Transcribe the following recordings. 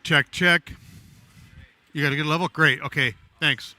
Check, check. You got a good level? Great. Okay. Thanks.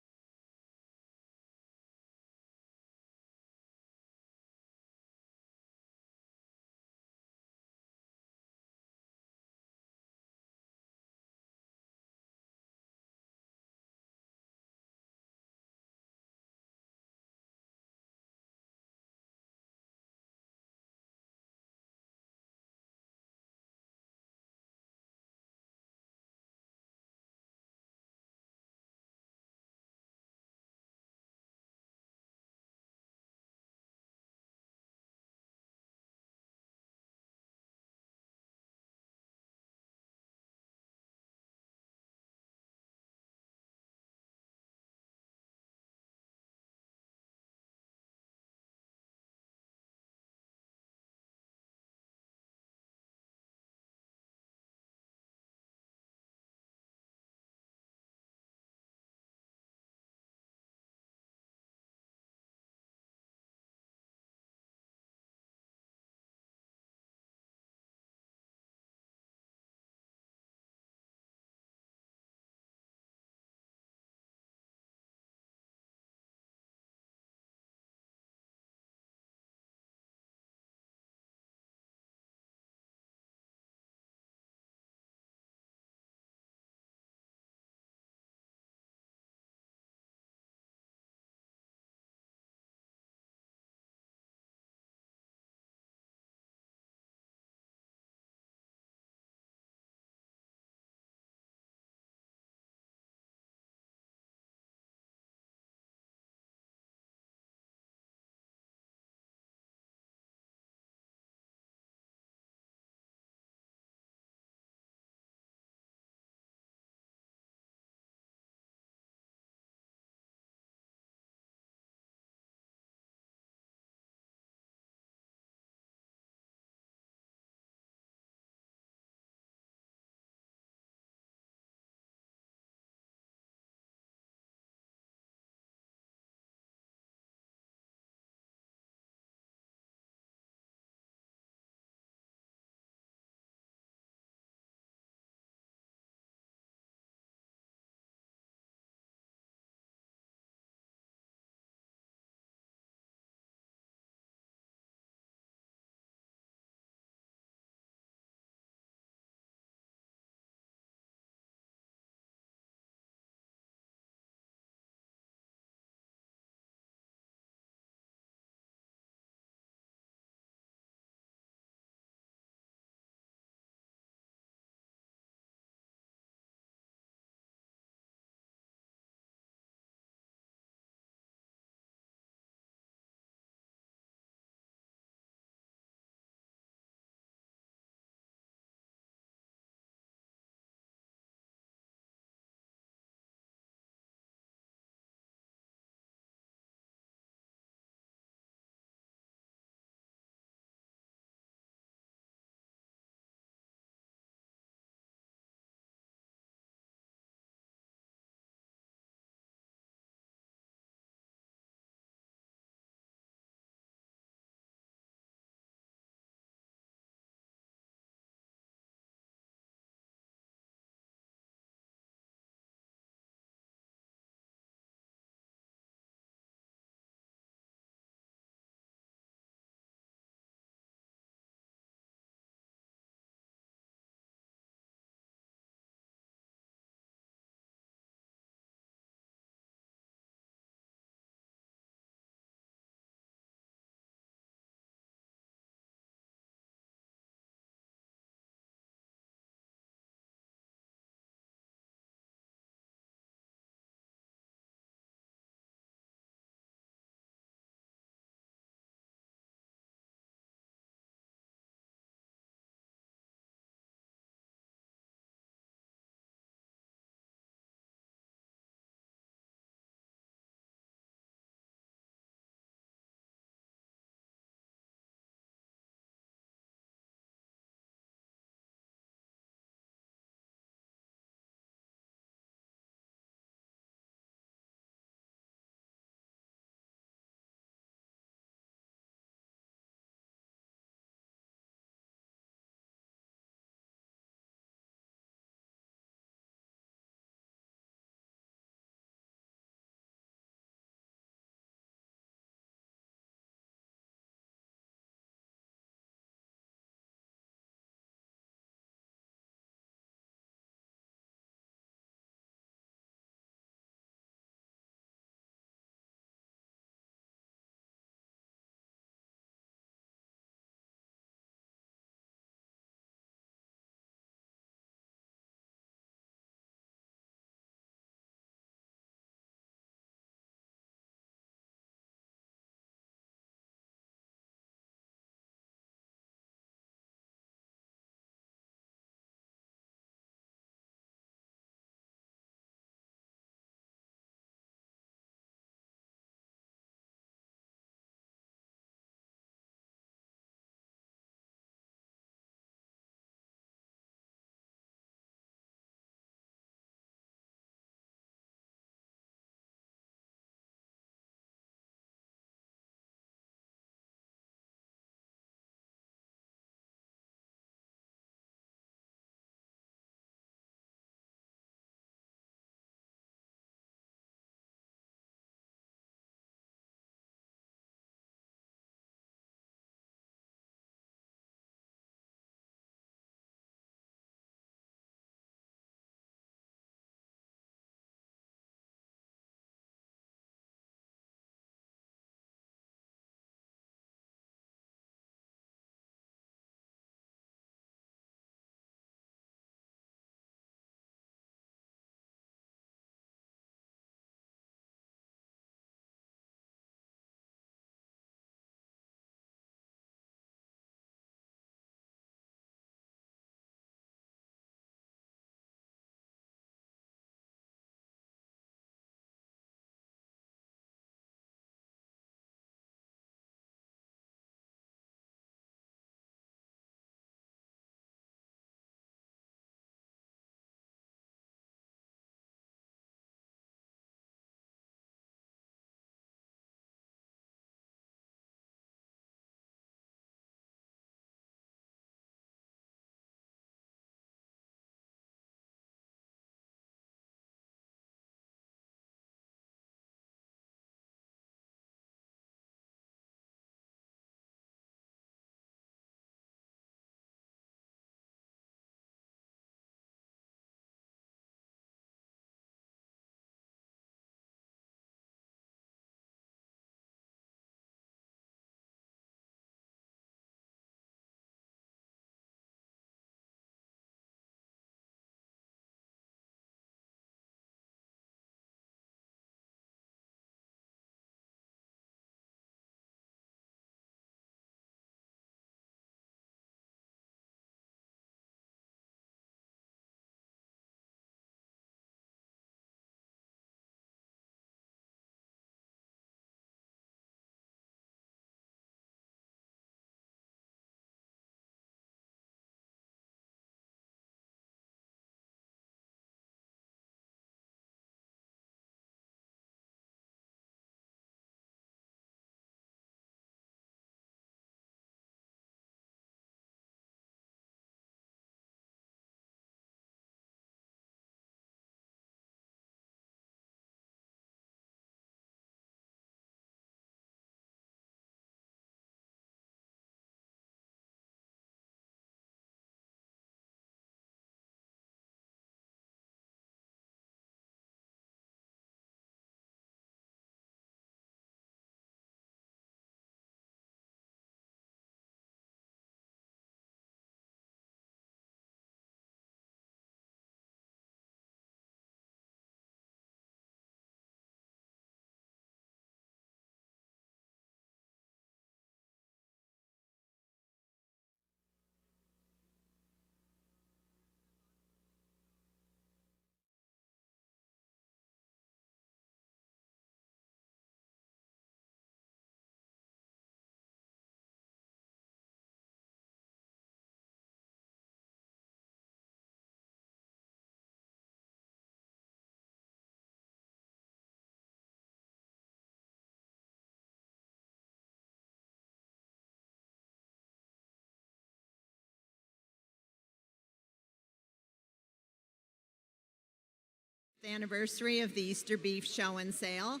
Anniversary of the Easter Beef Show and Sale.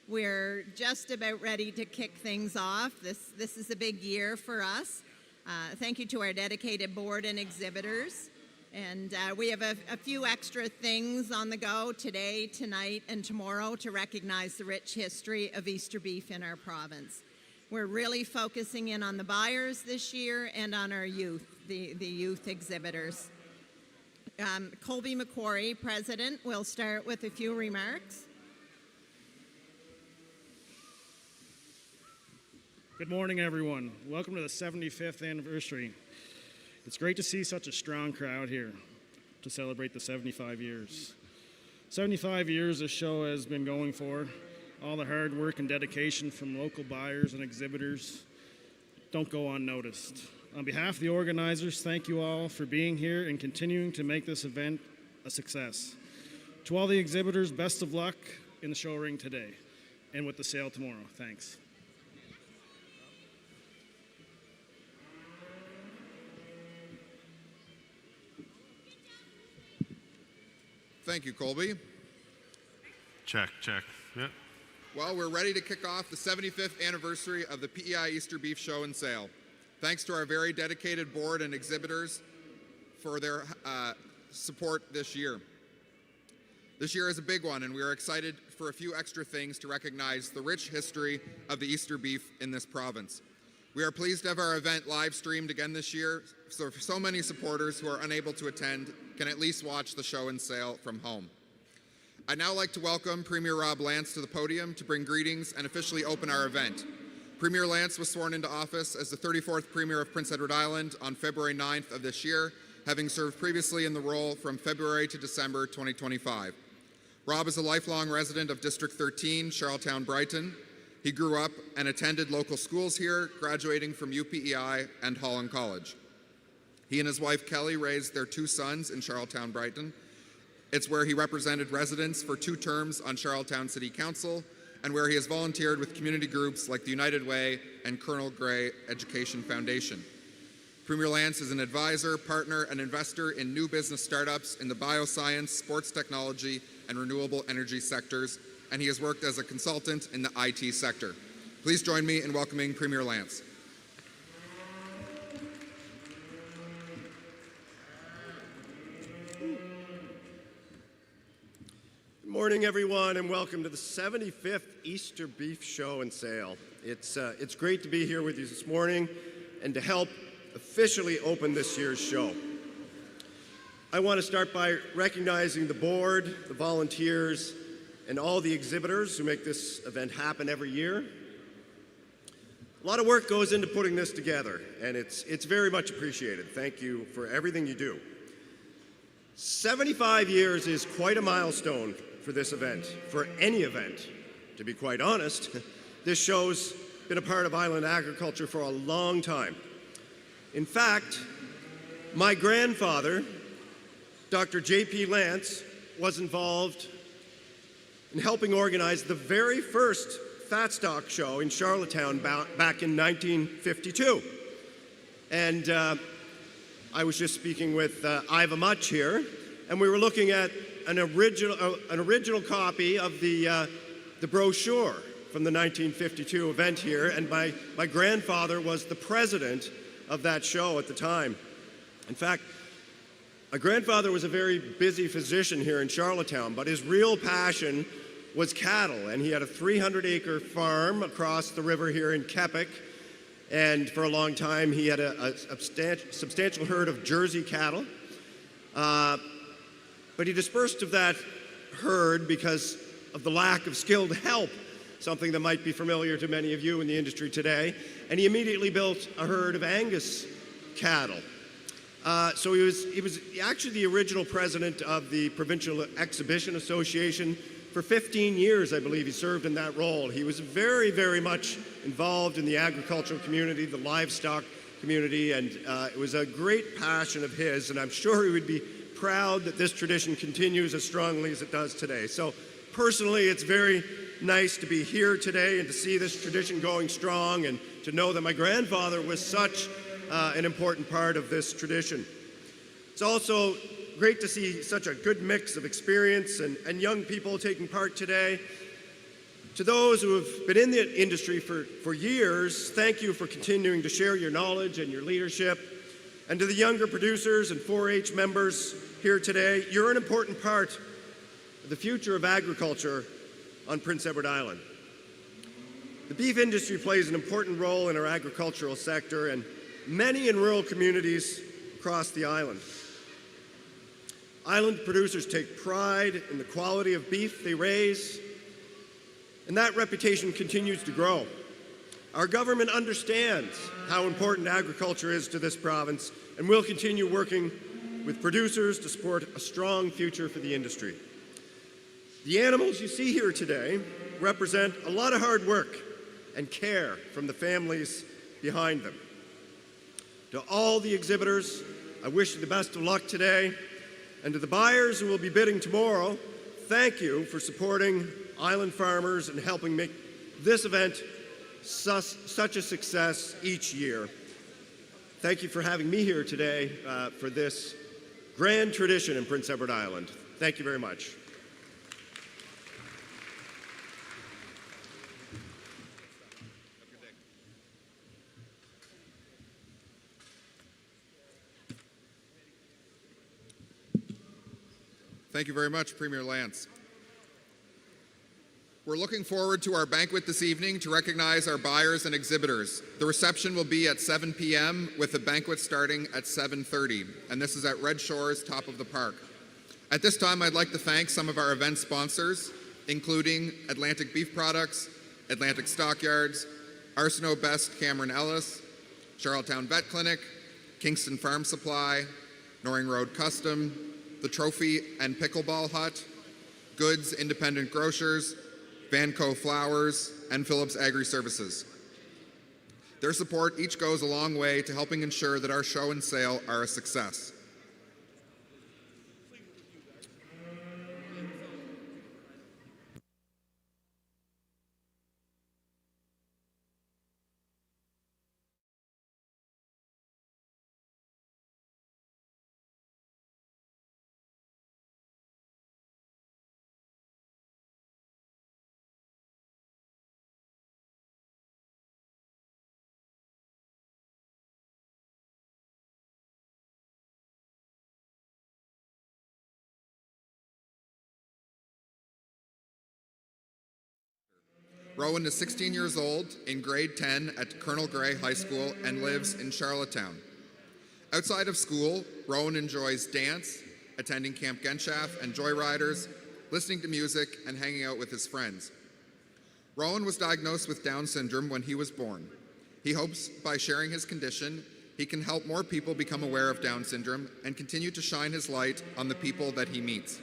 We're just about ready to kick things off. This is a big year for us. Thank you to our dedicated board and exhibitors. And we have a few extra things on the go today, tonight, and tomorrow to recognize the rich history of Easter beef in our province. We're really focusing in on the buyers this year and on our youth, the youth exhibitors. Colby McQuarrie, President, will start with a few remarks. Good morning, everyone. Welcome to the 75th anniversary. It's great to see such a strong crowd here to celebrate the 75 years. 75 years this show has been going for. All the hard work and dedication from local buyers and exhibitors don't go unnoticed. On behalf of the organizers, thank you all for being here and continuing to make this event a success. To all the exhibitors, best of luck in the show ring today and with the sale tomorrow. Thanks. Thank you, Colby. Check. Yeah. Well, we're ready to kick off the 75th anniversary of the PEI Easter Beef Show and Sale. Thanks to our very dedicated board and exhibitors for their support this year. This year is a big one, and we are excited for a few extra things to recognize the rich history of the Easter beef in this province. We are pleased to have our event live streamed again this year, so many supporters who are unable to attend can at least watch the show and sale from home. I'd now like to welcome Premier Rob Lance to the podium to bring greetings and officially open our event. Premier Lance was sworn into office as the 34th Premier of Prince Edward Island on February 9th of this year, having served previously in the role from February to December 2025. Rob is a lifelong resident of District 13, Charlottetown, Brighton. He grew up and attended local schools here, graduating from UPEI and Holland College. He and his wife Kelly raised their two sons in Charlottetown, Brighton. It's where he represented residents for 2 terms on Charlottetown City Council and where he has volunteered with community groups like the United Way and Colonel Gray Education Foundation. Premier Lance is an advisor, partner, and investor in new business startups in the bioscience, sports technology, and renewable energy sectors, and he has worked as a consultant in the IT sector. Please join me in welcoming Premier Lance. Good morning, everyone, and welcome to the 75th Easter Beef Show and Sale. It's great to be here with you this morning and to help officially open this year's show. I want to start by recognizing the board, the volunteers, and all the exhibitors who make this event happen every year. A lot of work goes into putting this together, and it's very much appreciated. Thank you for everything you do. 75 years is quite a milestone for this event, for any event. To be quite honest, this show's been a part of island agriculture for a long time. In fact, my grandfather, Dr. J.P. Lance, was involved in helping organize the very first fat stock show in Charlottetown back in 1952. And I was just speaking with Iva Much here, and we were looking at an original copy of the brochure from the 1952 event here, and my grandfather was the president of that show at the time. In fact, my grandfather was a very busy physician here in Charlottetown, but his real passion was cattle, and he had a 300-acre farm across the river here in Kepik, and for a long time he had a substantial herd of Jersey cattle. But he dispersed of that herd because of the lack of skilled help, something that might be familiar to many of you in the industry today, and he immediately built a herd of Angus cattle. So he was actually the original president of the Provincial Exhibition Association. For 15 years, I believe, he served in that role. He was very, very much involved in the agricultural community, the livestock community, and it was a great passion of his, and I'm sure he would be proud that this tradition continues as strongly as it does today. So personally, it's very nice to be here today and to see this tradition going strong and to know that my grandfather was such an important part of this tradition. It's also great to see such a good mix of experience and young people taking part today. To those who have been in the industry for years, thank you for continuing to share your knowledge and your leadership. And to the younger producers and 4-H members here today, you're an important part of the future of agriculture on Prince Edward Island. The beef industry plays an important role in our agricultural sector and many in rural communities across the island. Island producers take pride in the quality of beef they raise, and that reputation continues to grow. Our government understands how important agriculture is to this province, and will continue working with producers to support a strong future for the industry. The animals you see here today represent a lot of hard work and care from the families behind them. To all the exhibitors, I wish you the best of luck today. And to the buyers who will be bidding tomorrow, thank you for supporting island farmers and helping make this event such a success each year. Thank you for having me here today for this grand tradition in Prince Edward Island. Thank you very much. Thank you very much, Premier Lance. We're looking forward to our banquet this evening to recognize our buyers and exhibitors. The reception will be at 7 p.m. with the banquet starting at 7:30, and this is at Red Shores, top of the park. At this time, I'd like to thank some of our event sponsors, including Atlantic Beef Products, Atlantic Stockyards, Arsenault Best Cameron Ellis, Charlottetown Vet Clinic, Kingston Farm Supply, Noring Road Custom, the Trophy and Pickleball Hut, Goods Independent Grocers, Vanco Flowers, and Phillips Agri Services. Their support each goes a long way to helping ensure that our show and sale are a success. Rowan is 16 years old, in grade 10 at Colonel Gray High School, and lives in Charlottetown. Outside of school, Rowan enjoys dance, attending Camp Genschaft and Joyriders, listening to music, and hanging out with his friends. Rowan was diagnosed with Down syndrome when he was born. He hopes by sharing his condition, he can help more people become aware of Down syndrome and continue to shine his light on the people that he meets.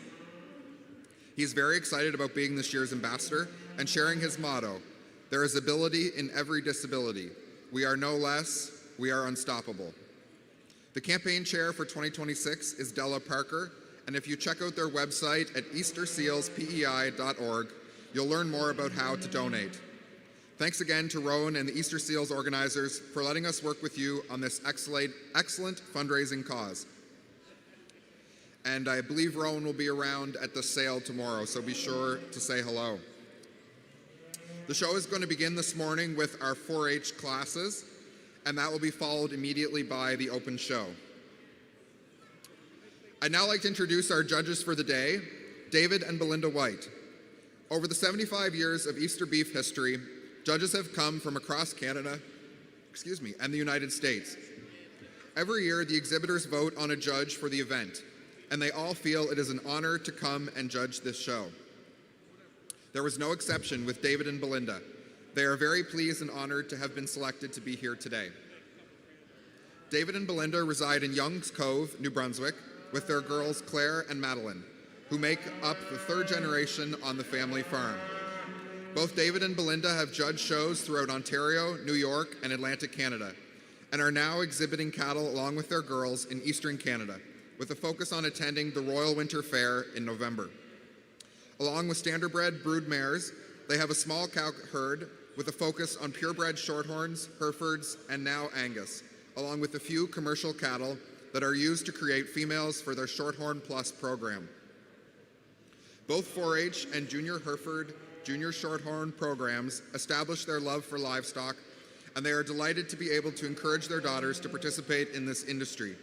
He is very excited about being this year's ambassador and sharing his motto, "There is ability in every disability. We are no less, we are unstoppable." The campaign chair for 2026 is Della Parker, and if you check out their website at eastersealspei.org, you'll learn more about how to donate. Thanks again to Rowan and the Easter Seals organizers for letting us work with you on this excellent fundraising cause. And I believe Rowan will be around at the sale tomorrow, so be sure to say hello. The show is going to begin this morning with our 4-H classes, and that will be followed immediately by the open show. I'd now like to introduce our judges for the day, David and Belinda White. Over the 75 years of Easter beef history, judges have come from across Canada, and the United States. Every year, the exhibitors vote on a judge for the event, and they all feel it is an honor to come and judge this show. There was no exception with David and Belinda. They are very pleased and honored to have been selected to be here today. David and Belinda reside in Young's Cove, New Brunswick, with their girls Claire and Madeline, who make up the third generation on the family farm. Both David and Belinda have judged shows throughout Ontario, New York, and Atlantic Canada, and are now exhibiting cattle along with their girls in Eastern Canada, with a focus on attending the Royal Winter Fair in November. Along with standardbred brood mares, they have a small cow herd with a focus on purebred Shorthorns, Herefords, and now Angus, along with a few commercial cattle that are used to create females for their Shorthorn Plus program. Both 4-H and Junior Hereford Junior Shorthorn programs establish their love for livestock, and they are delighted to be able to encourage their daughters to participate in this industry.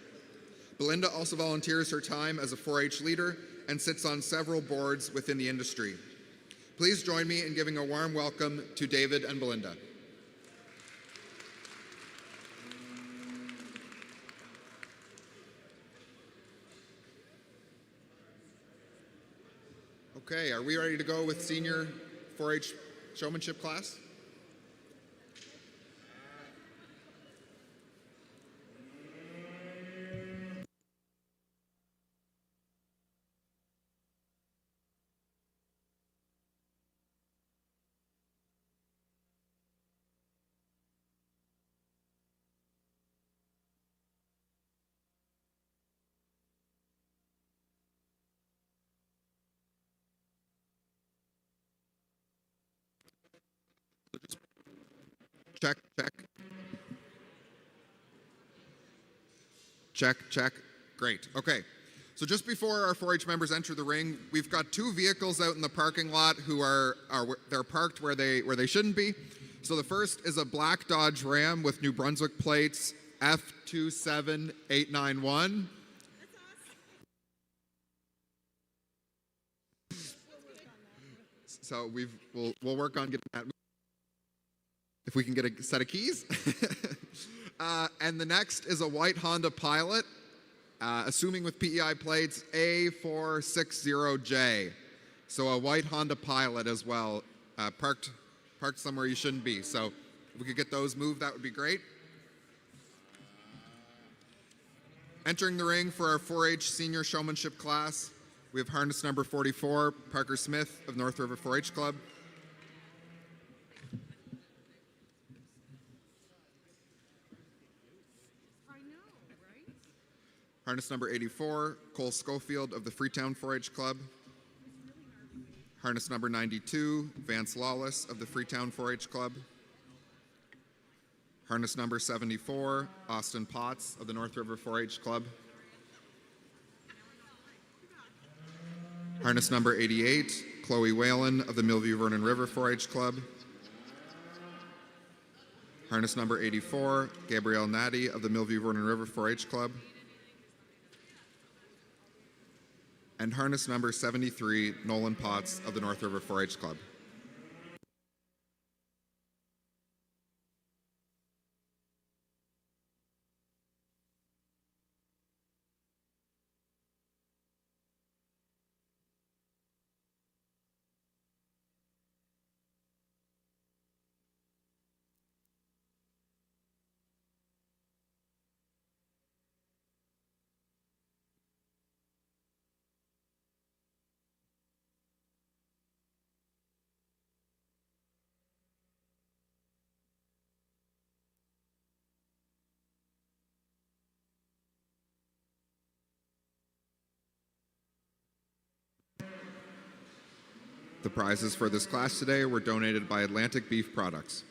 Belinda also volunteers her time as a 4-H leader and sits on several boards within the industry. Please join me in giving a warm welcome to David and Belinda. Okay, are we ready to go with senior 4-H showmanship class? Check, check. Check, check. Great. Okay. So just before our 4-H members enter the ring, we've got two vehicles out in the parking lot who they're parked where they shouldn't be. So the first is a black Dodge Ram with New Brunswick plates F27891. So we'll work on getting that. If we can get a set of keys. And the next is a white Honda Pilot, assuming with PEI plates A460J. So a white Honda Pilot as well, parked somewhere you shouldn't be. So if we could get those moved, that would be great. Entering the ring for our 4-H senior showmanship class, we have harness number 44, Parker Smith of North River 4-H Club. Harness number 84, Cole Schofield of the Freetown 4-H Club. Harness number 92, Vance Lawless of the Freetown 4-H Club. Harness number 74, Austin Potts of the North River 4-H Club. Harness number 88, Chloe Whalen of the Millview Vernon River 4-H Club. Harness number 84, Gabrielle Natty of the Millview Vernon River 4-H Club. And harness number 73, Nolan Potts of the North River 4-H Club. The prizes for this class today were donated by Atlantic Beef Products.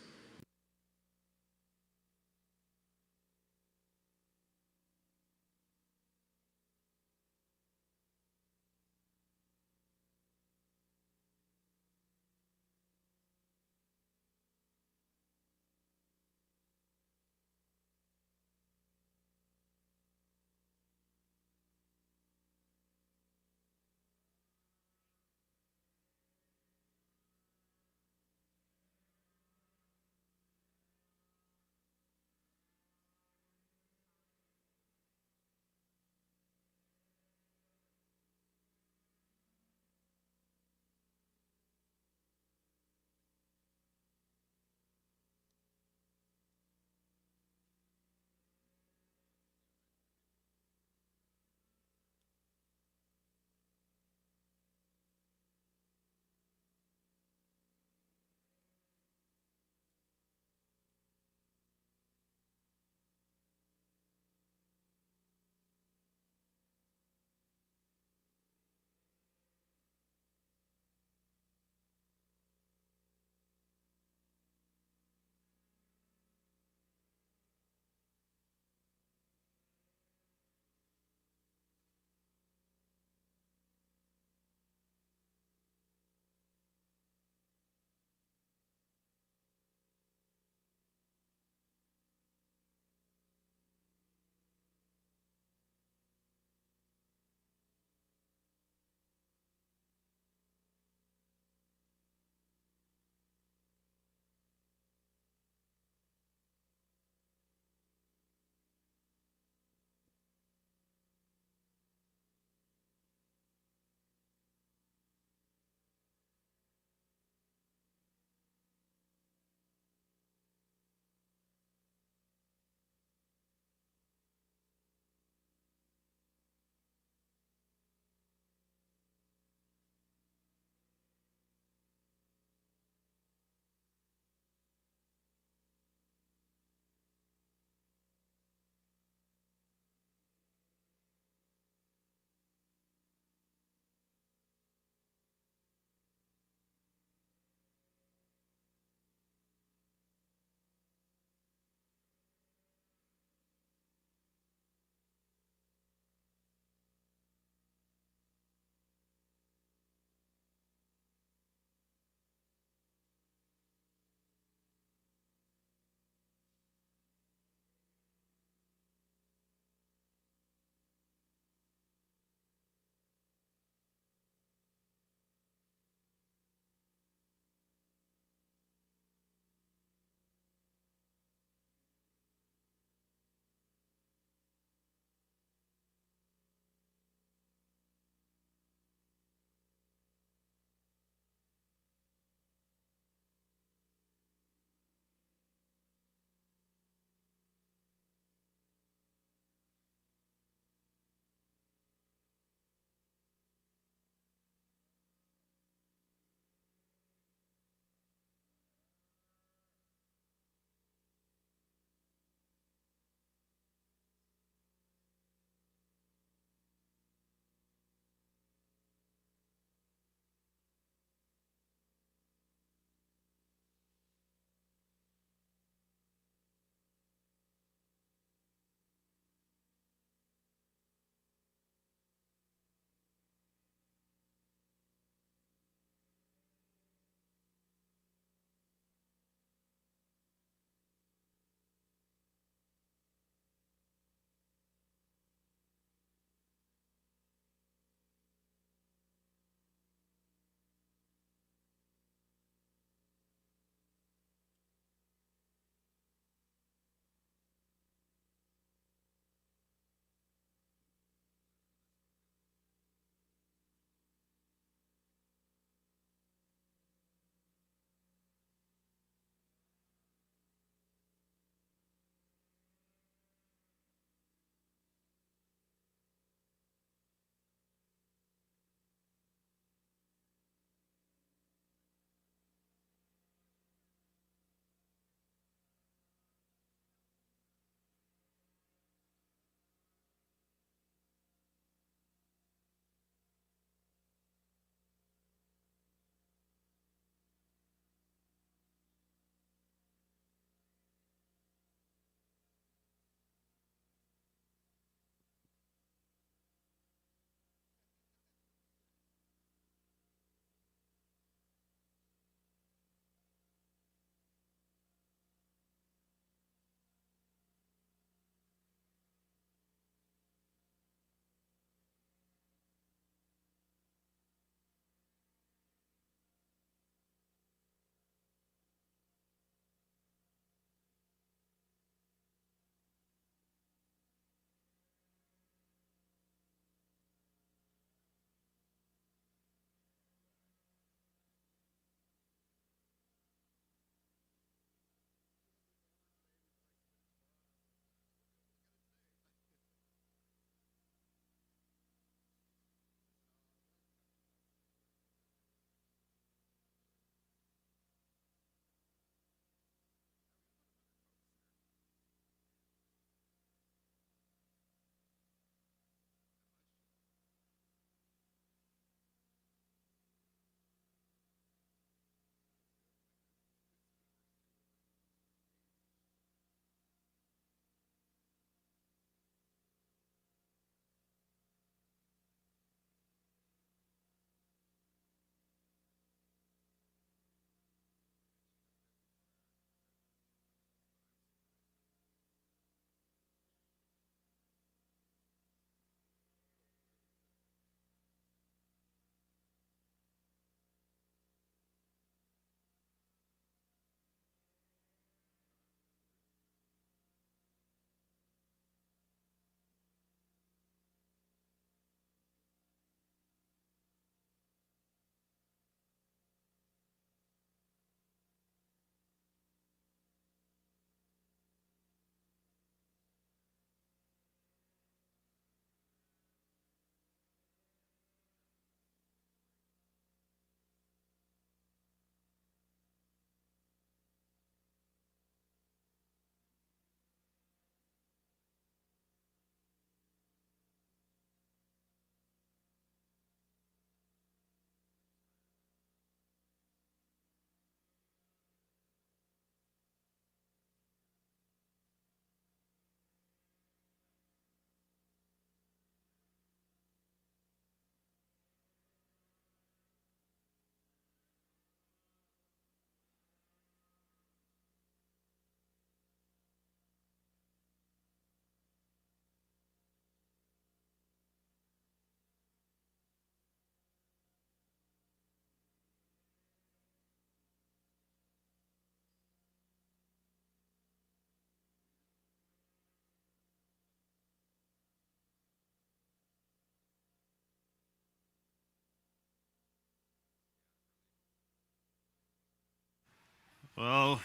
Well,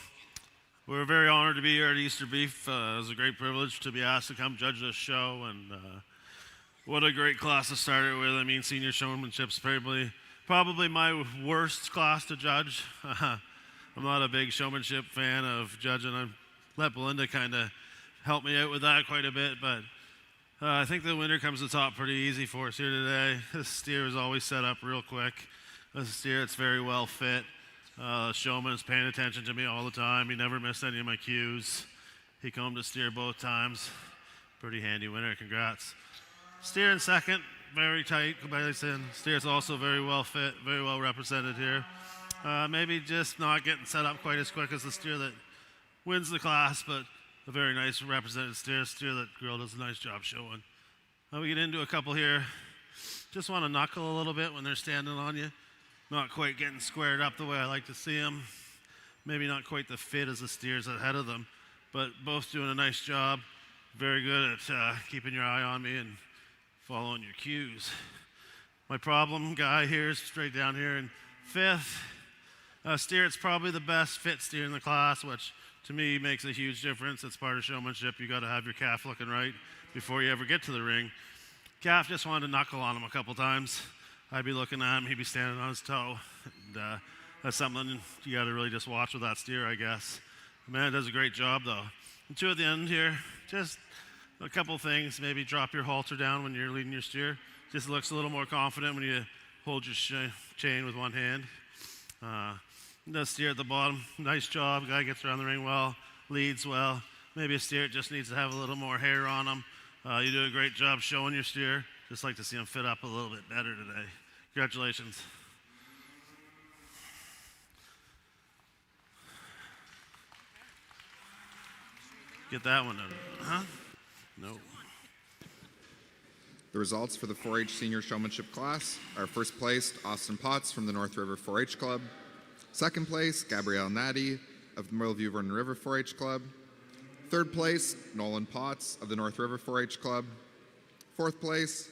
we're very honored to be here at Easter Beef. It was a great privilege to be asked to come judge this show, and what a great class to start it with. I mean, senior showmanship's probably my worst class to judge. I'm not a big showmanship fan of judging. I let Belinda kind of help me out with that quite a bit, but I think the winner comes to the top pretty easy for us here today. This steer is always set up real quick. This is a steer that's very well fit. Showman is paying attention to me all the time. He never missed any of my cues. He combed to steer both times. Pretty handy winner. Congrats. Steer in second, very tight comparison. Steer's also very well fit, very well represented here. Maybe just not getting set up quite as quick as the steer that wins the class, but a very nice represented steer that girl does a nice job showing. Now we get into a couple here. Just want to knuckle a little bit when they're standing on you. Not quite getting squared up the way I like to see them. Maybe not quite the fit as the steers ahead of them, but both doing a nice job. Very good at keeping your eye on me and following your cues. My problem guy here is straight down here in fifth. Steer, it's probably the best fit steer in the class, which to me makes a huge difference. It's part of showmanship. You got to have your calf looking right before you ever get to the ring. Calf just wanted to knuckle on him a couple times. I'd be looking at him, he'd be standing on his toe. And, that's something you got to really just watch with that steer, I guess. The man does a great job, though. And two at the end here, just a couple things. Maybe drop your halter down when you're leading your steer. Just looks a little more confident when you hold your chain with one hand. Does steer at the bottom. Nice job. Guy gets around the ring well, leads well. Maybe a steer just needs to have a little more hair on him. You do a great job showing your steer. Just like to see him fit up a little bit better today. Congratulations. Get that one out. Huh? No. The results for the 4-H Senior Showmanship class are first placed Austin Potts from the North River 4-H Club. Second place, Gabrielle Natty of the Millview Vernon River 4-H Club. Third place, Nolan Potts of the North River 4-H Club. Fourth place,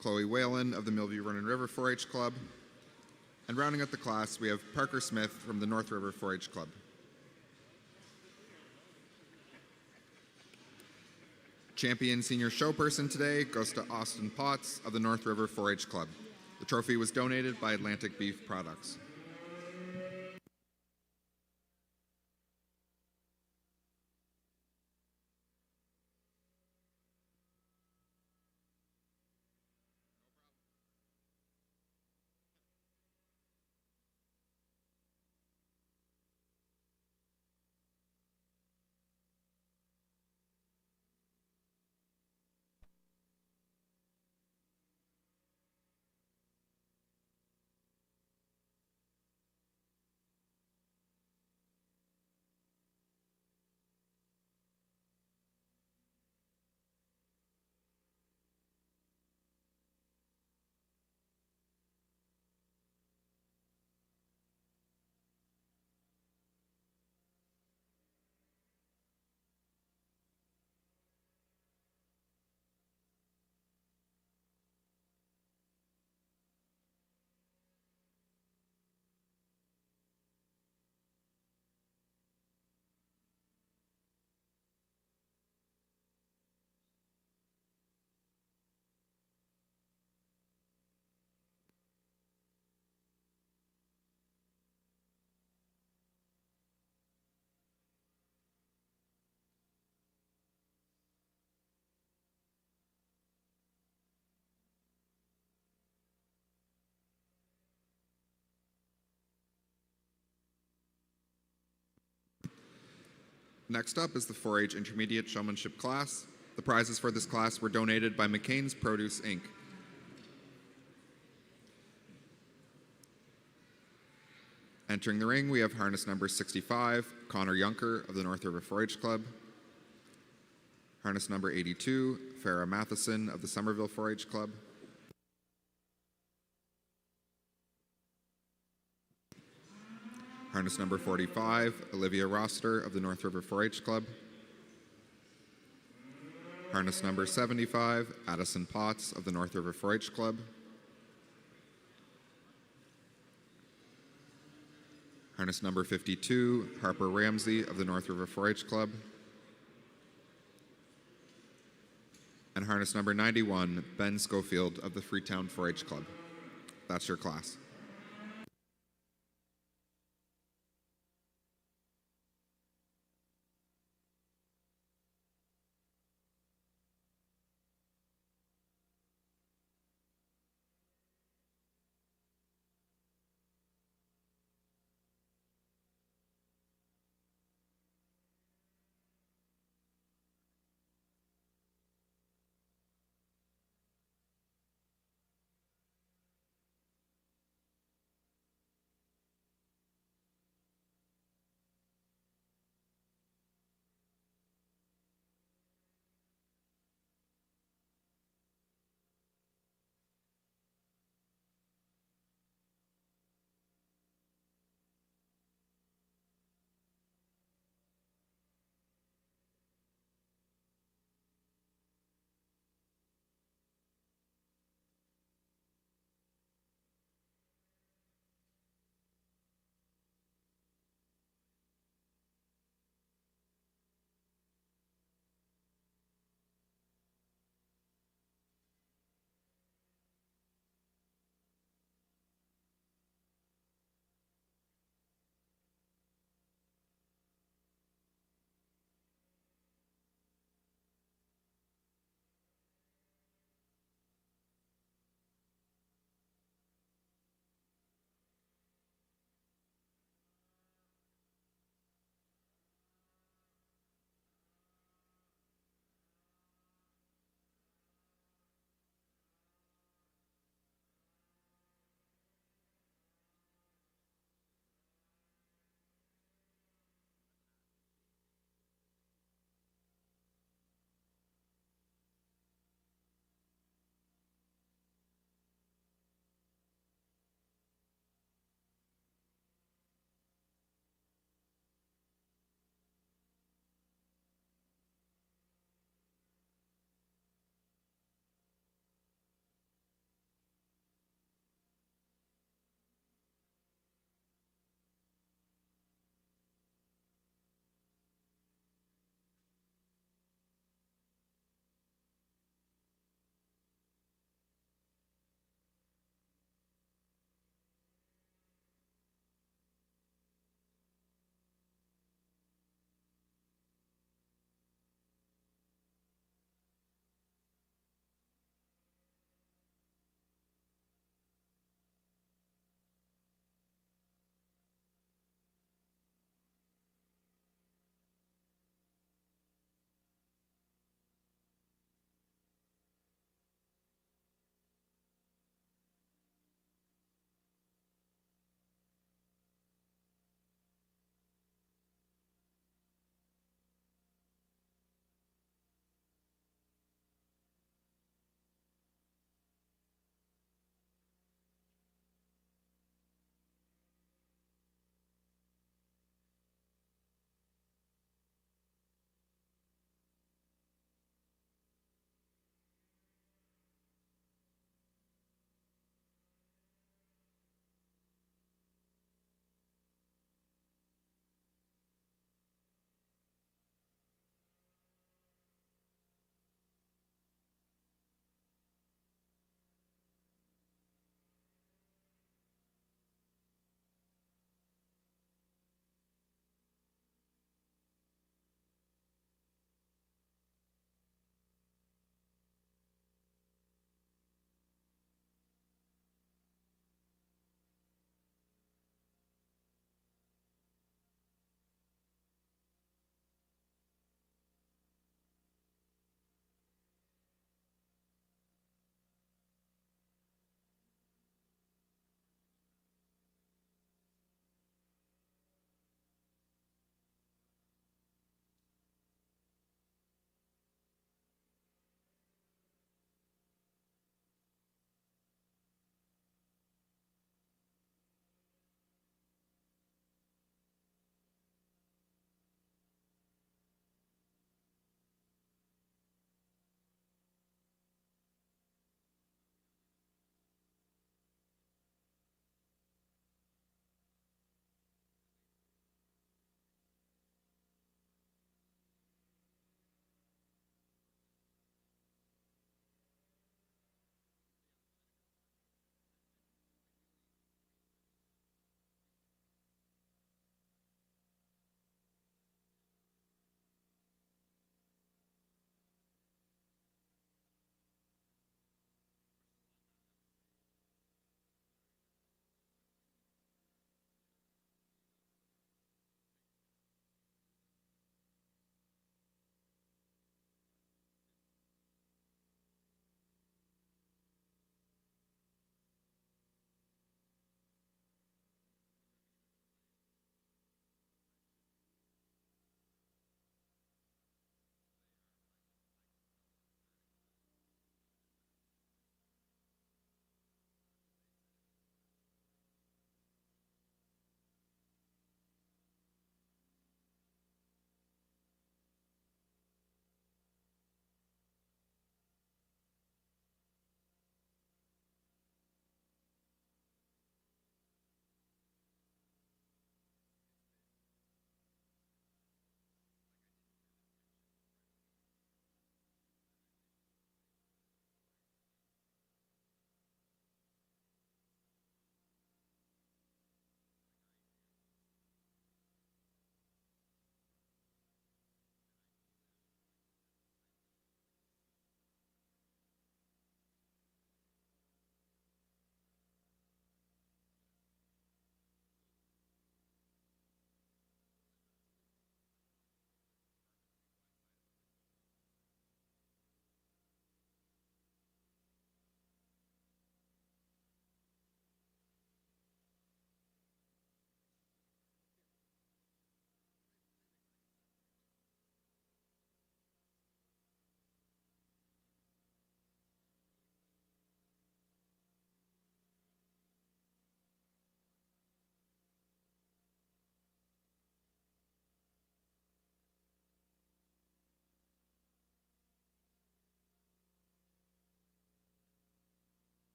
Chloe Whalen of the Millview Vernon River 4-H Club. And rounding out the class, we have Parker Smith from the North River 4-H Club. Champion senior show person today goes to Austin Potts of the North River 4-H Club. The trophy was donated by Atlantic Beef Products. Next up is the 4-H Intermediate Showmanship class. The prizes for this class were donated by McCain's Produce, Inc. Entering the ring, we have harness number 65, Connor Yunker of the North River 4-H Club. Harness number 82, Farah Matheson of the Somerville 4-H Club. Harness number 45, Olivia Roster of the North River 4-H Club. Harness number 75, Addison Potts of the North River 4-H Club. Harness number 52, Harper Ramsey of the North River 4-H Club. And harness number 91, Ben Schofield of the Freetown 4-H Club. That's your class.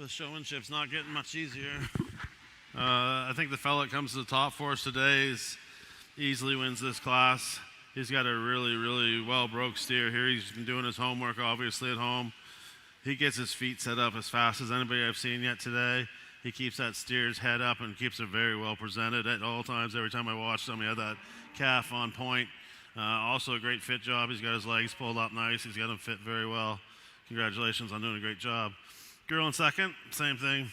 with showmanship's not getting much easier. I think the fellow that comes to the top for us today easily wins this class. He's got a really, really well broke steer here. He's been doing his homework obviously at home. He gets his feet set up as fast as anybody I've seen yet today. He keeps that steer's head up and keeps it very well presented at all times. Every time I watch him, he had that calf on point. Also a great fit job. He's got his legs pulled up nice. He's got them fit very well. Congratulations on doing a great job. Girl in second, same thing.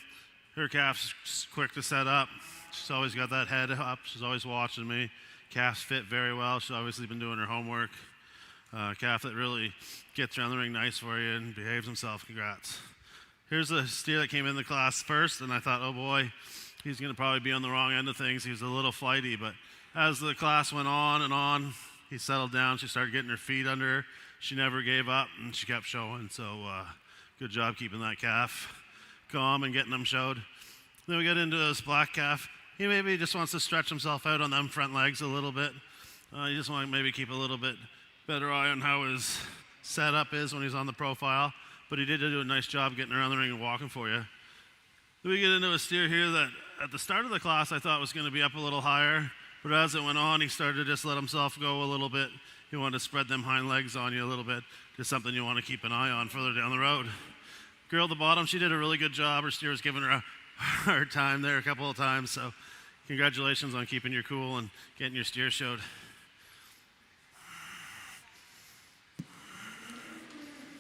Her calf's quick to set up. She's always got that head up. She's always watching me. Calf's fit very well. She's obviously been doing her homework. Calf that really gets around the ring nice for you and behaves himself. Congrats. Here's a steer that came in the class first, and I thought, oh boy, he's going to probably be on the wrong end of things. He was a little flighty, but as the class went on and on, he settled down. She started getting her feet under her. She never gave up, and she kept showing. So good job keeping that calf calm and getting them showed. Then we get into this black calf. He maybe just wants to stretch himself out on them front legs a little bit. You just want to maybe keep a little bit better eye on how his setup is when he's on the profile. But he did do a nice job getting around the ring and walking for you. Then we get into a steer here that at the start of the class I thought was going to be up a little higher, but as it went on, he started to just let himself go a little bit. He wanted to spread them hind legs on you a little bit. Just something you want to keep an eye on further down the road. Girl at the bottom, she did a really good job. Her steer was giving her a hard time there a couple of times, so congratulations on keeping your cool and getting your steer showed.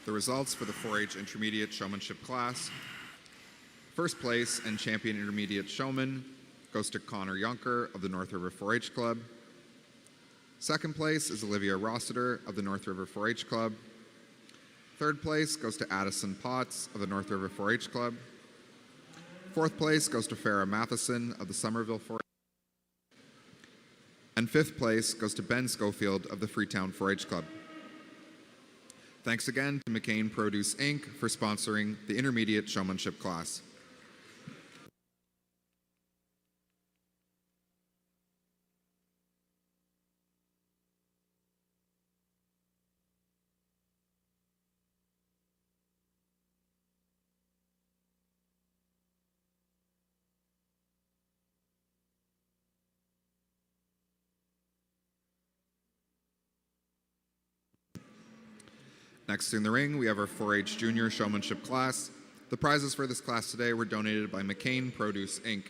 The results for the 4-H Intermediate Showmanship class. First place and champion intermediate showman goes to Connor Yonker of the North River 4-H Club. Second place is Olivia Rossiter of the North River 4-H Club. Third place goes to Addison Potts of the North River 4-H Club. Fourth place goes to Farrah Matheson of the Somerville 4-H. And fifth place goes to Ben Schofield of the Freetown 4-H Club. Thanks again to McCain Produce Inc. for sponsoring the Intermediate Showmanship class. Next in the ring, we have our 4-H Junior Showmanship class. The prizes for this class today were donated by McCain Produce Inc.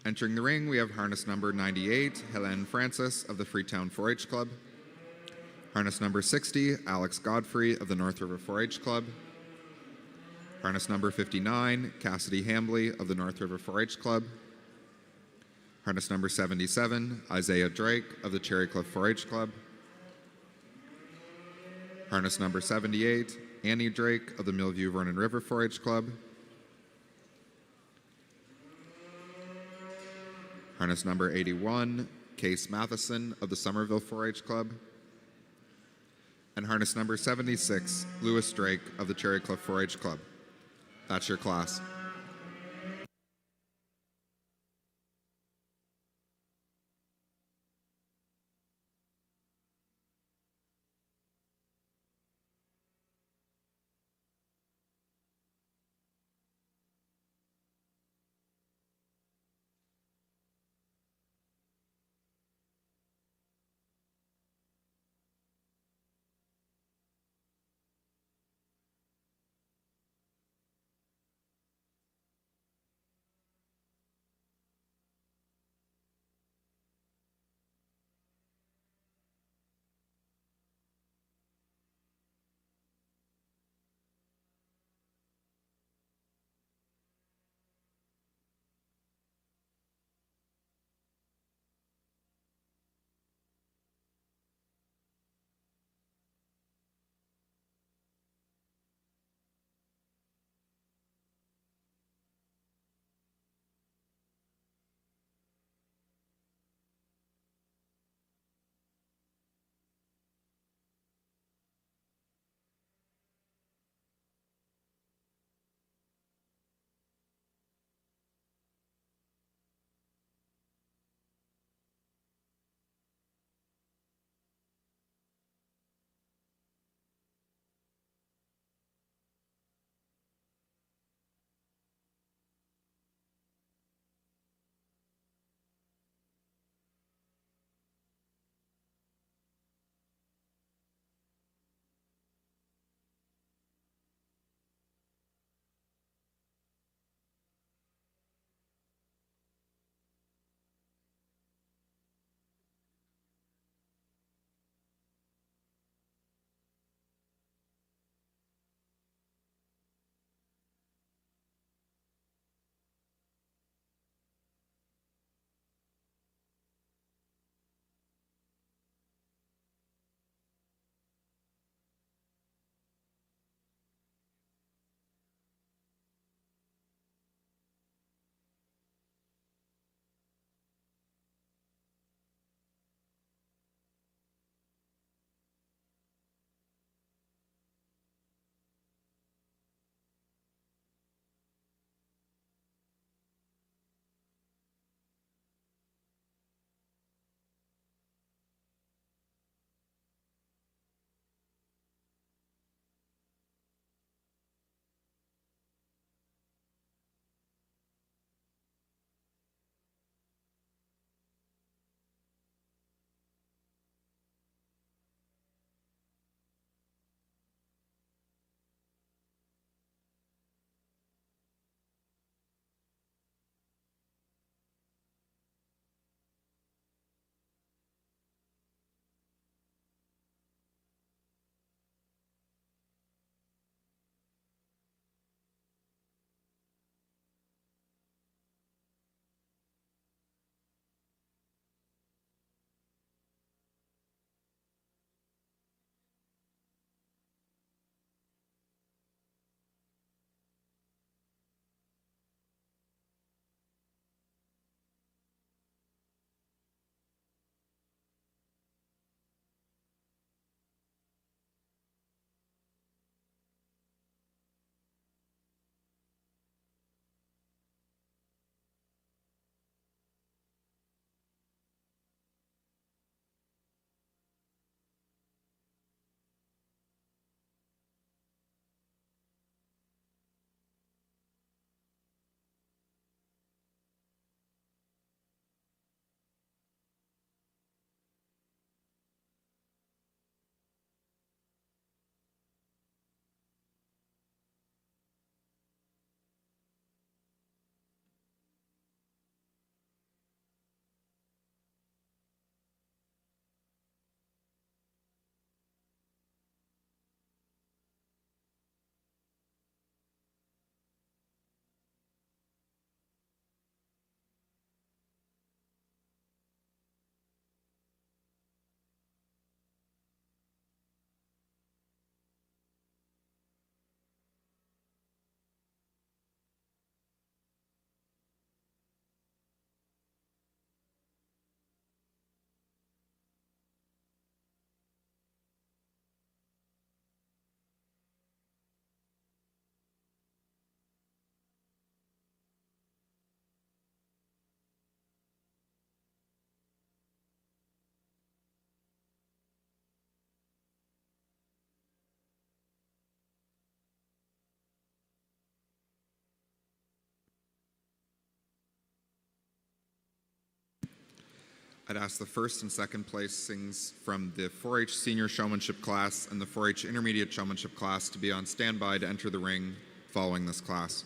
Entering the ring, we have harness number 98, Helene Francis of the Freetown 4-H Club. Harness number 60, Alex Godfrey of the North River 4-H Club. Harness number 59, Cassidy Hambley of the North River 4-H Club. Harness number 77, Isaiah Drake of the Cherry Cliff 4-H Club. Harness number 78, Annie Drake of the Millview Vernon River 4-H Club. Harness number 81, Case Matheson of the Somerville 4-H Club. And harness number 76, Lewis Drake of the Cherry Cliff 4-H Club. That's your class. I'd ask the first and second placings from the 4-H Senior Showmanship class and the 4-H Intermediate Showmanship class to be on standby to enter the ring following this class.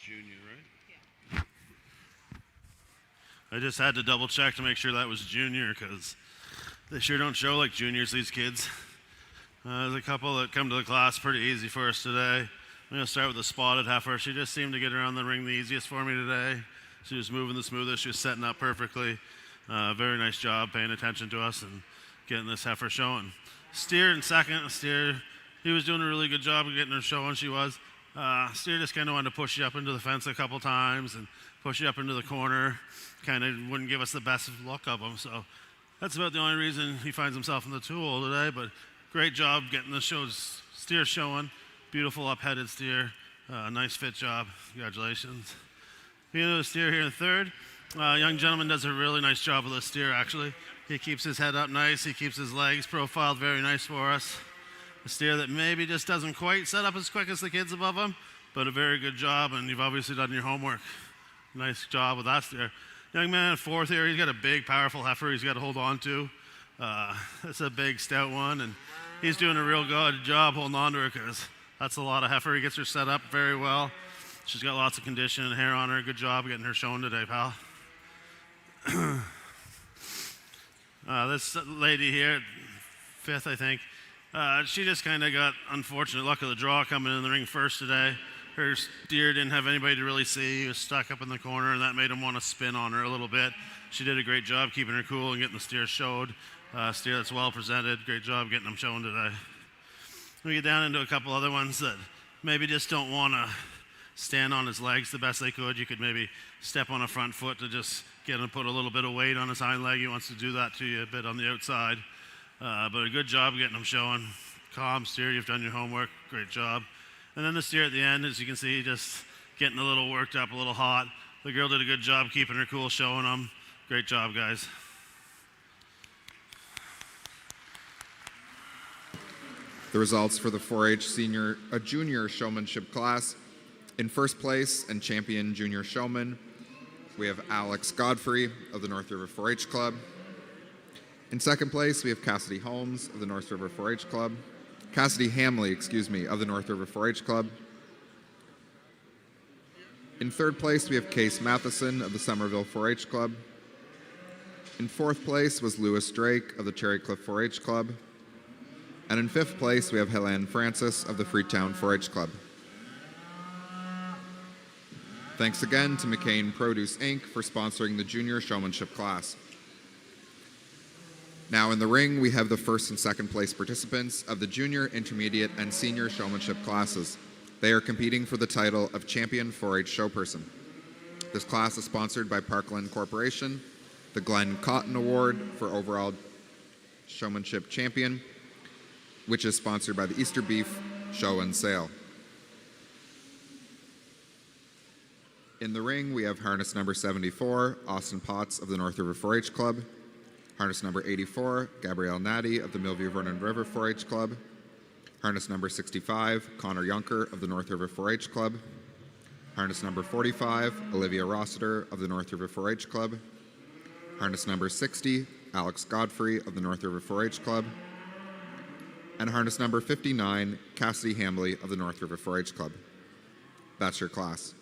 Junior, right? I just had to double check to make sure that was junior because they sure don't show like juniors, these kids. There's a couple that come to the class pretty easy for us today. I'm going to start with the spotted heifer. She just seemed to get around the ring the easiest for me today. She was moving the smoothest. She was setting up perfectly. Very nice job paying attention to us and getting this heifer showing. Steer in second. Steer, he was doing a really good job of getting her showing. She was. Steer just kind of wanted to push you up into the fence a couple times and push you up into the corner. Kind of wouldn't give us the best look of him. So that's about the only reason he finds himself in the tool today. But great job getting the steer showing. Beautiful up-headed steer. Nice fit job. Congratulations. Being the steer here in third. Young gentleman does a really nice job with the steer, actually. He keeps his head up nice. He keeps his legs profiled very nice for us. A steer that maybe just doesn't quite set up as quick as the kids above him, but a very good job, and you've obviously done your homework. Nice job with that steer. Young man in fourth here, he's got a big, powerful heifer he's got to hold on to. It's a big, stout one, and he's doing a real good job holding on to her because that's a lot of heifer. He gets her set up very well. She's got lots of condition and hair on her. Good job getting her shown today, pal. This lady here, fifth, I think, she just kind of got unfortunate luck of the draw coming in the ring first today. Her steer didn't have anybody to really see. He was stuck up in the corner, and that made him want to spin on her a little bit. She did a great job keeping her cool and getting the steer showed. Steer that's well presented. Great job getting them shown today. We get down into a couple other ones that maybe just don't want to stand on his legs the best they could. You could maybe step on a front foot to just get him to put a little bit of weight on his hind leg. He wants to do that to you a bit on the outside. But a good job getting them showing. Calm steer, you've done your homework. Great job. And then the steer at the end, as you can see, just getting a little worked up, a little hot. The girl did a good job keeping her cool, showing them. Great job, guys. The results for the 4-H junior showmanship class. In first place and champion junior showman, we have Alex Godfrey of the North River 4-H Club. In second place, we have Cassidy Holmes of the North River 4-H Club. Cassidy Hamley, of the North River 4-H Club. In third place, we have Case Matheson of the Somerville 4-H Club. In fourth place was Lewis Drake of the Cherry Cliff 4-H Club. And in fifth place, we have Helen Francis of the Freetown 4-H Club. Thanks again to McCain Produce Inc. for sponsoring the junior showmanship class. Now in the ring, we have the first and second place participants of the junior, intermediate, and senior showmanship classes. They are competing for the title of Champion 4-H Showperson. This class is sponsored by Parkland Corporation, the Glenn Cotton Award for Overall Showmanship Champion, which is sponsored by the Easter Beef Show and Sale. In the ring, we have harness number 74, Austin Potts of the North River 4-H Club. Harness number 84, Gabrielle Natty of the Millview Vernon River 4-H Club. Harness number 65, Connor Yunker of the North River 4-H Club. Harness number 45, Olivia Rossiter of the North River 4-H Club. Harness number 60, Alex Godfrey of the North River 4-H Club. And harness number 59, Cassidy Hamley of the North River 4-H Club. That's your class.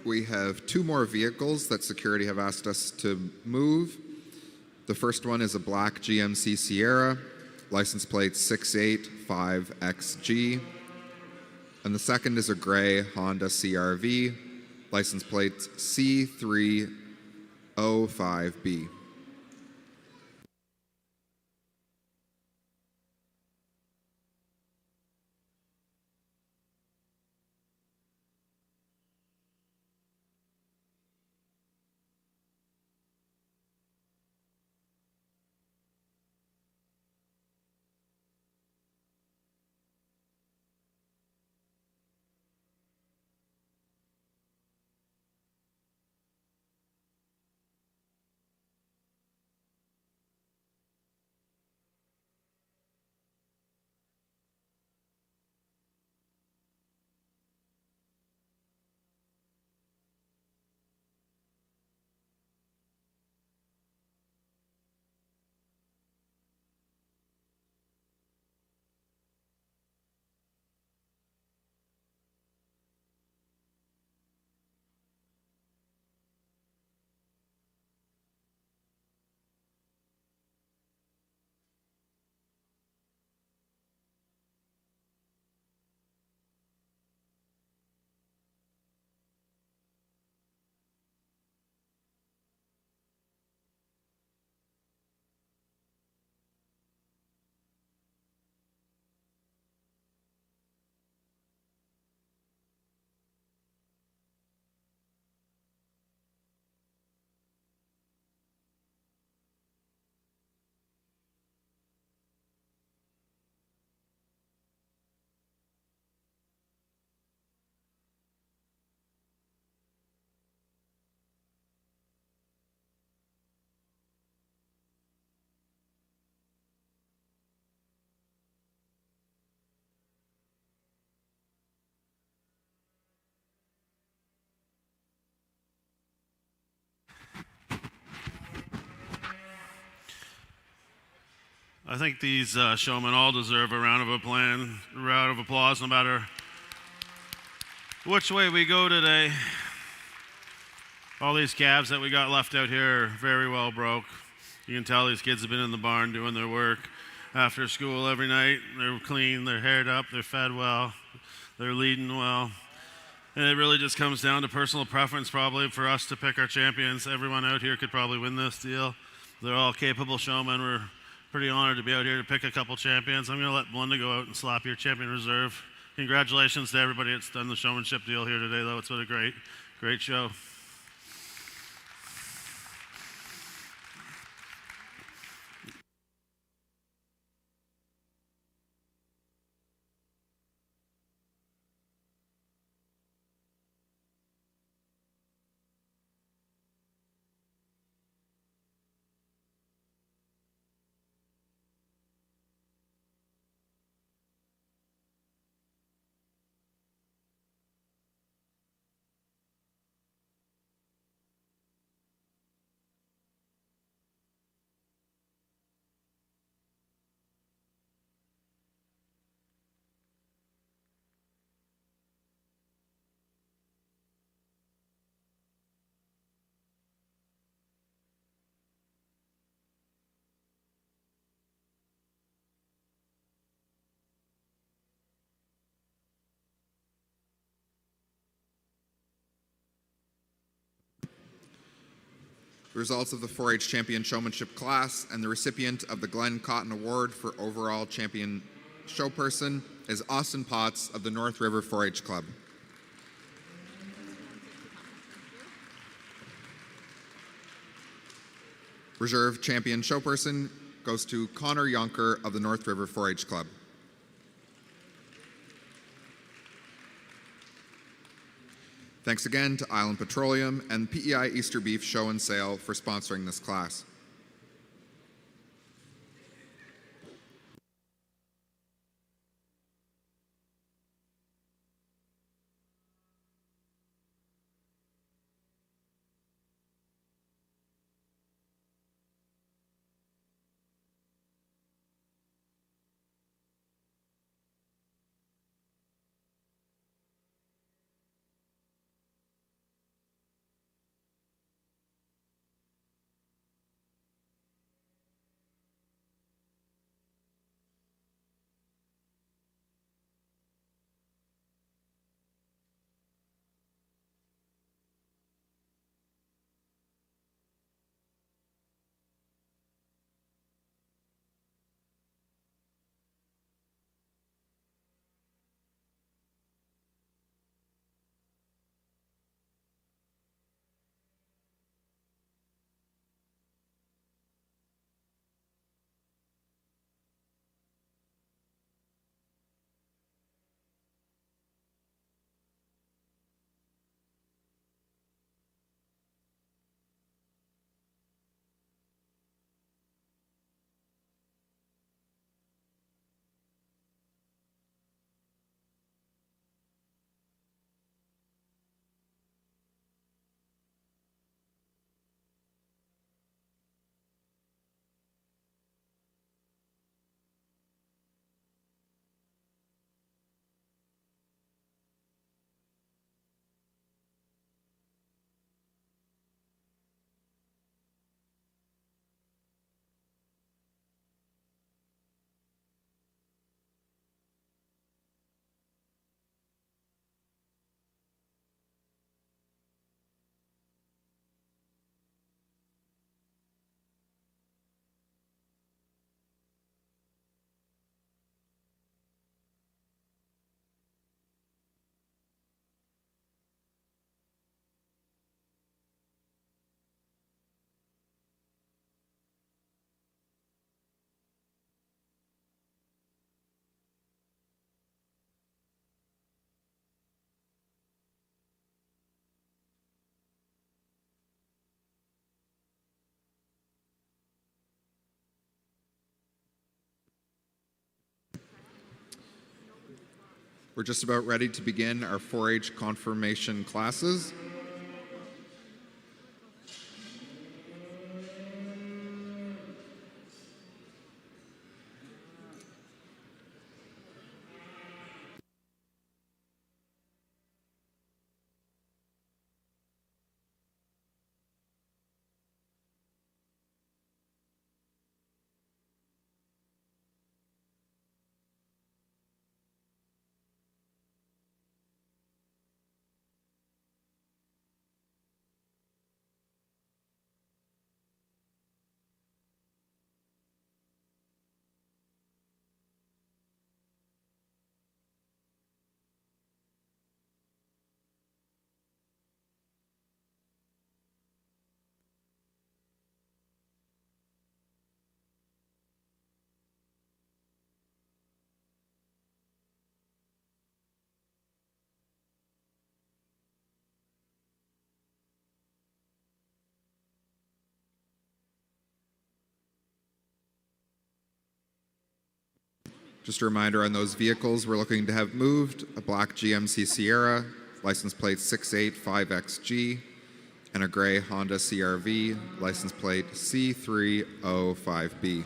We have two more vehicles that security have asked us to move. The first one is a black GMC Sierra, license plate 685XG. And the second is a gray Honda CRV, license plate C305B. I think these showmen all deserve a round of applause, no matter which way we go today. All these calves that we got left out here are very well broke. You can tell these kids have been in the barn doing their work after school every night. They're clean, they're haired up, they're fed well, they're leading well. And it really just comes down to personal preference probably for us to pick our champions. Everyone out here could probably win this deal. They're all capable showmen. We're pretty honored to be out here to pick a couple champions. I'm going to let Belinda go out and slap your champion reserve. Congratulations to everybody that's done the showmanship deal here today, though. It's been a great show. The results of the 4-H Champion Showmanship class and the recipient of the Glenn Cotton Award for Overall Champion Showperson is Austin Potts of the North River 4-H Club. Reserve Champion Showperson goes to Connor Yonker of the North River 4-H Club. Thanks again to Island Petroleum and PEI Easter Beef Show and Sale for sponsoring this class. We're just about ready to begin our 4-H confirmation classes. Just a reminder on those vehicles we're looking to have moved: a black GMC Sierra, license plate 685XG, and a gray Honda CR-V, license plate C305B.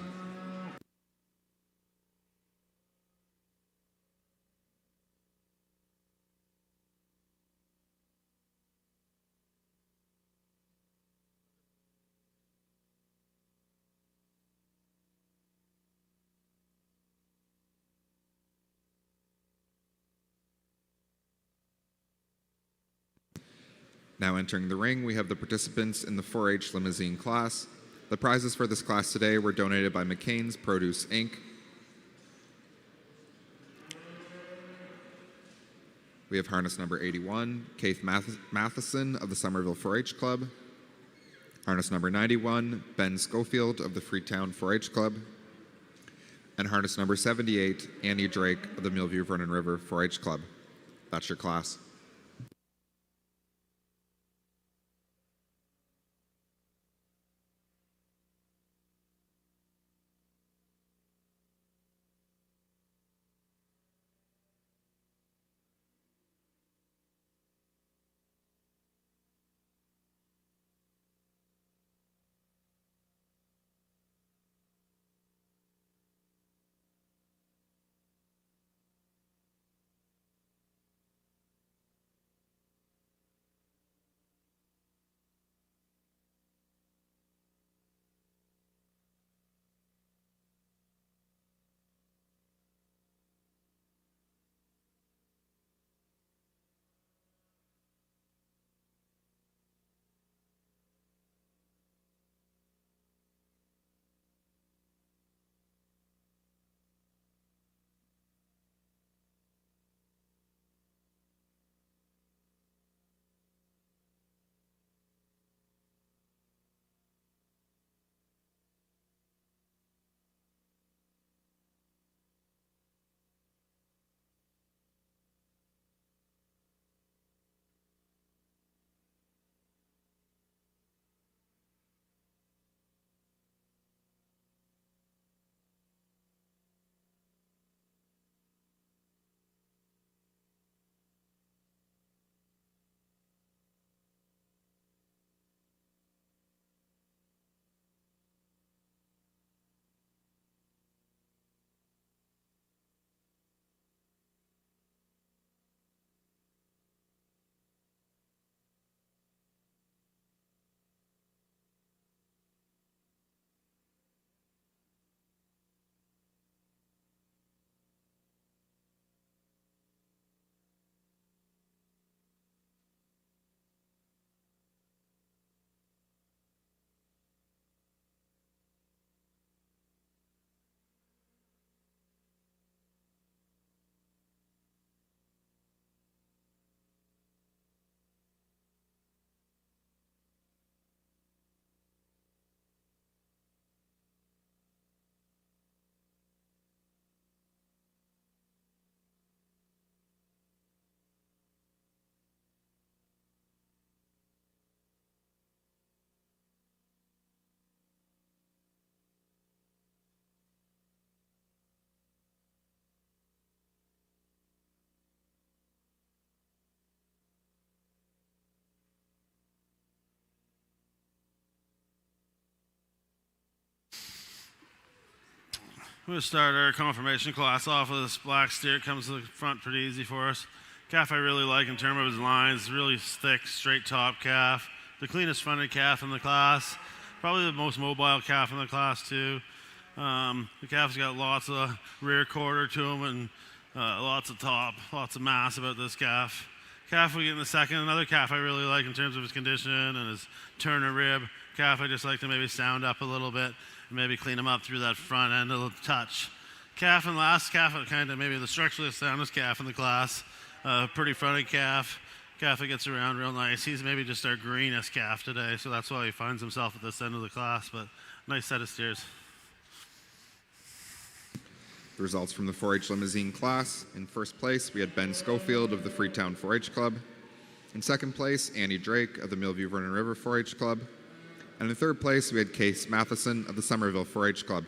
Now entering the ring, we have the participants in the 4-H limousine class. The prizes for this class today were donated by McCain's Produce Inc. We have harness number 81, Keith Matheson of the Somerville 4-H Club. Harness number 91, Ben Schofield of the Freetown 4-H Club. And harness number 78, Annie Drake of the Millview Vernon River 4-H Club. That's your class. We're going to start our confirmation class off with this black steer. It comes to the front pretty easy for us. Calf I really like in terms of his lines. Really thick, straight top calf. The cleanest fronted calf in the class. Probably the most mobile calf in the class too. The calf's got lots of rear quarter to him and lots of top, lots of mass about this calf. Calf we get in the second. Another calf I really like in terms of his condition and his turn of rib. Calf I just like to maybe sound up a little bit. Maybe clean them up through that front end a little touch. Calf and last calf are kind of maybe the structurally soundest calf in the class. Pretty fronted calf. Calf that gets around real nice. He's maybe just our greenest calf today, so that's why he finds himself at this end of the class, but nice set of steers. The results from the 4-H limousine class. In first place, we had Ben Schofield of the Freetown 4-H Club. In second place, Annie Drake of the Millview Vernon River 4-H Club. And in third place, we had Case Matheson of the Somerville 4-H Club.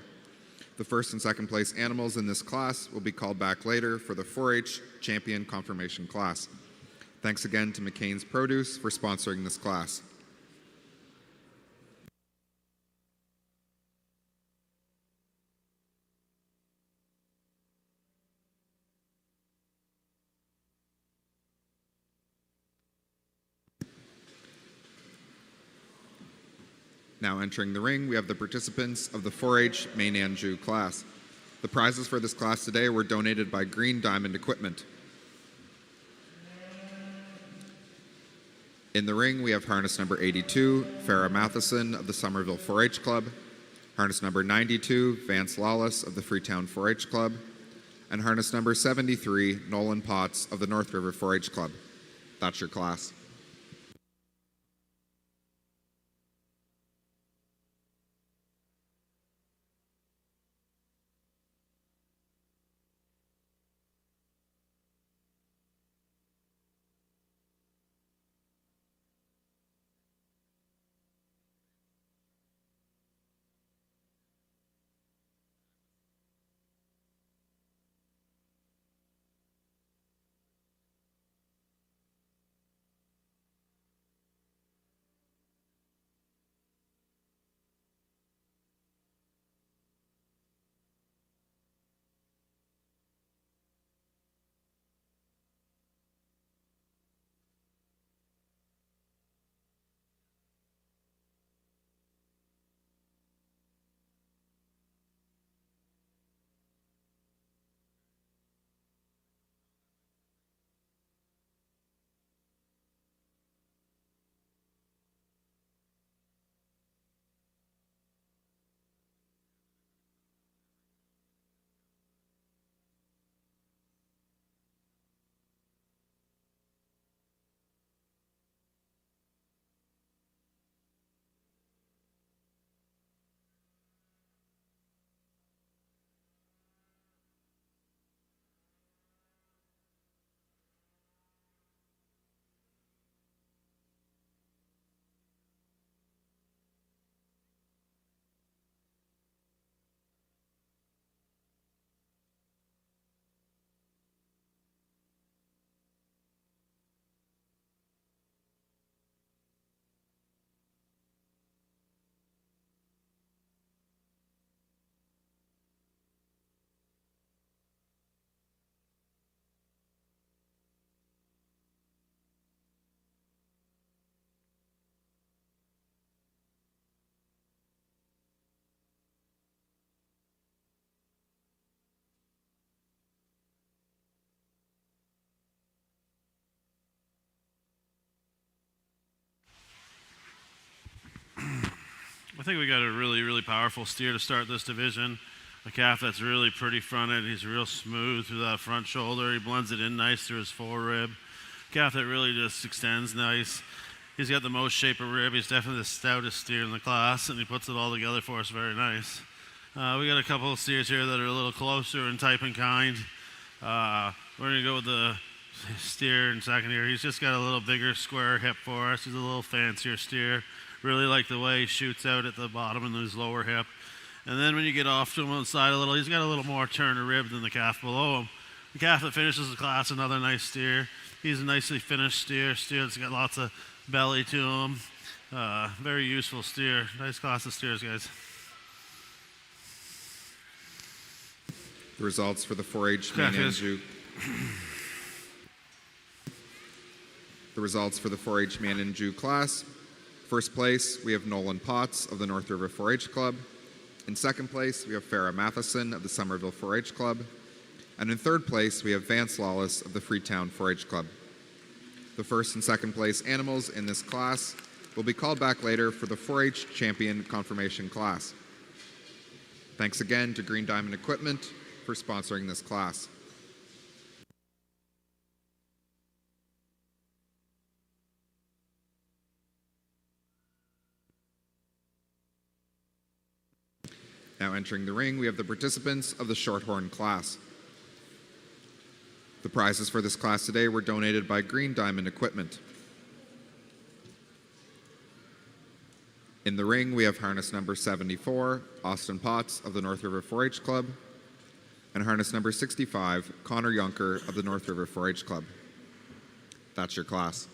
The first and second place animals in this class will be called back later for the 4-H champion confirmation class. Thanks again to McCain's Produce for sponsoring this class. Now entering the ring, we have the participants of the 4-H Main Anjou class. The prizes for this class today were donated by Green Diamond Equipment. In the ring, we have harness number 82, Farrah Matheson of the Somerville 4-H Club, harness number 92, Vance Lawless of the Freetown 4-H Club, and harness number 73, Nolan Potts of the North River 4-H Club. That's your class. I think we got a really, really powerful steer to start this division. A calf that's really pretty fronted. He's real smooth through that front shoulder. He blends it in nice through his forerib. Calf that really just extends nice. He's got the most shape of rib. He's definitely the stoutest steer in the class, and he puts it all together for us very nice. We got a couple of steers here that are a little closer in type and kind. We're going to go with the steer in second here. He's just got a little bigger square hip for us. He's a little fancier steer. Really like the way he shoots out at the bottom in his lower hip. And then when you get off to him on the side a little, he's got a little more turn of rib than the calf below him. The calf that finishes the class, another nice steer. He's a nicely finished steer that's got lots of belly to him. Very useful steer. Nice class of steers, guys. The results for the 4-H man and Jew. The results for the 4-H man and Jew class. First place, we have Nolan Potts of the North River 4-H Club. In second place, we have Farrah Matheson of the Somerville 4-H Club. And in third place, we have Vance Lawless of the Freetown 4-H Club. The first and second place animals in this class will be called back later for the 4-H champion confirmation class. Thanks again to Green Diamond Equipment for sponsoring this class. Now entering the ring, we have the participants of the Shorthorn class. The prizes for this class today were donated by Green Diamond Equipment. In the ring, we have harness number 74, Austin Potts of the North River 4-H Club, and harness number 65, Connor Yunker of the North River 4-H Club. That's your class.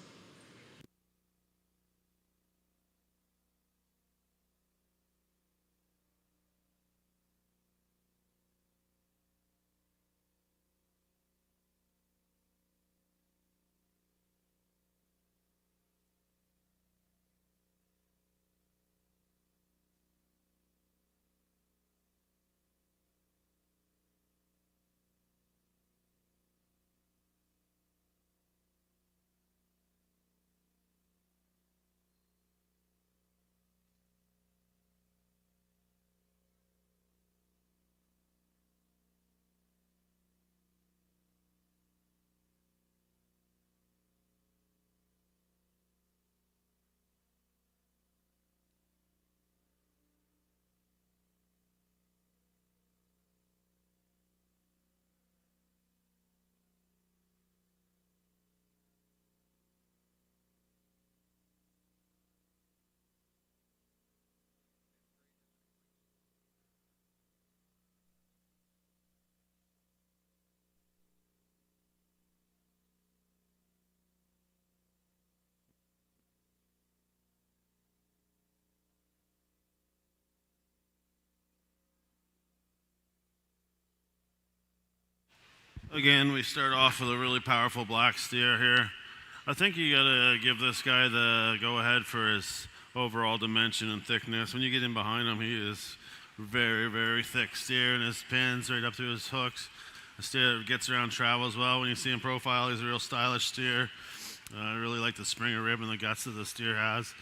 Again, we start off with a really powerful black steer here. I think you gotta give this guy the go-ahead for his overall dimension and thickness. When you get in behind him, he is very, very thick steer, and his pins right up to his hooks. A steer that gets around travels well. When you see him profile, he's a real stylish steer. I really like the springer rib and the guts that the steer has.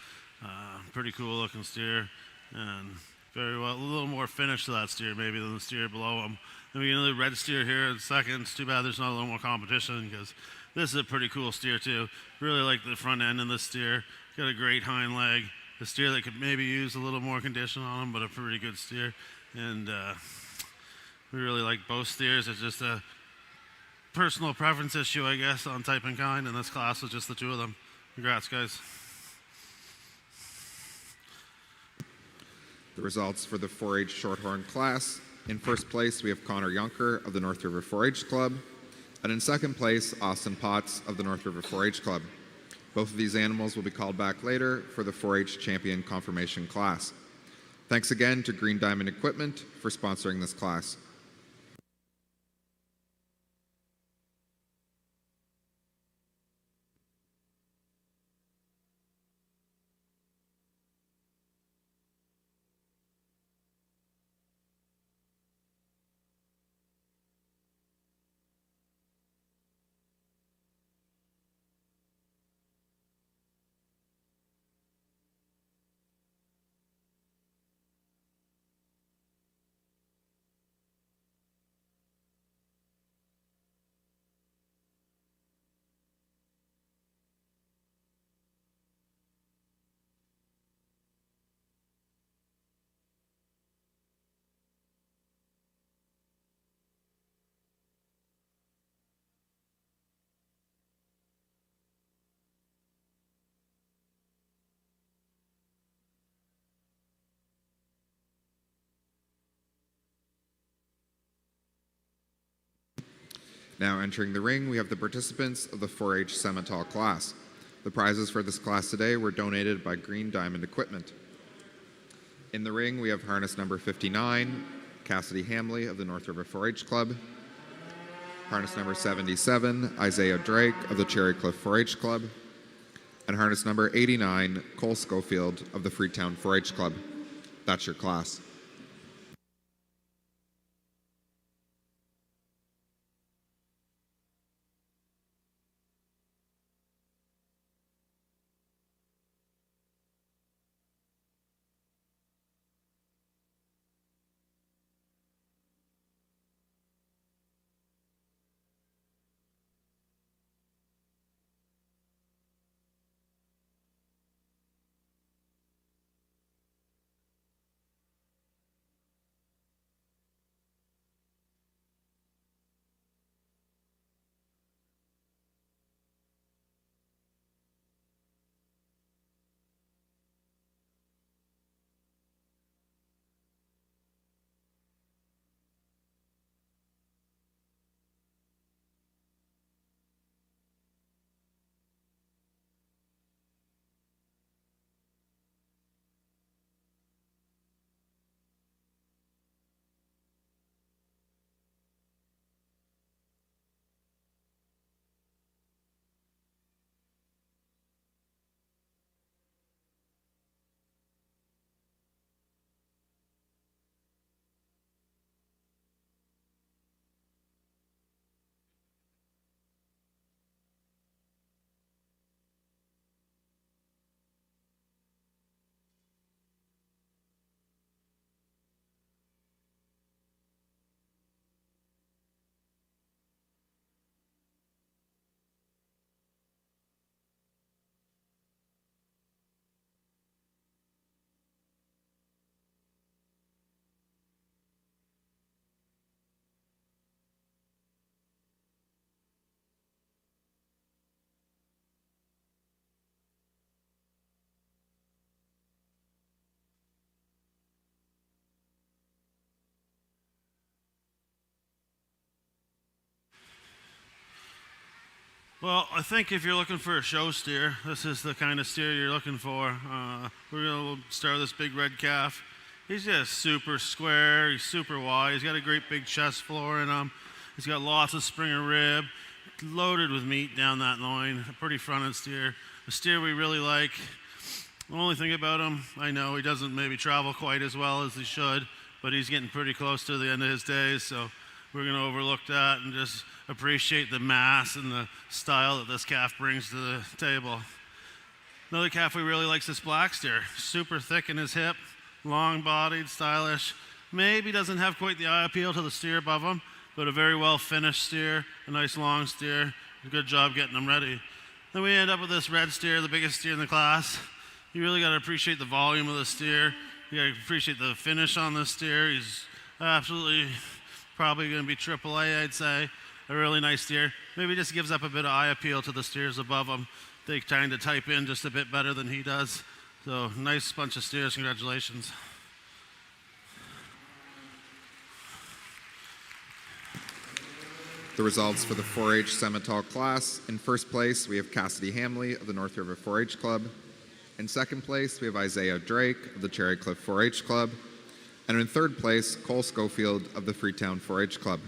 Pretty cool looking steer, and very well, a little more finish to that steer maybe than the steer below him. Then we get another red steer here in second. It's too bad there's not a little more competition because this is a pretty cool steer too. Really like the front end of this steer. Got a great hind leg. A steer that could maybe use a little more condition on him, but a pretty good steer. And we really like both steers. It's just a personal preference issue, I guess, on type and kind. And this class was just the two of them. Congrats, guys. The results for the 4-H Shorthorn class. In first place, we have Connor Yunker of the North River 4-H Club. And in second place, Austin Potts of the North River 4-H Club. Both of these animals will be called back later for the 4-H Champion Confirmation class. Thanks again to Green Diamond Equipment for sponsoring this class. Now entering the ring, we have the participants of the 4-H Simmental class. The prizes for this class today were donated by Green Diamond Equipment. In the ring, we have harness number 59, Cassidy Hamley of the North River 4-H Club. Harness number 77, Isaiah Drake of the Cherry Cliff 4-H Club. And harness number 89, Cole Schofield of the Freetown 4-H Club. That's your class. Well, I think if you're looking for a show steer, this is the kind of steer you're looking for. We're going to start with this big red calf. He's just super square. He's super wide. He's got a great big chest floor in him. He's got lots of Springer rib, loaded with meat down that loin, a pretty fronted steer. A steer we really like. The only thing about him, I know he doesn't maybe travel quite as well as he should, but he's getting pretty close to the end of his days, so we're going to overlook that and just appreciate the mass and the style that this calf brings to the table. Another calf we really like is this black steer. Super thick in his hip, long-bodied, stylish. Maybe doesn't have quite the eye appeal to the steer above him, but a very well-finished steer, a nice long steer. A good job getting him ready. Then we end up with this red steer, the biggest steer in the class. You really got to appreciate the volume of the steer. You got to appreciate the finish on this steer. He's absolutely probably going to be AAA, I'd say. A really nice steer. Maybe just gives up a bit of eye appeal to the steers above him. They trying to type in just a bit better than he does. So nice bunch of steers. Congratulations. The results for the 4-H Simmental class. In first place, we have Cassidy Hamley of the North River 4-H Club. In second place, we have Isaiah Drake of the Cherry Cliff 4-H Club. And in third place, Cole Schofield of the Freetown 4-H Club.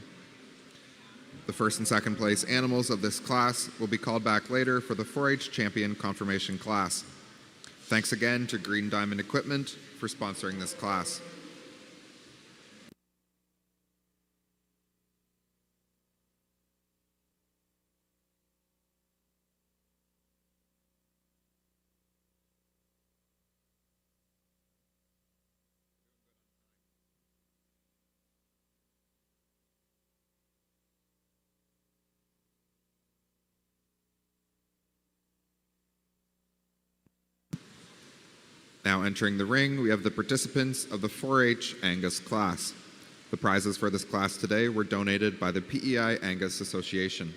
The first and second place animals of this class will be called back later for the 4-H Champion Confirmation class. Thanks again to Green Diamond Equipment for sponsoring this class. Now entering the ring, we have the participants of the 4-H Angus class. The prizes for this class today were donated by the PEI Angus Association.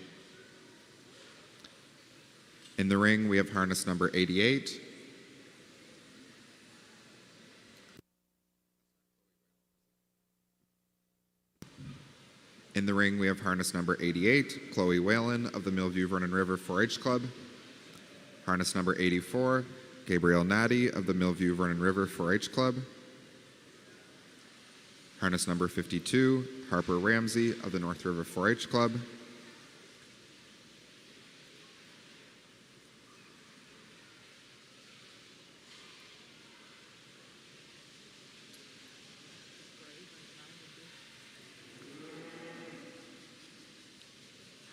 In the ring, we have harness number 88. In the ring, we have harness number 88, Chloe Whalen of the Millview Vernon River 4-H Club. Harness number 84, Gabrielle Natty of the Millview Vernon River 4-H Club. Harness number 52, Harper Ramsey of the North River 4-H Club.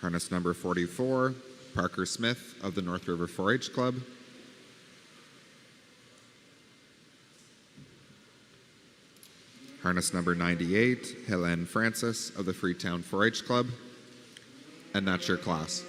Harness number 44, Parker Smith of the North River 4-H Club. Harness number 98, Helene Francis of the Freetown 4-H Club. And that's your class.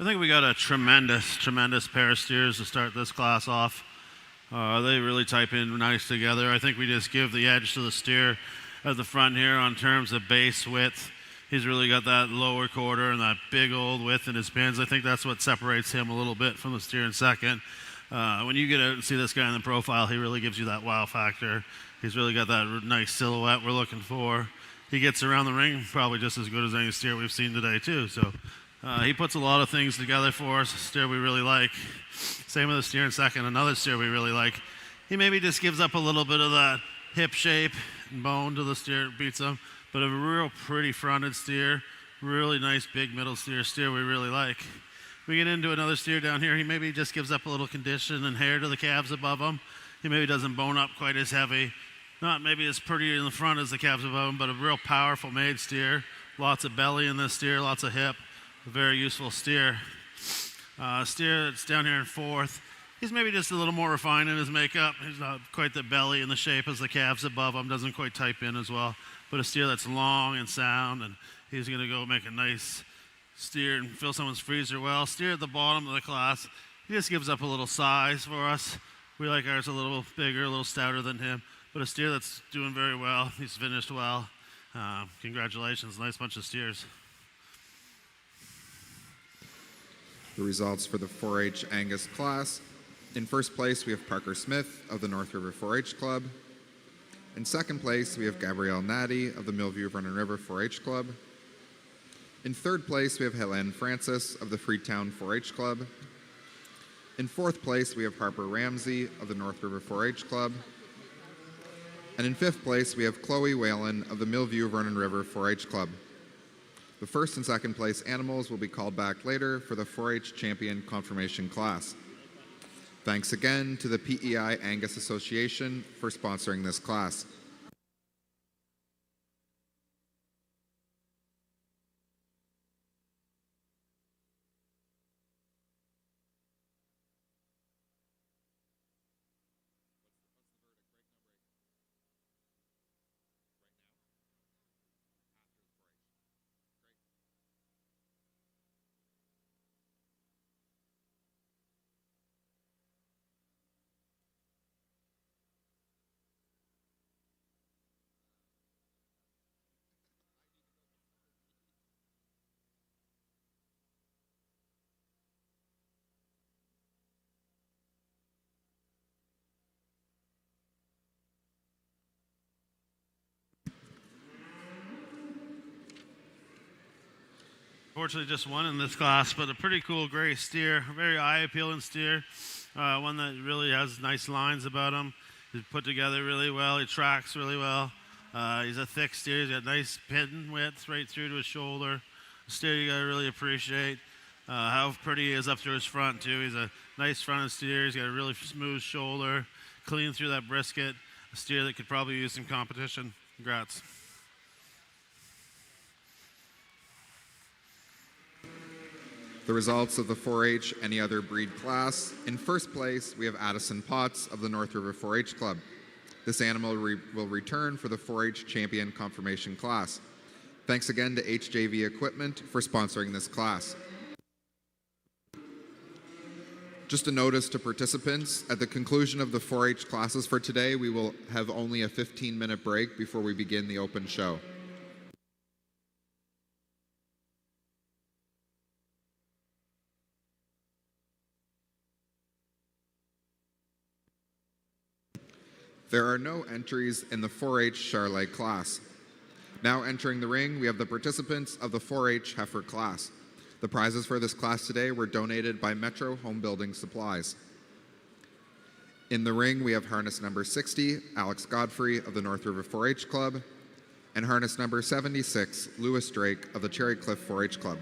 I think we got a tremendous pair of steers to start this class off. They really type in nice together. I think we just give the edge to the steer at the front here on terms of base width. He's really got that lower quarter and that big old width in his pins. I think that's what separates him a little bit from the steer in second. When you get out and see this guy in the profile, he really gives you that wow factor. He's really got that nice silhouette we're looking for. He gets around the ring probably just as good as any steer we've seen today too. So he puts a lot of things together for us. A steer we really like. Same with the steer in second. Another steer we really like. He maybe just gives up a little bit of that hip shape and bone to the steer, beats him. But a real pretty fronted steer, really nice big middle steer we really like. We get into another steer down here, he maybe just gives up a little condition and hair to the calves above him. He maybe doesn't bone up quite as heavy. Not maybe as pretty in the front as the calves above him, but a real powerful made steer. Lots of belly in this steer, lots of hip. A very useful steer. Steer that's down here in fourth. He's maybe just a little more refined in his makeup. He's not quite the belly and the shape as the calves above him, doesn't quite type in as well. But a steer that's long and sound, and he's going to go make a nice steer and fill someone's freezer well. Steer at the bottom of the class, he just gives up a little size for us. We like ours a little bigger, a little stouter than him, but a steer that's doing very well. He's finished well. Congratulations, nice bunch of steers. The results for the 4-H Angus class. In first place, we have Parker Smith of the North River 4-H Club. In second place, we have Gabrielle Natty of the Millview Vernon River 4-H Club. In third place, we have Helen Francis of the Freetown 4-H Club. In fourth place, we have Harper Ramsey of the North River 4-H Club. And in fifth place, we have Chloe Whalen of the Millview Vernon River 4-H Club. The first and second place animals will be called back later for the 4-H champion confirmation class. Thanks again to the PEI Angus Association for sponsoring this class. Fortunately, just one in this class, but a pretty cool gray steer, a very eye-appealing steer, one that really has nice lines about him. He's put together really well. He tracks really well. He's a thick steer. He's got nice pin width right through to his shoulder. A steer you gotta really appreciate how pretty he is up through his front too. He's a nice fronted steer. He's got a really smooth shoulder, clean through that brisket. A steer that could probably use some competition. Congrats. The results of the 4-H any other breed class. In first place, we have Addison Potts of the North River 4-H Club. This animal will return for the 4-H champion confirmation class. Thanks again to HJV Equipment for sponsoring this class. Just a notice to participants, at the conclusion of the 4-H classes for today, we will have only a 15-minute break before we begin the open show. There are no entries in the 4-H Charolais class. Now entering the ring, we have the participants of the 4-H Heifer class. The prizes for this class today were donated by Metro Home Building Supplies. In the ring, we have harness number 60, Alex Godfrey of the North River 4-H Club, and harness number 76, Lewis Drake of the Cherry Cliff 4-H Club.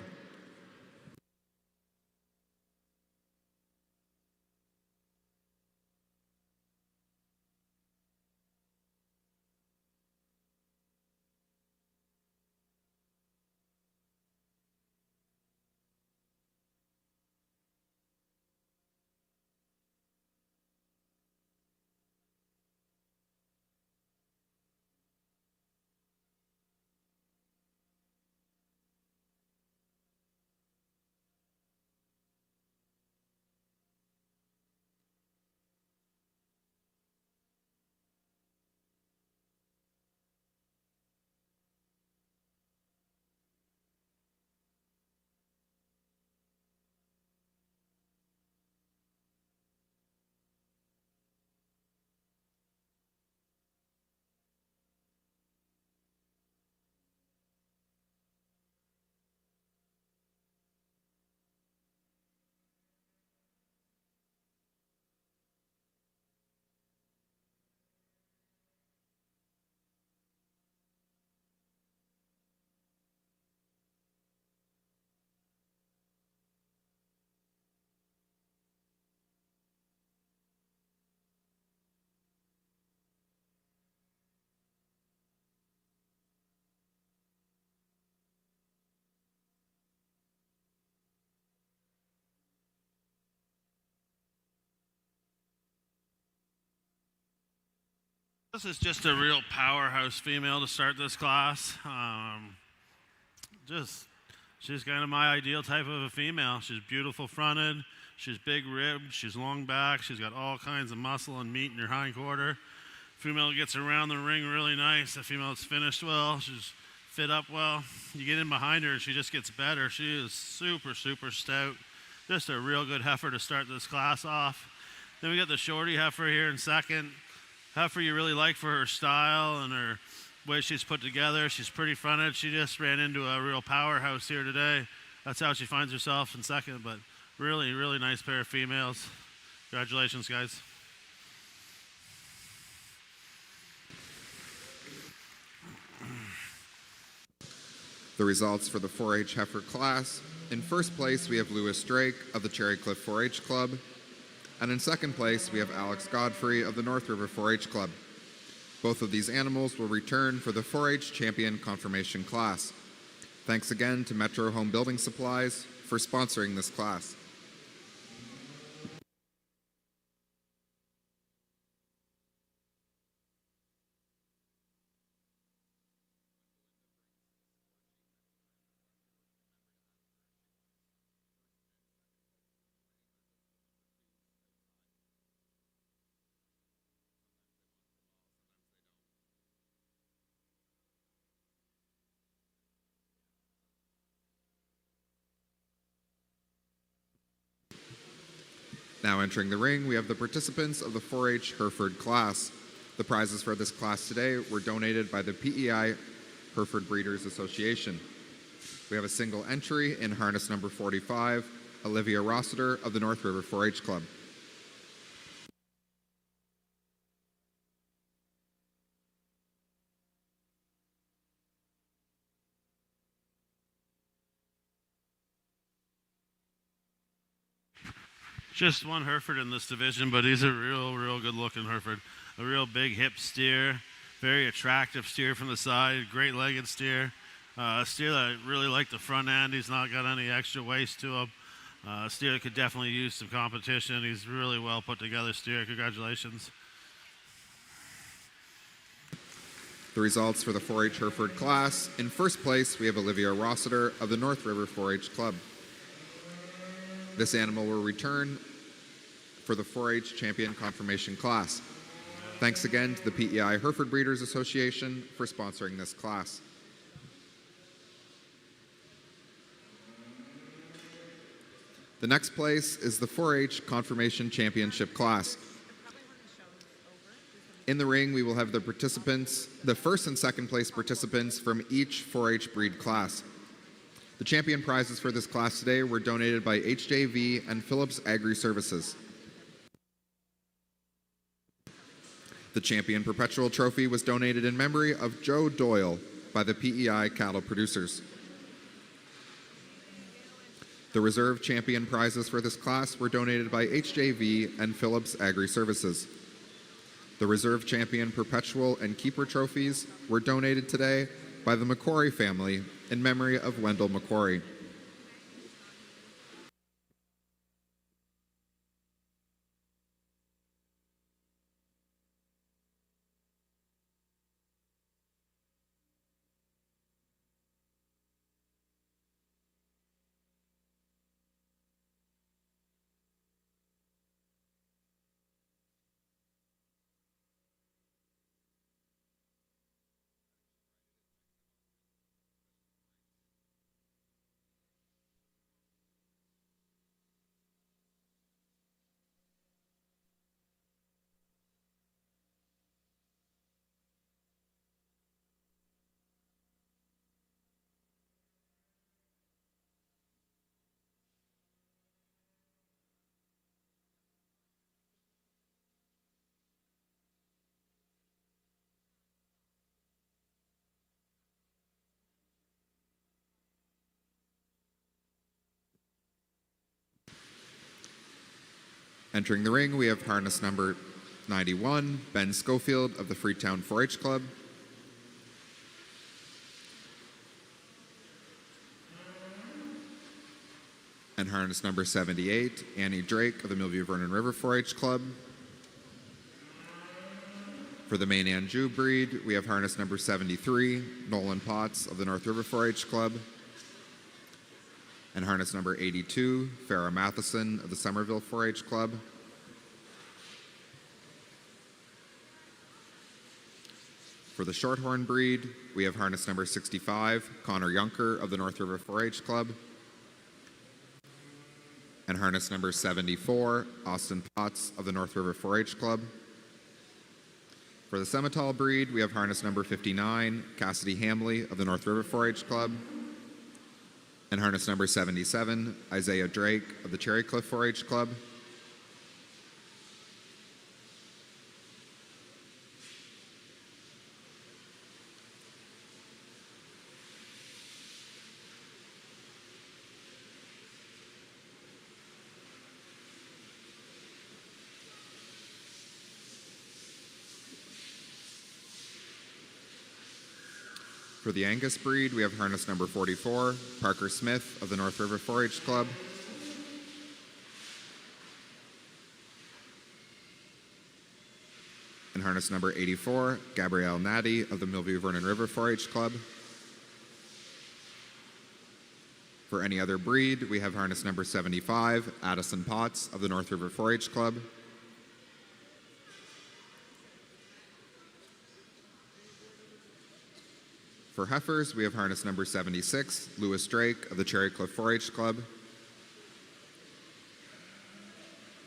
This is just a real powerhouse female to start this class. She's kind of my ideal type of a female. She's beautiful fronted, she's big ribbed, she's long back, she's got all kinds of muscle and meat in her hind quarter. Female gets around the ring really nice. The female that's finished well, she's fit up well. You get in behind her and she just gets better. She is super, super stout. Just a real good heifer to start this class off. Then we got the shorty heifer here in second. Heifer you really like for her style and her way she's put together. She's pretty fronted. She just ran into a real powerhouse here today. That's how she finds herself in second, but really, really nice pair of females. Congratulations, guys. The results for the 4-H heifer class. In first place, we have Lewis Drake of the Cherry Cliff 4-H Club. And in second place, we have Alex Godfrey of the North River 4-H Club. Both of these animals will return for the 4-H Champion Confirmation class. Thanks again to Metro Home Building Supplies for sponsoring this class. Now entering the ring, we have the participants of the 4-H Hereford class. The prizes for this class today were donated by the PEI Hereford Breeders Association. We have a single entry in harness number 45, Olivia Rossiter of the North River 4-H Club. Just one Hereford in this division, but he's a real good-looking Hereford. A real big hip steer, very attractive steer from the side, great-legged steer. A steer that I really like the front end. He's not got any extra waist to him. A steer that could definitely use some competition. He's really well put together steer. Congratulations. The results for the 4-H Hereford class. In first place, we have Olivia Rossiter of the North River 4-H Club. This animal will return for the 4-H Champion Confirmation class. Thanks again to the PEI Hereford Breeders Association for sponsoring this class. The next place is the 4-H Confirmation Championship class. In the ring, we will have the participants, the first and second place participants from each 4-H breed class. The champion prizes for this class today were donated by HJV and Phillips Agri Services. The Champion Perpetual Trophy was donated in memory of Joe Doyle by the PEI Cattle Producers. The Reserve Champion prizes for this class were donated by HJV and Phillips Agri Services. The Reserve Champion Perpetual and Keeper trophies were donated today by the McCory family in memory of Wendell McCory. Entering the ring, we have harness number 91, Ben Schofield of the Freetown 4-H Club. And harness number 78, Annie Drake of the Millview Vernon River 4-H Club. For the main Anjou breed, we have harness number 73, Nolan Potts of the North River 4-H Club, and harness number 82, Farrah Matheson of the Somerville 4-H Club. For the Shorthorn breed, we have harness number 65, Connor Yunker of the North River 4-H Club, and harness number 74, Austin Potts of the North River 4-H Club. For the Simmental breed, we have harness number 59, Cassidy Hamley of the North River 4-H Club, and harness number 77, Isaiah Drake of the Cherry Cliff 4-H Club. For the Angus breed, we have harness number 44, Parker Smith of the North River 4-H Club. And harness number 84, Gabrielle Natty of the Millview Vernon River 4-H Club. For any other breed, we have harness number 75, Addison Potts of the North River 4-H Club. For heifers, we have harness number 76, Lewis Drake of the Cherry Cliff 4-H Club.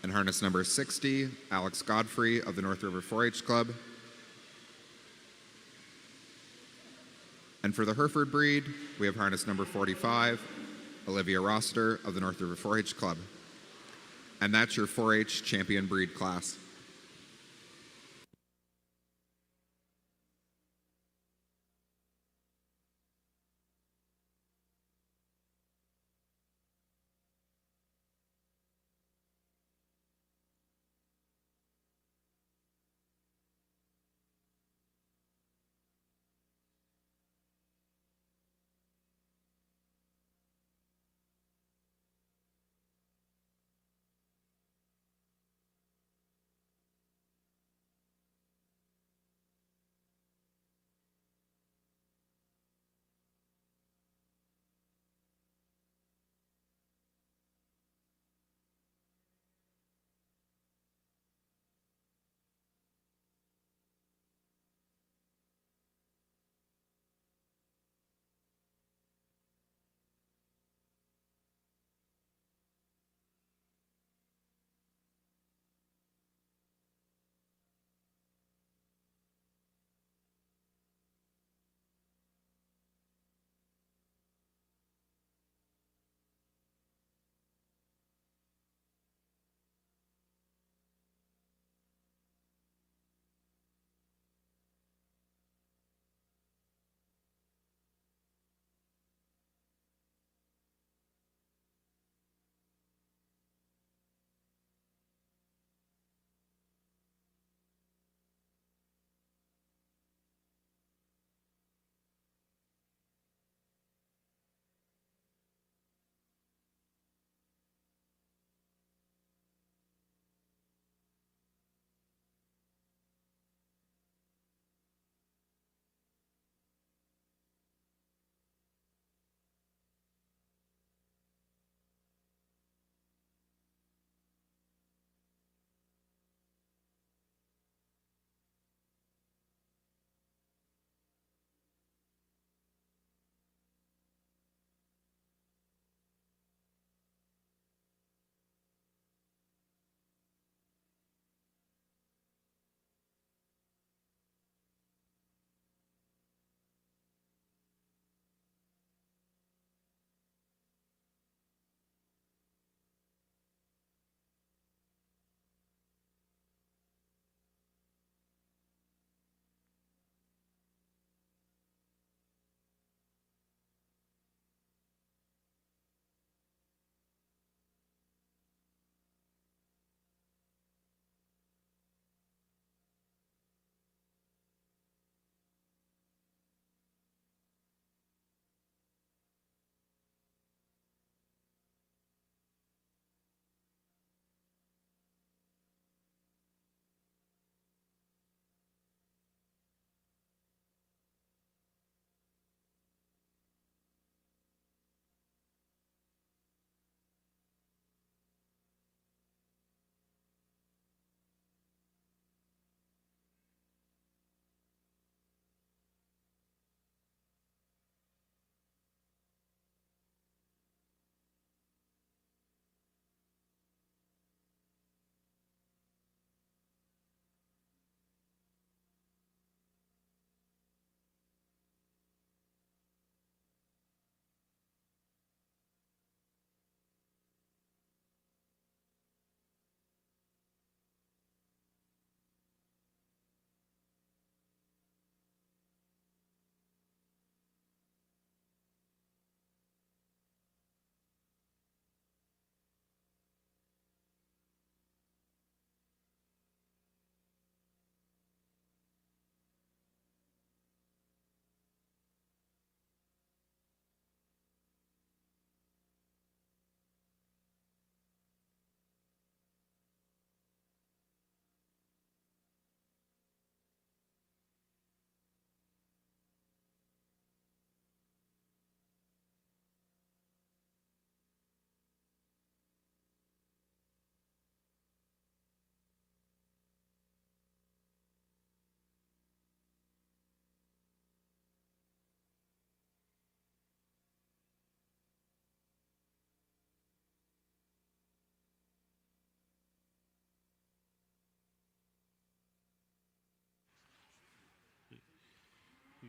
And harness number 60, Alex Godfrey of the North River 4-H Club. And for the Hereford breed, we have harness number 45, Olivia Roster of the North River 4-H Club. And that's your 4-H champion breed class.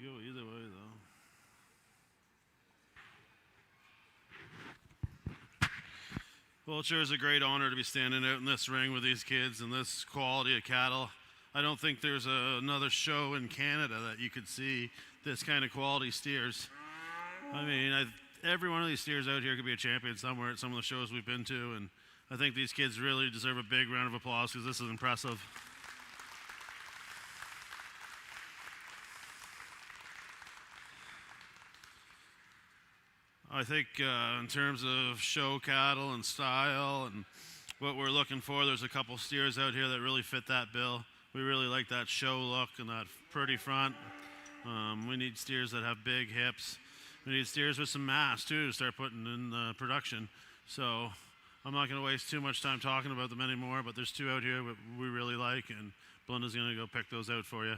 go either way, though. Well, it sure is a great honor to be standing out in this ring with these kids and this quality of cattle. I don't think there's another show in Canada that you could see this kind of quality steers. I mean, every one of these steers out here could be a champion somewhere at some of the shows we've been to, and I think these kids really deserve a big round of applause because this is impressive. I think in terms of show cattle and style and what we're looking for, there's a couple steers out here that really fit that bill. We really like that show look and that pretty front. We need steers that have big hips. We need steers with some mass too to start putting in production. So I'm not going to waste too much time talking about them anymore, but there's two out here that we really like, and Belinda's going to go pick those out for you.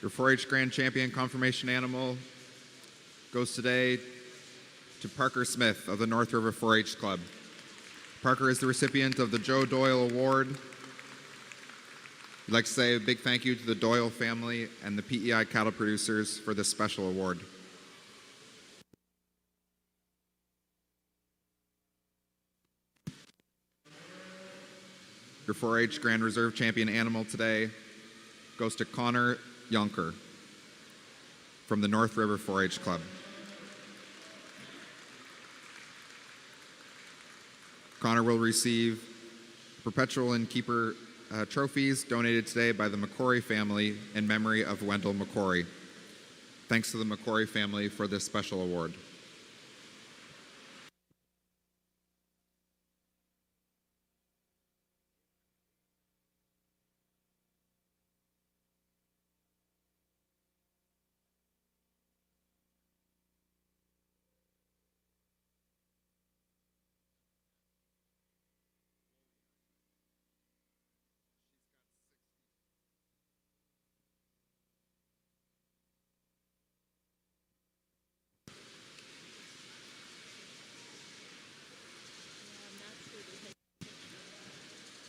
Your 4-H Grand Champion confirmation animal goes today to Parker Smith of the North River 4-H Club. Parker is the recipient of the Joe Doyle Award. We'd like to say a big thank you to the Doyle family and the PEI cattle producers for this special award. Your 4-H Grand Reserve Champion animal today goes to Connor Yonker from the North River 4-H Club. Connor will receive perpetual and keeper trophies donated today by the McCory family in memory of Wendell McCory. Thanks to the McCory family for this special award.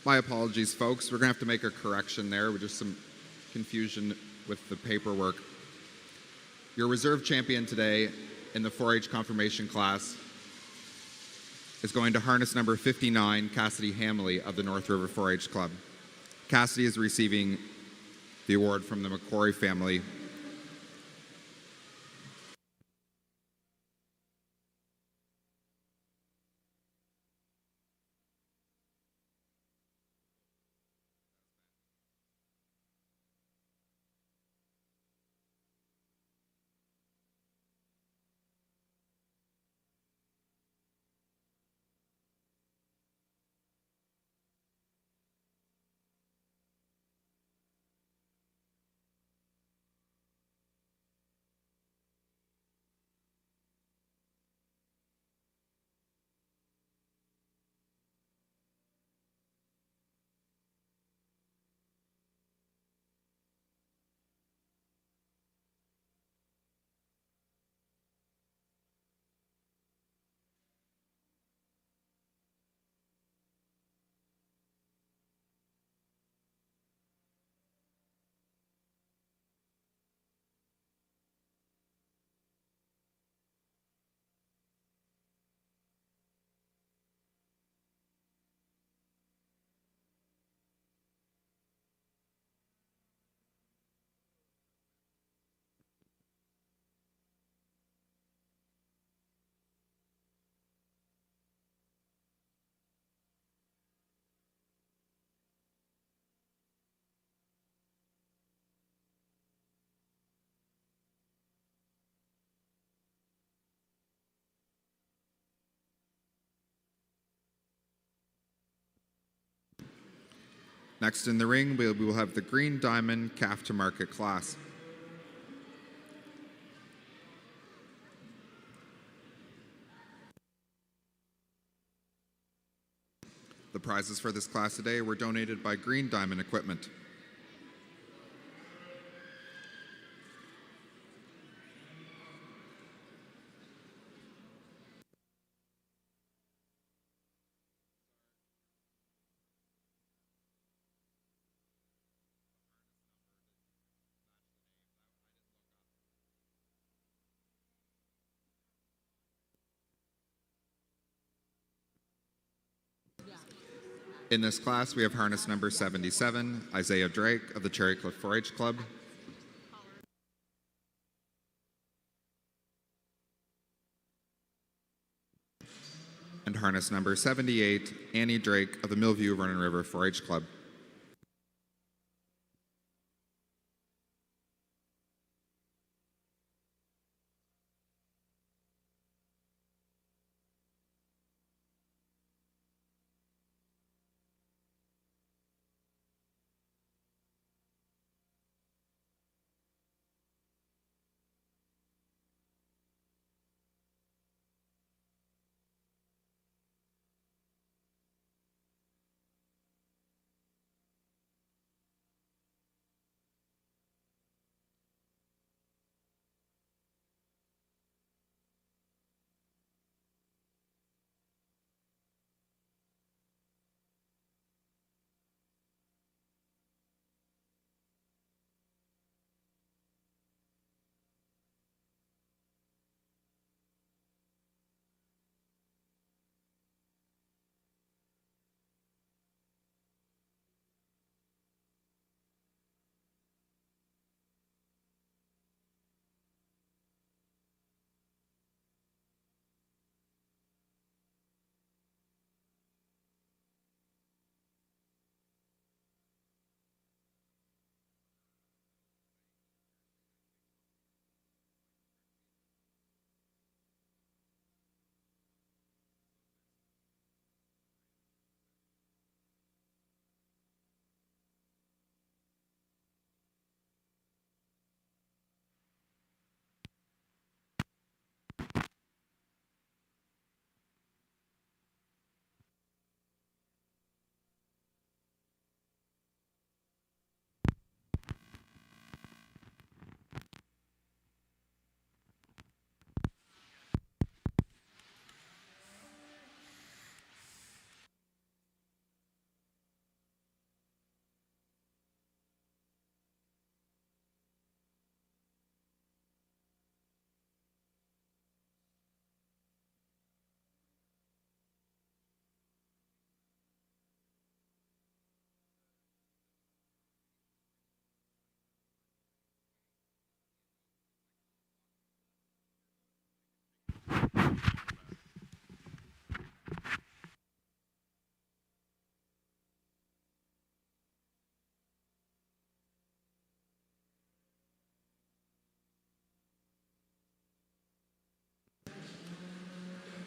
My apologies, folks. We're going to have to make a correction there with just some confusion with the paperwork. Your reserve champion today in the 4-H confirmation class is going to harness number 59, Cassidy Hamley of the North River 4-H Club. Cassidy is receiving the award from the McCory family. Next in the ring, we will have the Green Diamond Calf to Market class. The prizes for this class today were donated by Green Diamond Equipment. In this class, we have harness number 77, Isaiah Drake of the Cherry Cliff 4-H Club. And harness number 78, Annie Drake of the Millview Vernon River 4-H Club.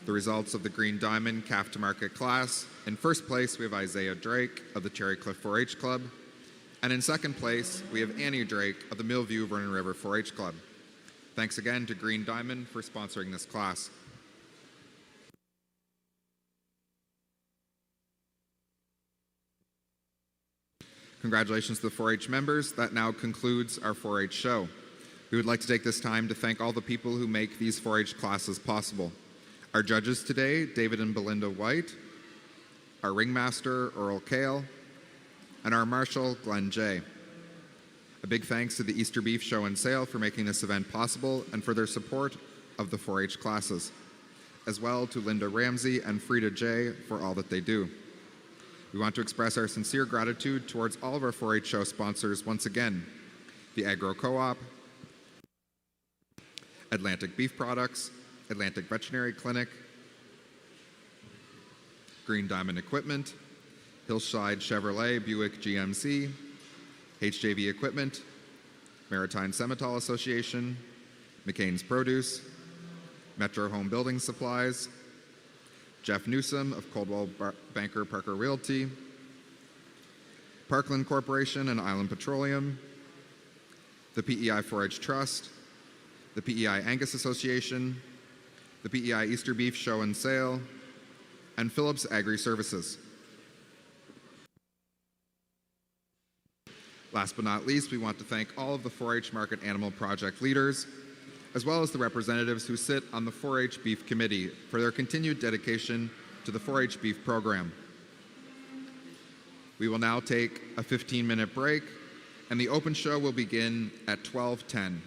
The results of the Green Diamond Calf to Market class. In first place, we have Isaiah Drake of the Cherry Cliff 4-H Club. And in second place, we have Annie Drake of the Millview Vernon River 4-H Club. Thanks again to Green Diamond for sponsoring this class. Congratulations to the 4-H members. That now concludes our 4-H show. We would like to take this time to thank all the people who make these 4-H classes possible. Our judges today, David and Belinda White, our ringmaster, Earl Kale, and our marshal, Glenn Jay. A big thanks to the Easter Beef Show and Sale for making this event possible and for their support of the 4-H classes, as well to Linda Ramsey and Frida J for all that they do. We want to express our sincere gratitude towards all of our 4-H show sponsors once again, the Agro Co-op, Atlantic Beef Products, Atlantic Veterinary Clinic, Green Diamond Equipment, Hillside Chevrolet Buick GMC, HJV Equipment, Maritime Simmental Association, McCain's Produce, Metro Home Building Supplies, Jeff Newsom of Coldwell Banker Parker Realty, Parkland Corporation and Island Petroleum, the PEI 4-H Trust, the PEI Angus Association, the PEI Easter Beef Show and Sale, and Phillips Agri Services. Last but not least, we want to thank all of the 4-H Market Animal Project leaders, as well as the representatives who sit on the 4-H Beef Committee for their continued dedication to the 4-H Beef program. We will now take a 15-minute break, and the open show will begin at 12:10.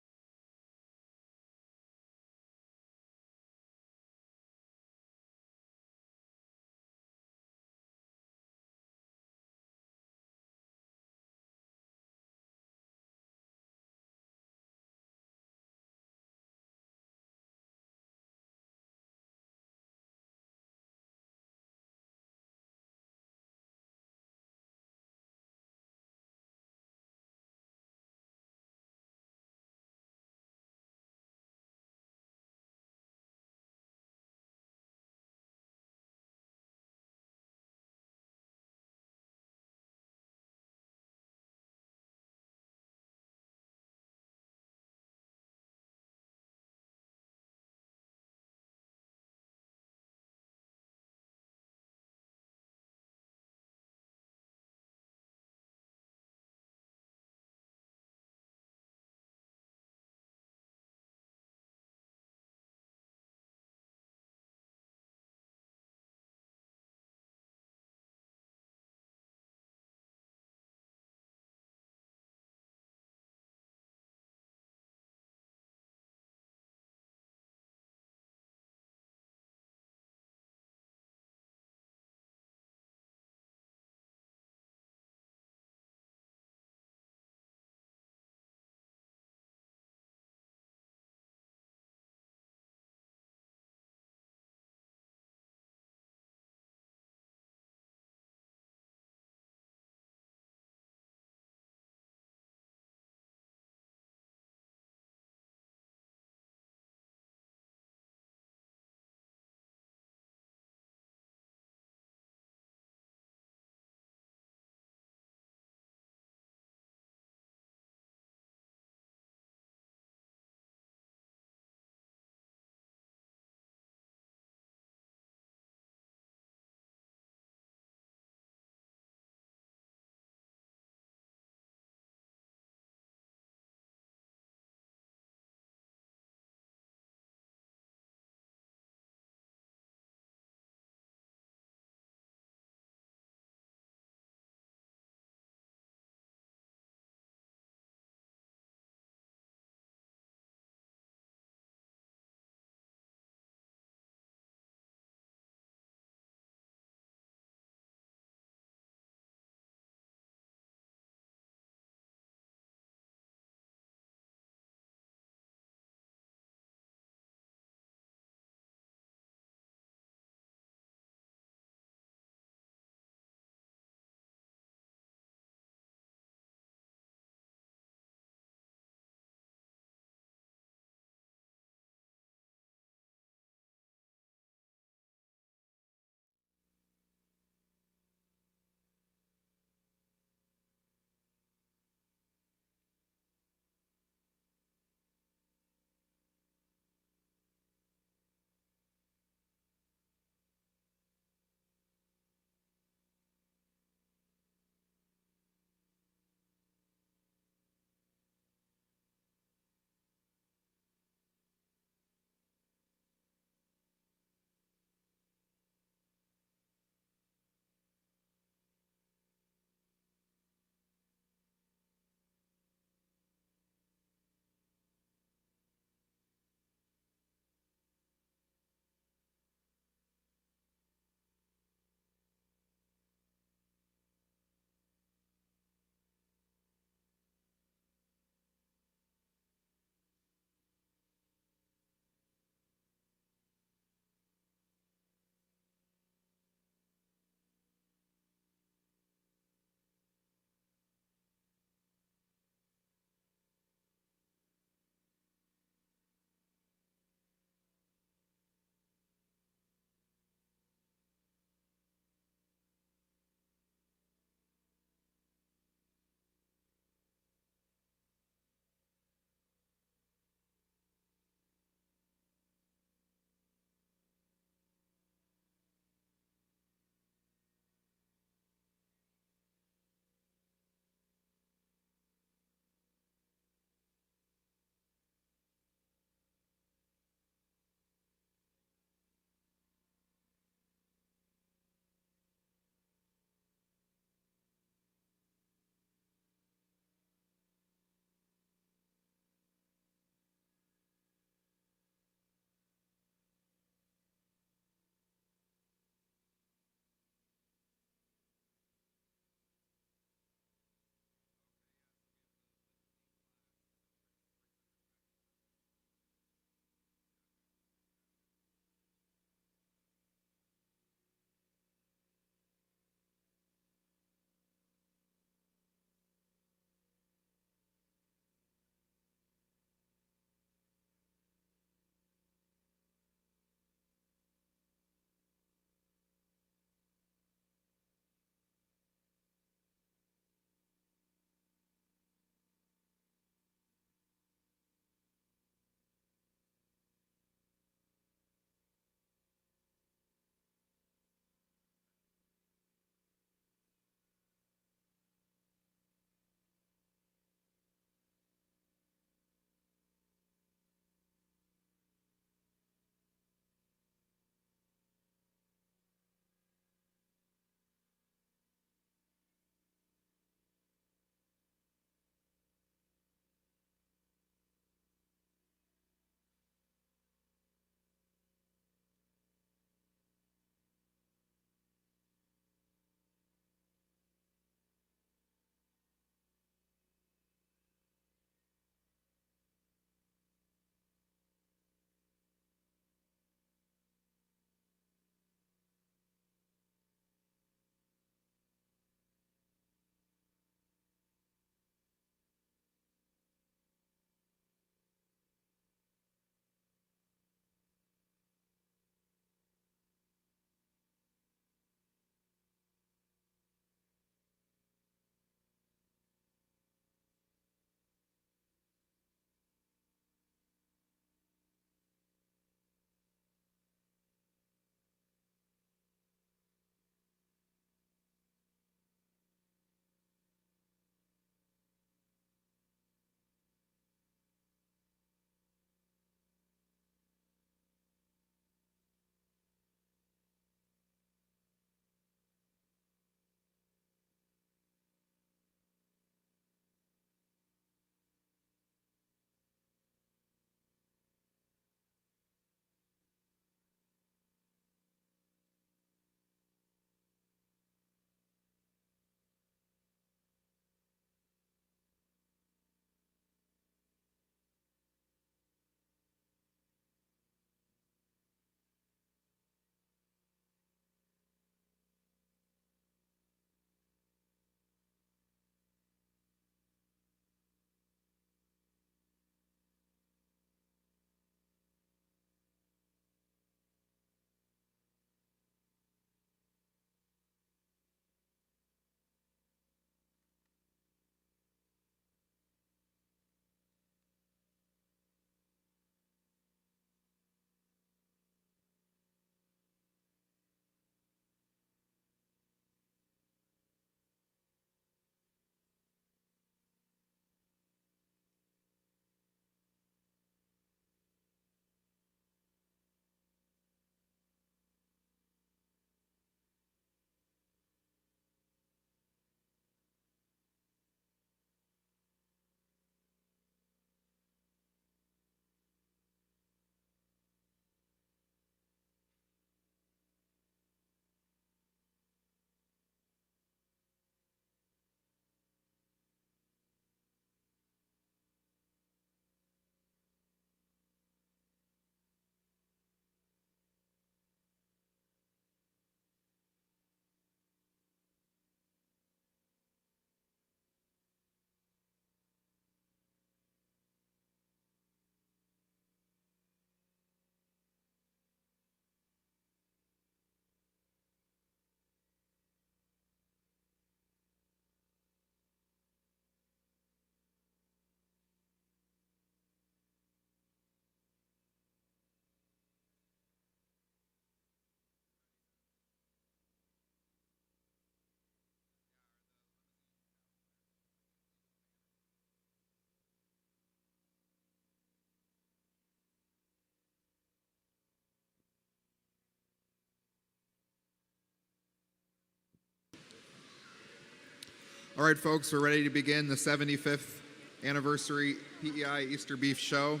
All right, folks, we're ready to begin the 75th anniversary PEI Easter Beef Show.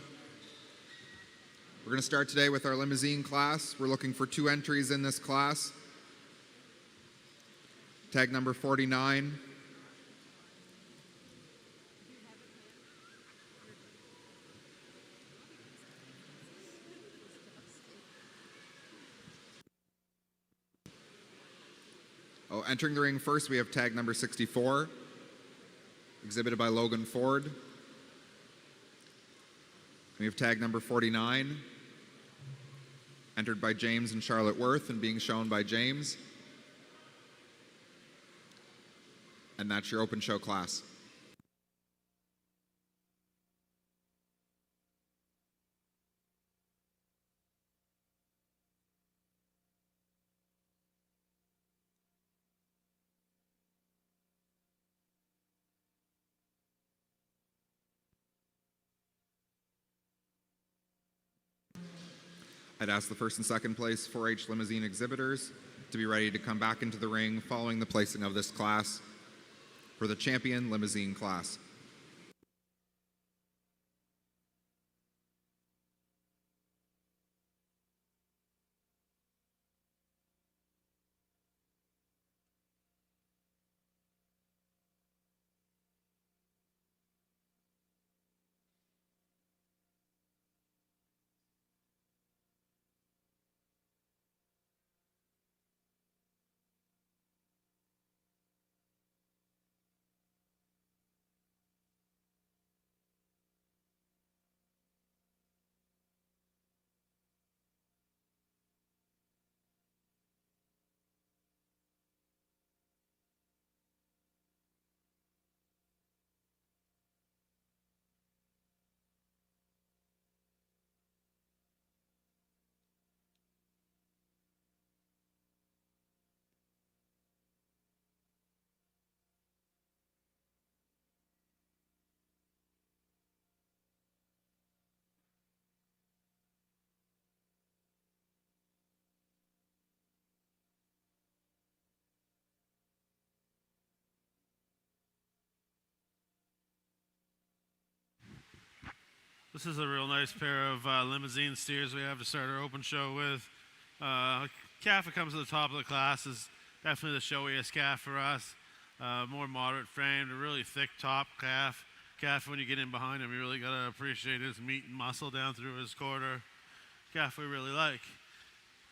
We're going to start today with our limousine class. We're looking for 2 entries in this class. Tag number 49. Oh, entering the ring first, we have tag number 64, exhibited by Logan Ford. We have tag number 49, entered by James and Charlotte Worth and being shown by James. And that's your open show class. I'd ask the first and second place 4-H limousine exhibitors to be ready to come back into the ring following the placing of this class for the champion limousine class. This is a real nice pair of limousine steers we have to start our open show with. Calf that comes to the top of the class is definitely the showiest calf for us. More moderate framed, a really thick top calf. Calf, when you get in behind him, you really got to appreciate his meat and muscle down through his quarter. Calf we really like.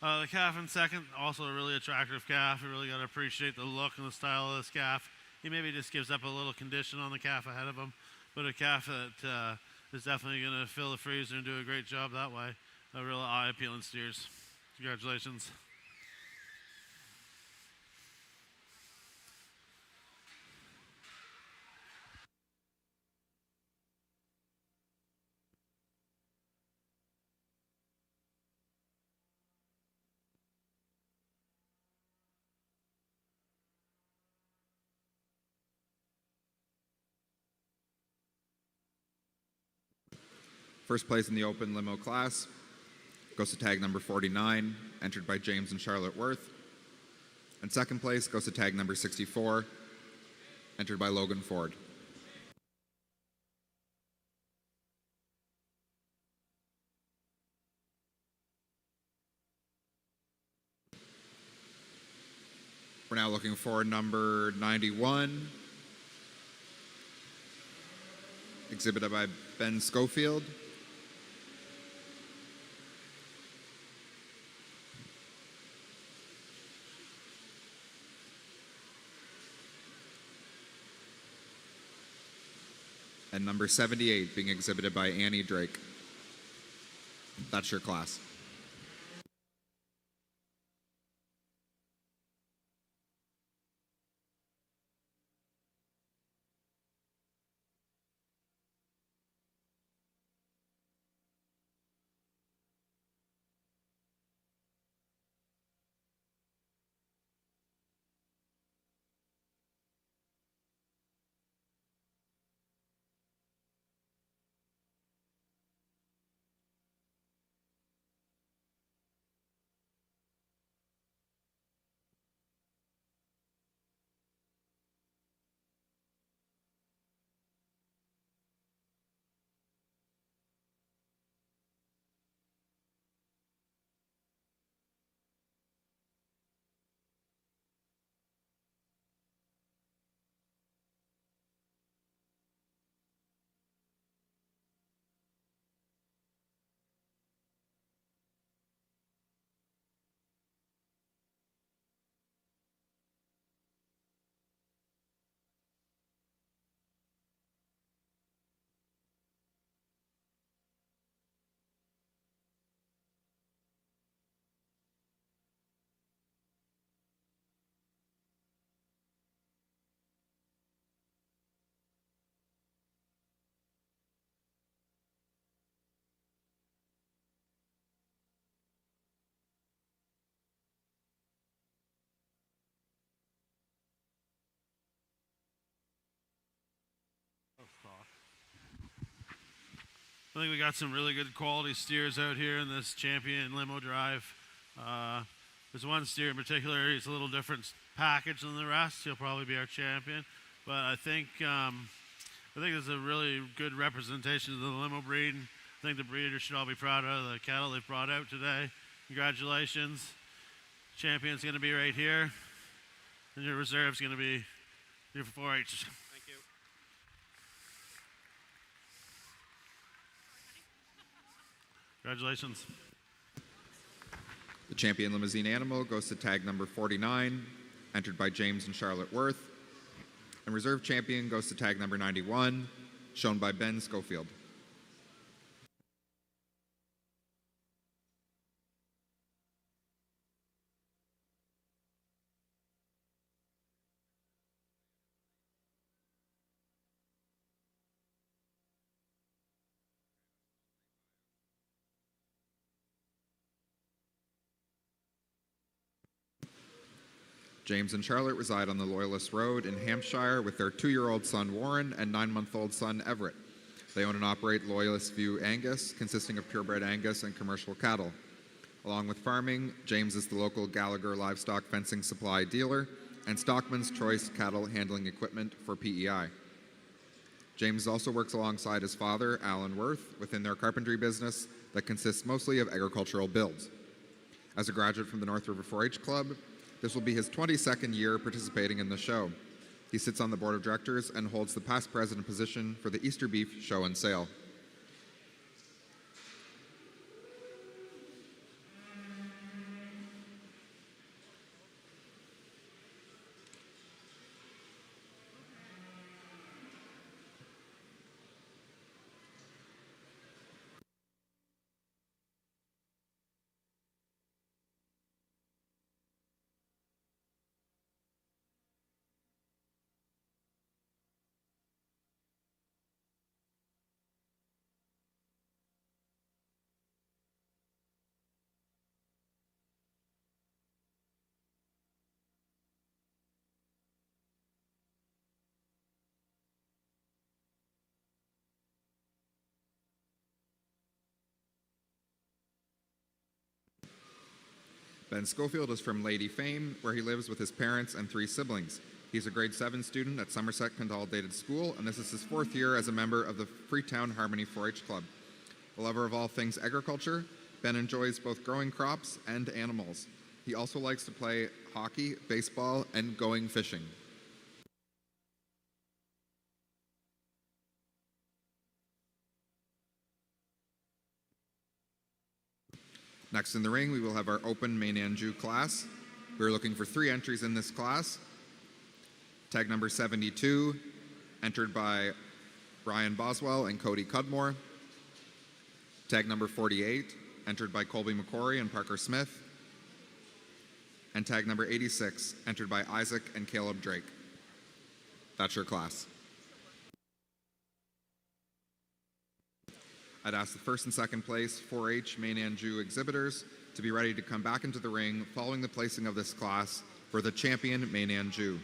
The calf in second, also a really attractive calf. You really got to appreciate the look and the style of this calf. He maybe just gives up a little condition on the calf ahead of him, but a calf that is definitely going to fill the freezer and do a great job that way. A real eye-appealing steers. Congratulations. First place in the open limo class goes to tag number 49, entered by James and Charlotte Worth. And second place goes to tag number 64, entered by Logan Ford. We're now looking for number 91, exhibited by Ben Schofield. And number 78 being exhibited by Annie Drake. That's your class. I think we got some really good quality steers out here in this champion limo drive. There's one steer in particular, he's a little different package than the rest. He'll probably be our champion. But I think this is a really good representation of the limo breed. I think the breeders should all be proud of the cattle they've brought out today. Congratulations. Champion's going to be right here. And your reserve's going to be here for 4-H. Thank you. Congratulations. The champion limousine animal goes to tag number 49, entered by James and Charlotte Worth. And reserve champion goes to tag number 91, shown by Ben Schofield. James and Charlotte reside on the Loyalist Road in Hampshire with their 2-year-old son Warren and 9-month-old son Everett. They own and operate Loyalist View Angus, consisting of purebred Angus and commercial cattle. Along with farming, James is the local Gallagher livestock fencing supply dealer and Stockman's Choice cattle handling equipment for PEI. James also works alongside his father, Alan Worth, within their carpentry business that consists mostly of agricultural builds. As a graduate from the North River 4-H Club, this will be his 22nd year participating in the show. He sits on the board of directors and holds the past president position for the Easter Beef Show and Sale. Ben Schofield is from Lady Fame, where he lives with his parents and 3 siblings. He's a grade 7 student at Somerset Consolidated School, and this is his 4th year as a member of the Freetown Harmony 4-H Club. A lover of all things agriculture, Ben enjoys both growing crops and animals. He also likes to play hockey, baseball, and going fishing. Next in the ring, we will have our open main Anjou class. We're looking for 3 entries in this class. Tag number 72, entered by Brian Boswell and Cody Cudmore. Tag number 48, entered by Colby McCory and Parker Smith. And tag number 86, entered by Isaac and Caleb Drake. That's your class. I'd ask the first and second place 4-H main Anjou exhibitors to be ready to come back into the ring following the placing of this class for the champion main Anjou.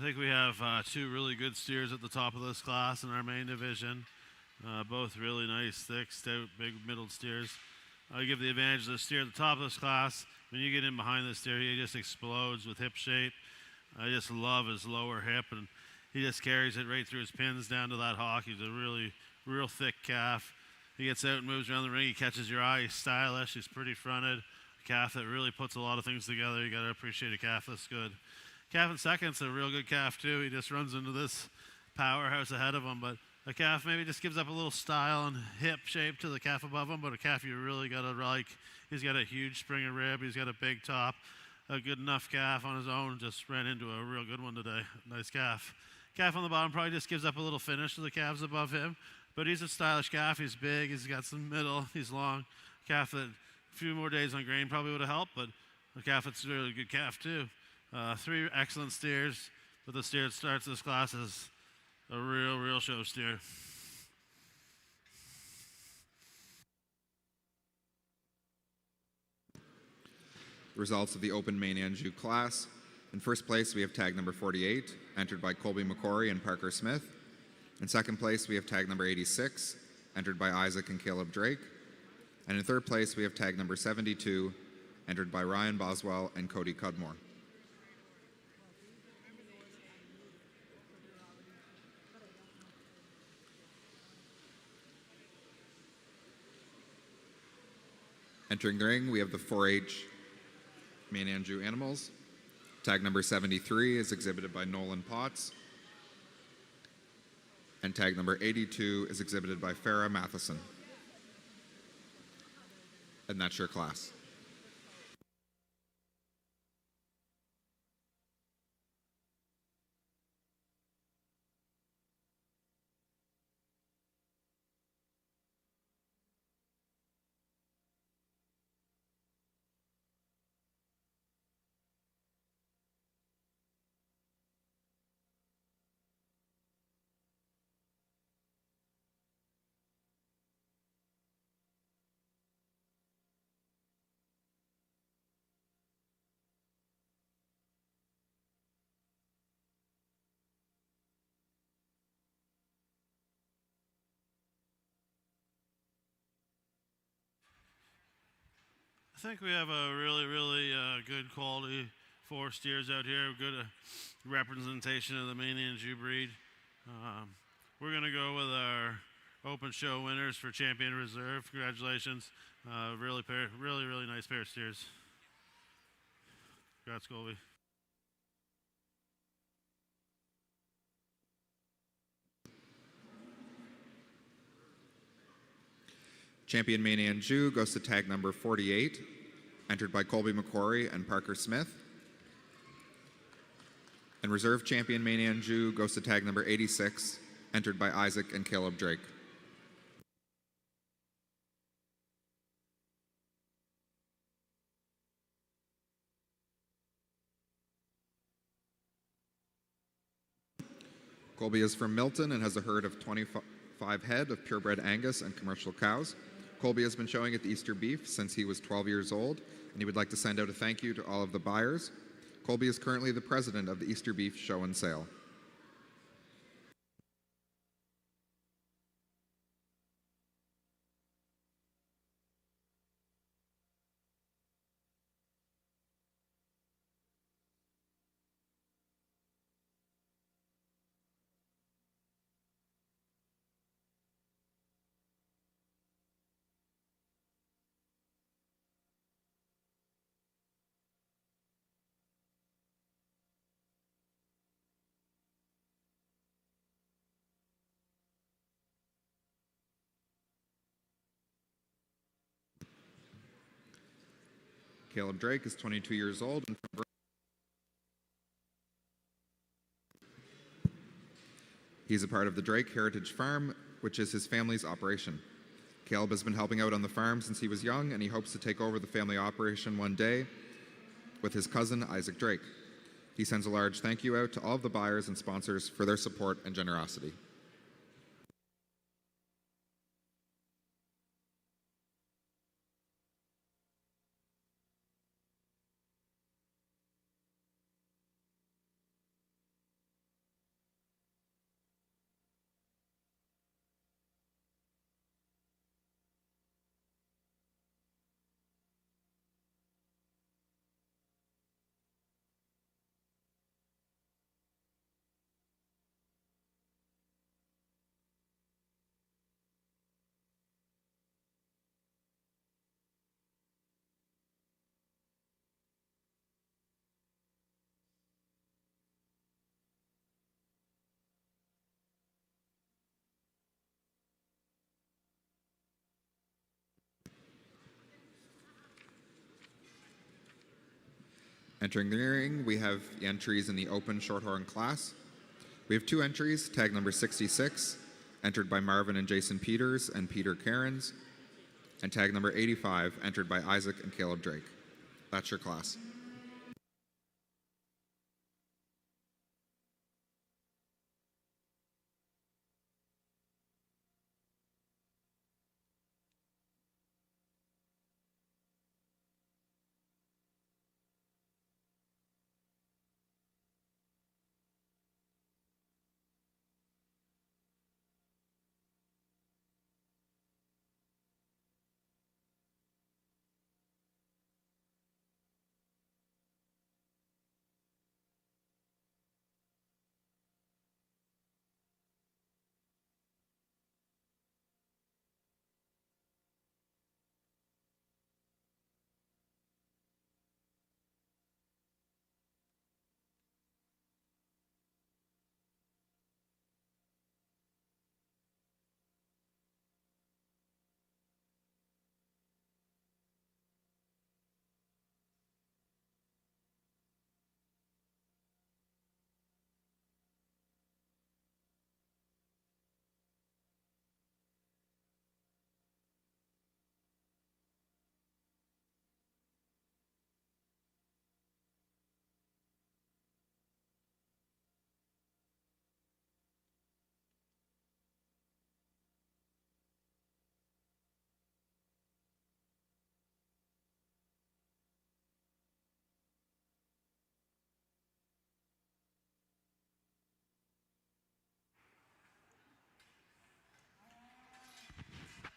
think we have two really good steers at the top of this class in our main division. Both really nice, thick, stout, big middled steers. I give the advantage to the steer at the top of this class. When you get in behind the steer, he just explodes with hip shape. I just love his lower hip, and he just carries it right through his pins down to that hock. He's a really, real thick calf. He gets out and moves around the ring. He catches your eye. He's stylish. He's pretty fronted. A calf that really puts a lot of things together. You got to appreciate a calf that's good. Calf in second's a real good calf too. He just runs into this powerhouse ahead of him, but a calf maybe just gives up a little style and hip shape to the calf above him, but a calf you really got to like. He's got a huge spring of rib. He's got a big top. A good enough calf on his own. Just ran into a real good one today. Nice calf. Calf on the bottom probably just gives up a little finish to the calves above him, but he's a stylish calf. He's big. He's got some middle. He's long. Calf that a few more days on grain probably would have helped, but a calf that's a really good calf too. Three excellent steers, but the steer that starts this class is a real show steer. Results of the Open Main Anjou class. In first place, we have tag number 48, entered by Colby McCory and Parker Smith. In second place, we have tag number 86, entered by Isaac and Caleb Drake. And in third place, we have tag number 72, entered by Ryan Boswell and Cody Cudmore. Entering the ring, we have the 4-H Main Anjou animals. Tag number 73 is exhibited by Nolan Potts. And tag number 82 is exhibited by Farah Matheson. And that's your class. I think we have a really good quality 4 steers out here. Good representation of the main Anjou breed. We're going to go with our open show winners for Champion Reserve. Congratulations. Really nice pair of steers. Congrats, Colby. Champion Main Anjou goes to tag number 48, entered by Colby McCory and Parker Smith. And Reserve Champion Main Anjou goes to tag number 86, entered by Isaac and Caleb Drake. Colby is from Milton and has a herd of 25 head of purebred Angus and commercial cows. Colby has been showing at the Easter Beef since he was 12 years old, and he would like to send out a thank you to all of the buyers. Colby is currently the president of the Easter Beef Show and Sale. Caleb Drake is 22 years old and from He's a part of the Drake Heritage Farm, which is his family's operation. Caleb has been helping out on the farm since he was young, and he hopes to take over the family operation one day with his cousin, Isaac Drake. He sends a large thank you out to all of the buyers and sponsors for their support and generosity. Entering the ring, we have the entries in the open Shorthorn class. We have 2 entries, tag number 66, entered by Marvin and Jason Peters and Peter Cairns, and tag number 85, entered by Isaac and Caleb Drake. That's your class.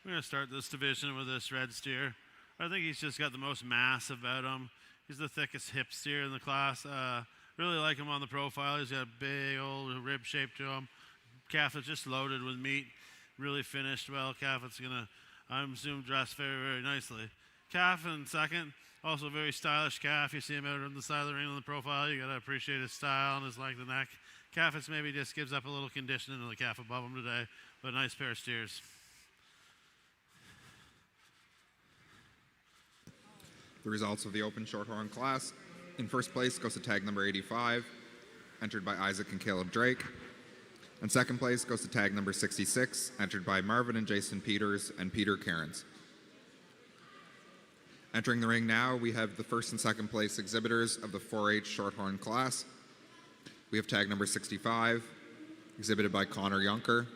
We're going to start this division with this red steer. I think he's just got the most mass about him. He's the thickest hip steer in the class. Really like him on the profile. He's got a big old rib shape to him. Calf is just loaded with meat. Really finished well. Calf is going to, I'm assuming, dress very, very nicely. Calf in second. Also a very stylish calf. You see him out on the side of the ring on the profile. You got to appreciate his style and his length of neck. Calf is maybe just gives up a little conditioning to the calf above him today, but a nice pair of steers. The results of the open Shorthorn class. In first place goes to tag number 85, entered by Isaac and Caleb Drake. And second place goes to tag number 66, entered by Marvin and Jason Peters and Peter Cairns. Entering the ring now, we have the first and second place exhibitors of the 4-H Shorthorn class. We have tag number 65, exhibited by Connor Yunker,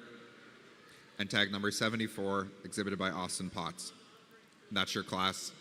and tag number 74, exhibited by Austin Potts. And that's your class.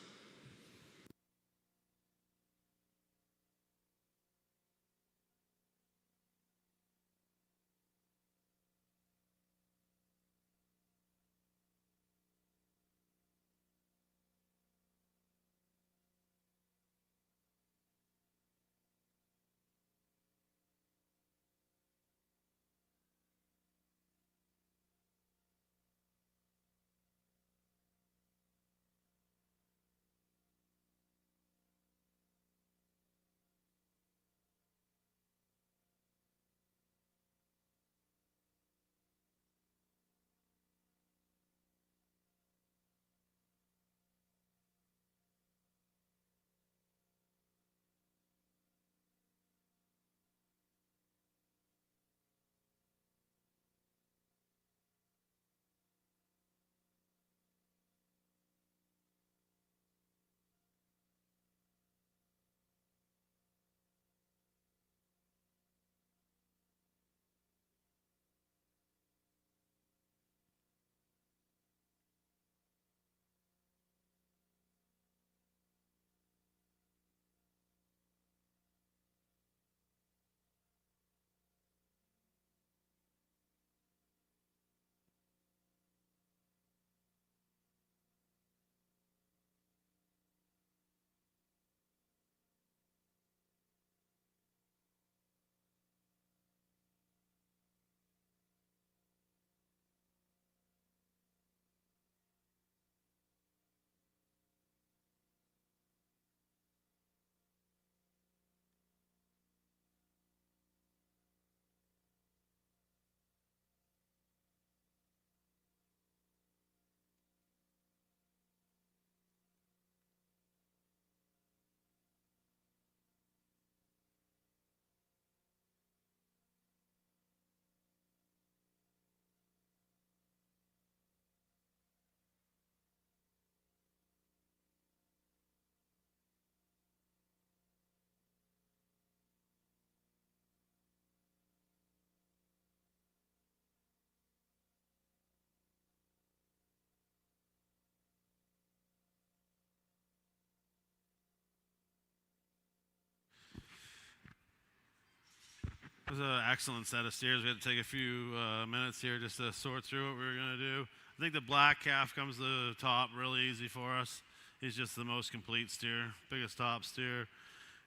It was an excellent set of steers. We had to take a few minutes here just to sort through what we were going to do. I think the black calf comes to the top really easy for us. He's just the most complete steer, biggest top steer,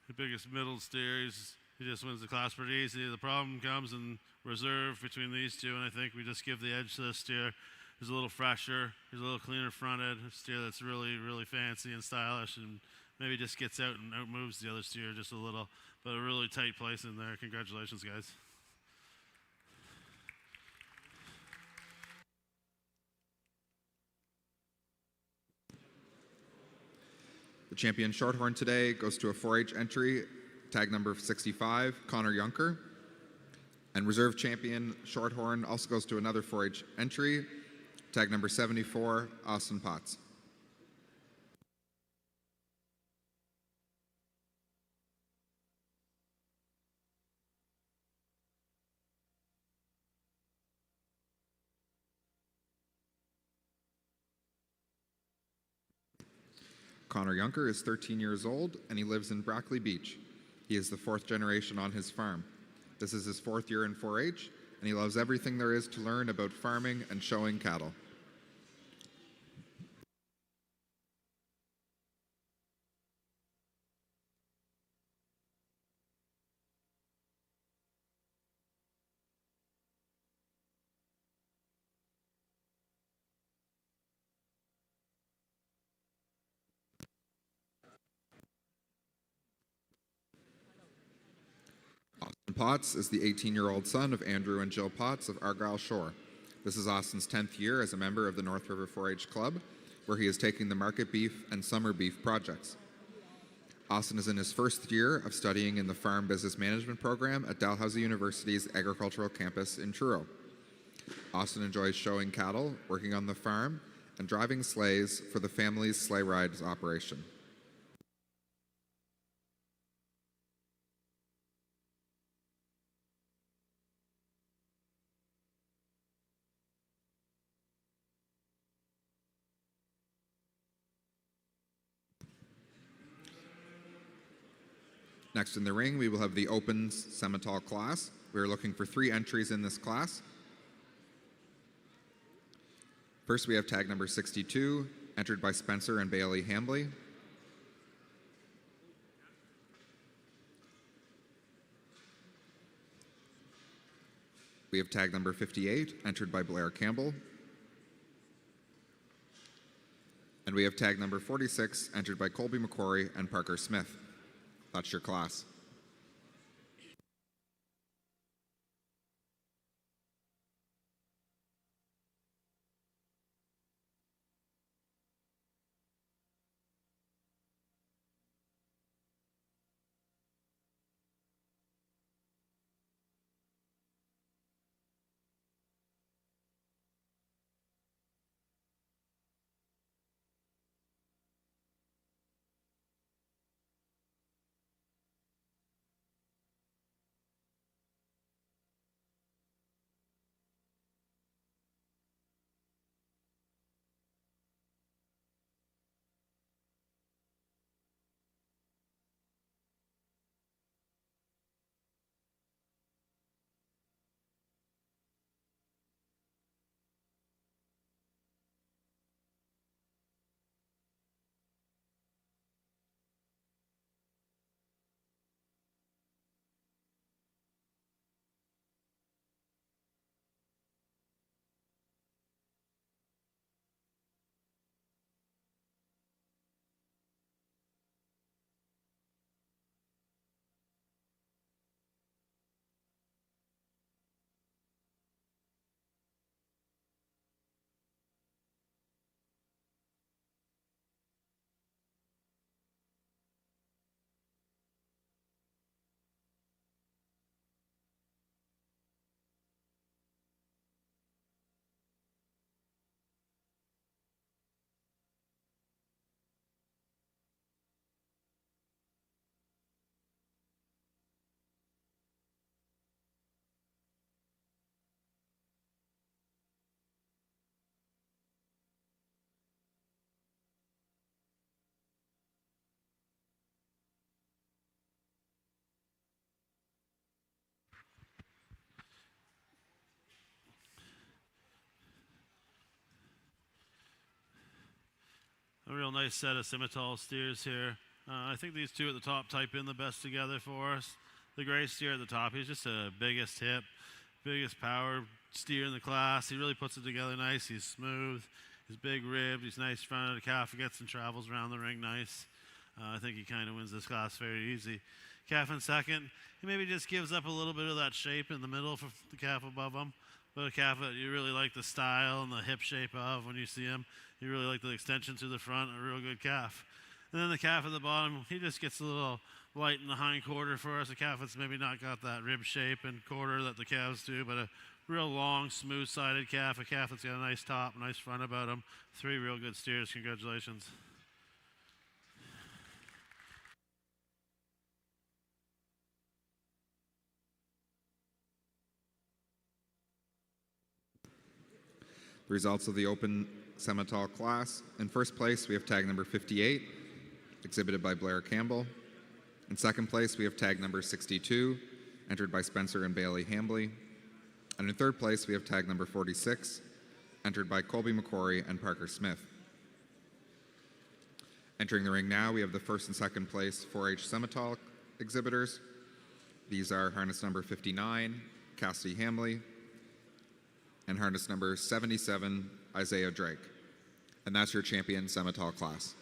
the biggest middle steer. He just wins the class pretty easy. The problem comes in reserve between these two, and I think we just give the edge to this steer. He's a little fresher. He's a little cleaner fronted. A steer that's really, really fancy and stylish, and maybe just gets out and outmoves the other steer just a little. But a really tight place in there. Congratulations, guys. The champion Shorthorn today goes to a 4-H entry, tag number 65, Connor Junker. And reserve champion Shorthorn also goes to another 4-H entry, tag number 74, Austin Potts. Connor Junker is 13 years old and he lives in Brackley Beach. He is the 4th generation on his farm. This is his 4th year in 4-H and he loves everything there is to learn about farming and showing cattle. Austin Potts is the 18-year-old son of Andrew and Jill Potts of Argyle Shore. This is Austin's 10th year as a member of the North River 4-H Club, where he is taking the market beef and summer beef projects. Austin is in his 1st year of studying in the Farm Business Management program at Dalhousie University's agricultural campus in Truro. Austin enjoys showing cattle, working on the farm, and driving sleighs for the family's sleigh rides operation. Next in the ring, we will have the Opens Simmental class. We are looking for 3 entries in this class. First, we have tag number 62, entered by Spencer and Bailey Hambley. We have tag number 58, entered by Blair Campbell. And we have tag number 46, entered by Colby McQuarrie and Parker Smith. That's your class. real nice set of Simmental steers here. I think these two at the top type in the best together for us. The gray steer at the top, he's just the biggest hip, biggest power steer in the class. He really puts it together nice. He's smooth, he's big ribbed, he's nice front of the calf. He gets and travels around the ring nice. I think he kind of wins this class very easy. Calf in second, he maybe just gives up a little bit of that shape in the middle for the calf above him. But a calf that you really like the style and the hip shape of when you see him. You really like the extension to the front, a real good calf. And then the calf at the bottom, he just gets a little light in the hind quarter for us. A calf that's maybe not got that rib shape and quarter that the calves do, but a real long, smooth-sided calf. A calf that's got a nice top, nice front about him. 3 real good steers. Congratulations. The results of the Open Simmental class. In first place, we have tag number 58, exhibited by Blair Campbell. In second place, we have tag number 62, entered by Spencer and Bailey Hambley. And in third place, we have tag number 46, entered by Colby McQuarrie and Parker Smith. Entering the ring now, we have the first and second place 4-H Simmental exhibitors. These are harness number 59, Cassidy Hambley, and harness number 77, Isaiah Drake. And that's your champion Simmental class.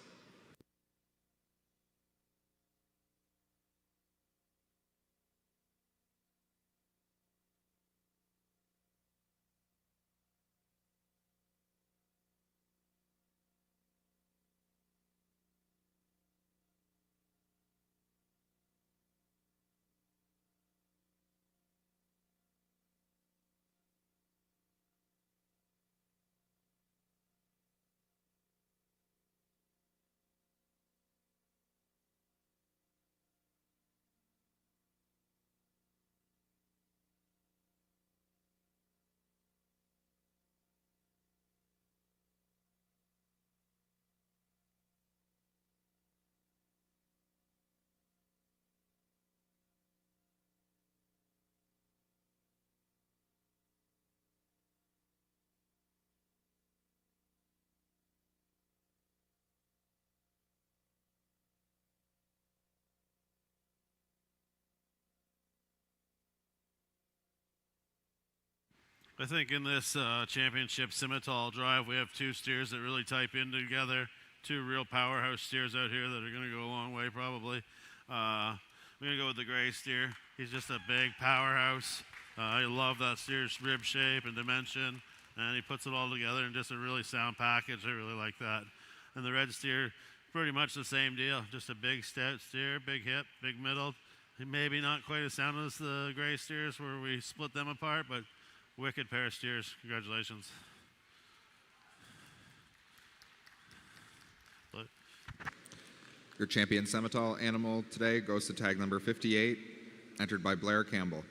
I think in this championship Simmental drive, we have 2 steers that really type in together. 2 real powerhouse steers out here that are going to go a long way probably. I'm going to go with the gray steer. He's just a big powerhouse. I love that steer's rib shape and dimension, and he puts it all together in just a really sound package. I really like that. And the red steer, pretty much the same deal. Just a big stout steer, big hip, big middle. Maybe not quite as sound as the gray steers where we split them apart, but wicked pair of steers. Congratulations. Your champion Simmental animal today goes to tag number 58, entered by Blair Campbell.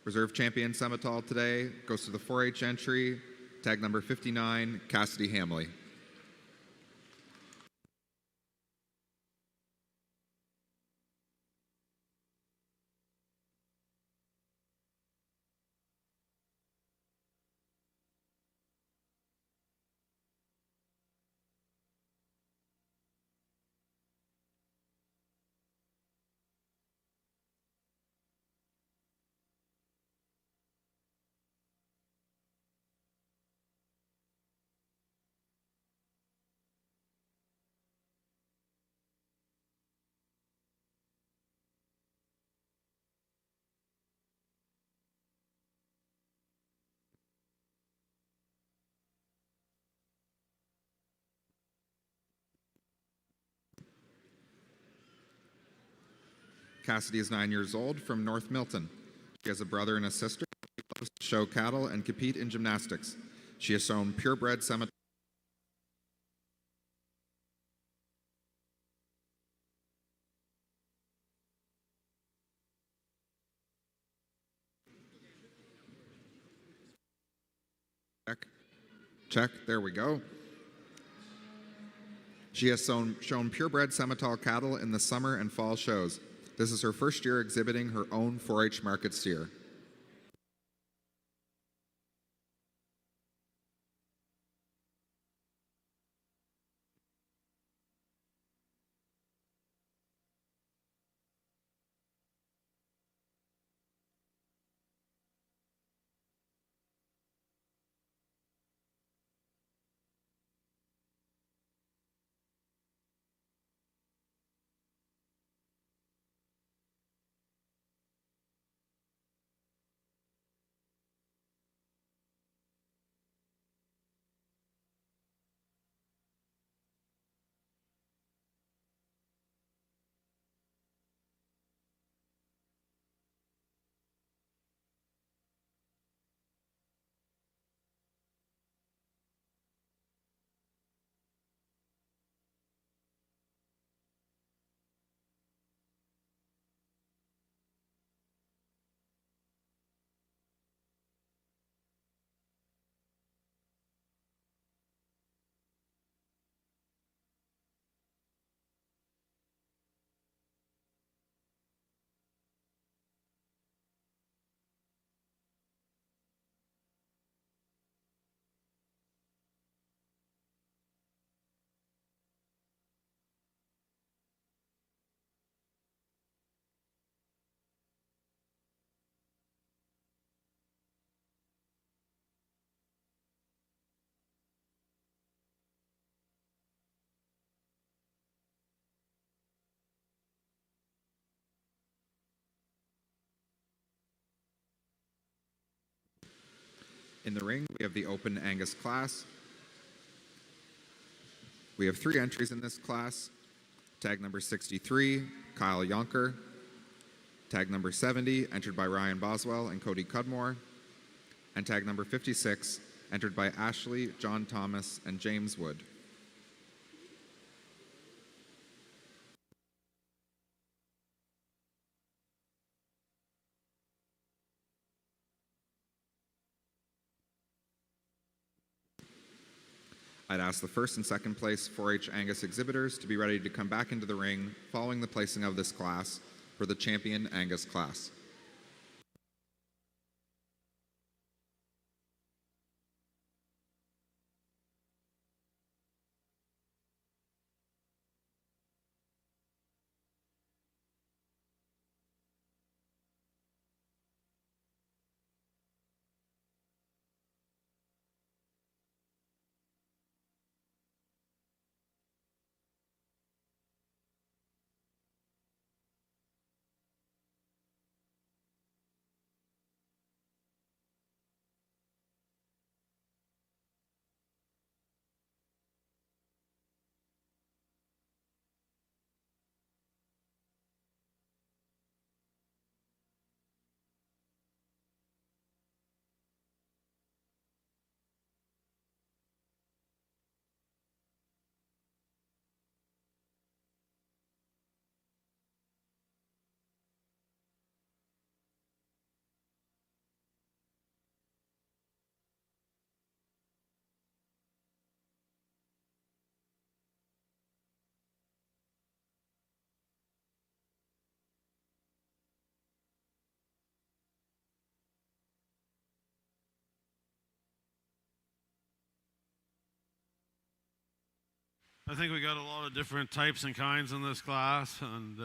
Reserve champion Simmental today goes to the 4-H entry, tag number 59, Cassidy Hambley. Cassidy is 9 years old from North Milton. She has a brother and a sister. She loves to show cattle and compete in gymnastics. She has shown purebred Simmental. Check, there we go. She has shown purebred Simmental cattle in the summer and fall shows. This is her first year exhibiting her own 4-H market steer. In the ring, we have the Open Angus class. We have 3 entries in this class. Tag number 63, Kyle Yonker. Tag number 70, entered by Ryan Boswell and Cody Cudmore. And tag number 56, entered by Ashley, John Thomas, and James Wood. I'd ask the first and second place 4-H Angus exhibitors to be ready to come back into the ring following the placing of this class for the Champion Angus class. I think we got a lot of different types and kinds in this class, and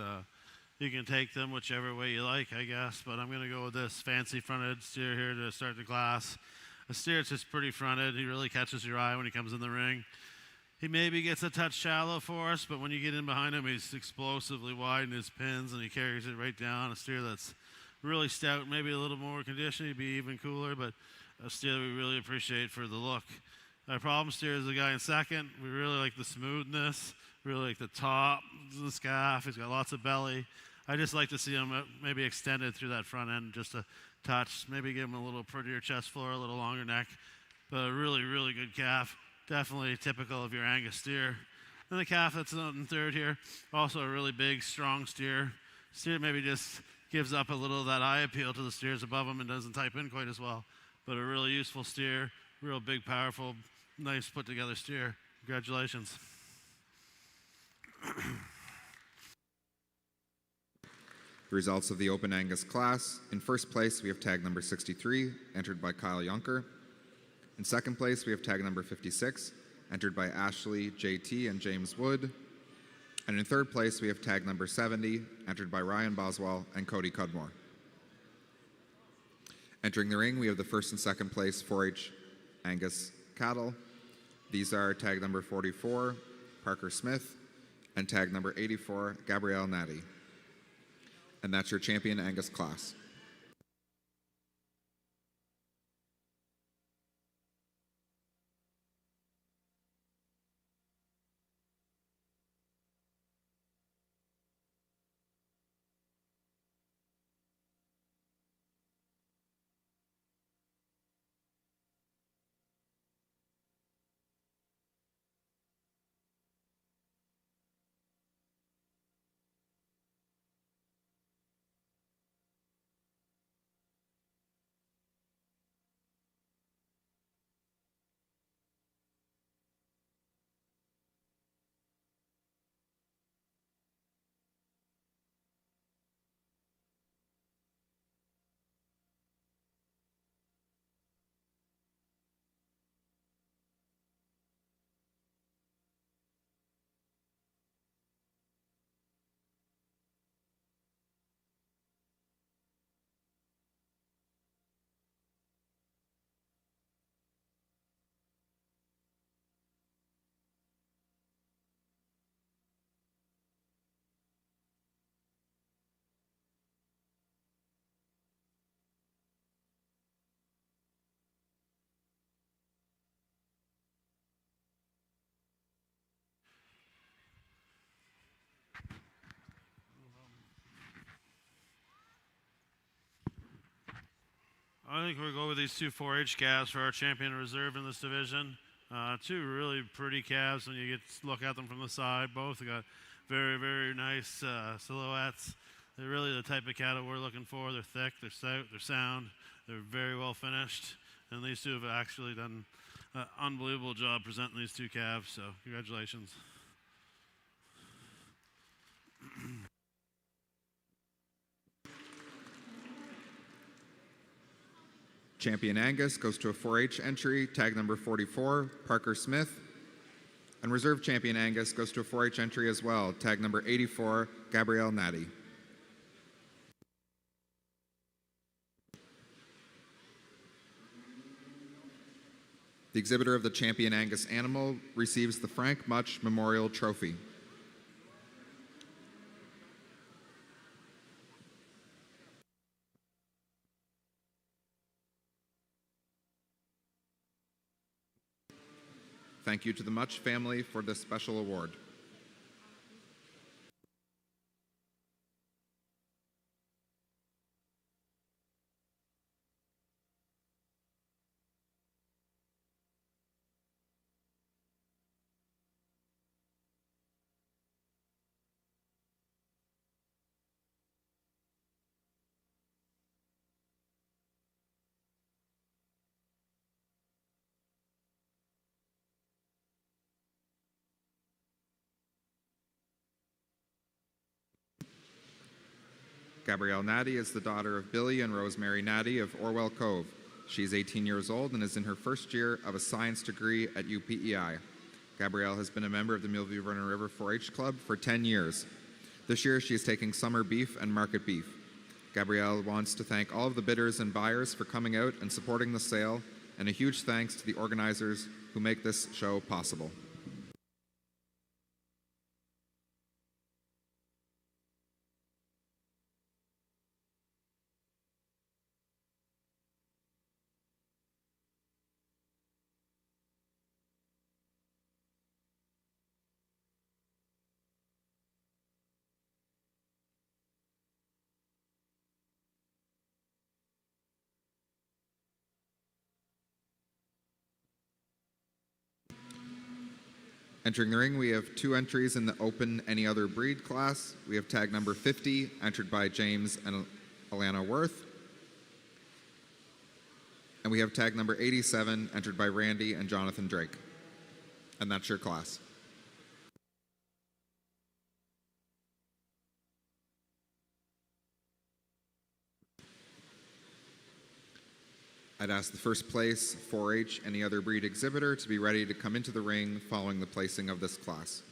you can take them whichever way you like, I guess. But I'm going to go with this fancy fronted steer here to start the class. A steer that's just pretty fronted. He really catches your eye when he comes in the ring. He maybe gets a touch shallow for us, but when you get in behind him, he's explosively wide in his pins, and he carries it right down. A steer that's really stout, maybe a little more conditioned, he'd be even cooler, but a steer that we really appreciate for the look. Our problem steer is the guy in second. We really like the smoothness, really like the top, the scaff. He's got lots of belly. I just like to see him maybe extended through that front end just a touch, maybe give him a little prettier chest floor, a little longer neck, but a really, really good calf. Definitely typical of your Angus steer. And the calf that's in third here, also a really big, strong steer. Steer maybe just gives up a little of that eye appeal to the steers above him and doesn't type in quite as well, but a really useful steer, real big, powerful, nice put together steer. Congratulations. The results of the Open Angus class. In first place, we have tag number 63, entered by Kyle Yonker. In second place, we have tag number 56, entered by Ashley, JT, and James Wood. And in third place, we have tag number 70, entered by Ryan Boswell and Cody Cudmore. Entering the ring, we have the first and second place 4-H Angus cattle. These are tag number 44, Parker Smith, and tag number 84, Gabrielle Natty. And that's your Champion Angus class. I think we'll go with these two 4-H calves for our champion reserve in this division. Two really pretty calves when you get to look at them from the side. Both got very, very nice silhouettes. They're really the type of cattle we're looking for. They're thick, they're stout, they're sound, they're very well finished. And these two have actually done an unbelievable job presenting these two calves, so congratulations. Champion Angus goes to a 4-H entry, tag number 44, Parker Smith. And Reserve Champion Angus goes to a 4-H entry as well, tag number 84, Gabrielle Natty. The exhibitor of the Champion Angus animal receives the Frank Much Memorial Trophy. Thank you to the Much family for this special award. Gabrielle Natty is the daughter of Billy and Rosemary Natty of Orwell Cove. She is 18 years old and is in her first year of a science degree at UPEI. Gabrielle has been a member of the Millview Run and River 4-H Club for 10 years. This year she is taking summer beef and market beef. Gabrielle wants to thank all of the bidders and buyers for coming out and supporting the sale, and a huge thanks to the organizers who make this show possible. Entering the ring, we have two entries in the open any other breed class. We have tag number 50, entered by James and Alana Worth. And we have tag number 87, entered by Randy and Jonathan Drake. And that's your class. I'd ask the first place 4-H any other breed exhibitor to be ready to come into the ring following the placing of this class.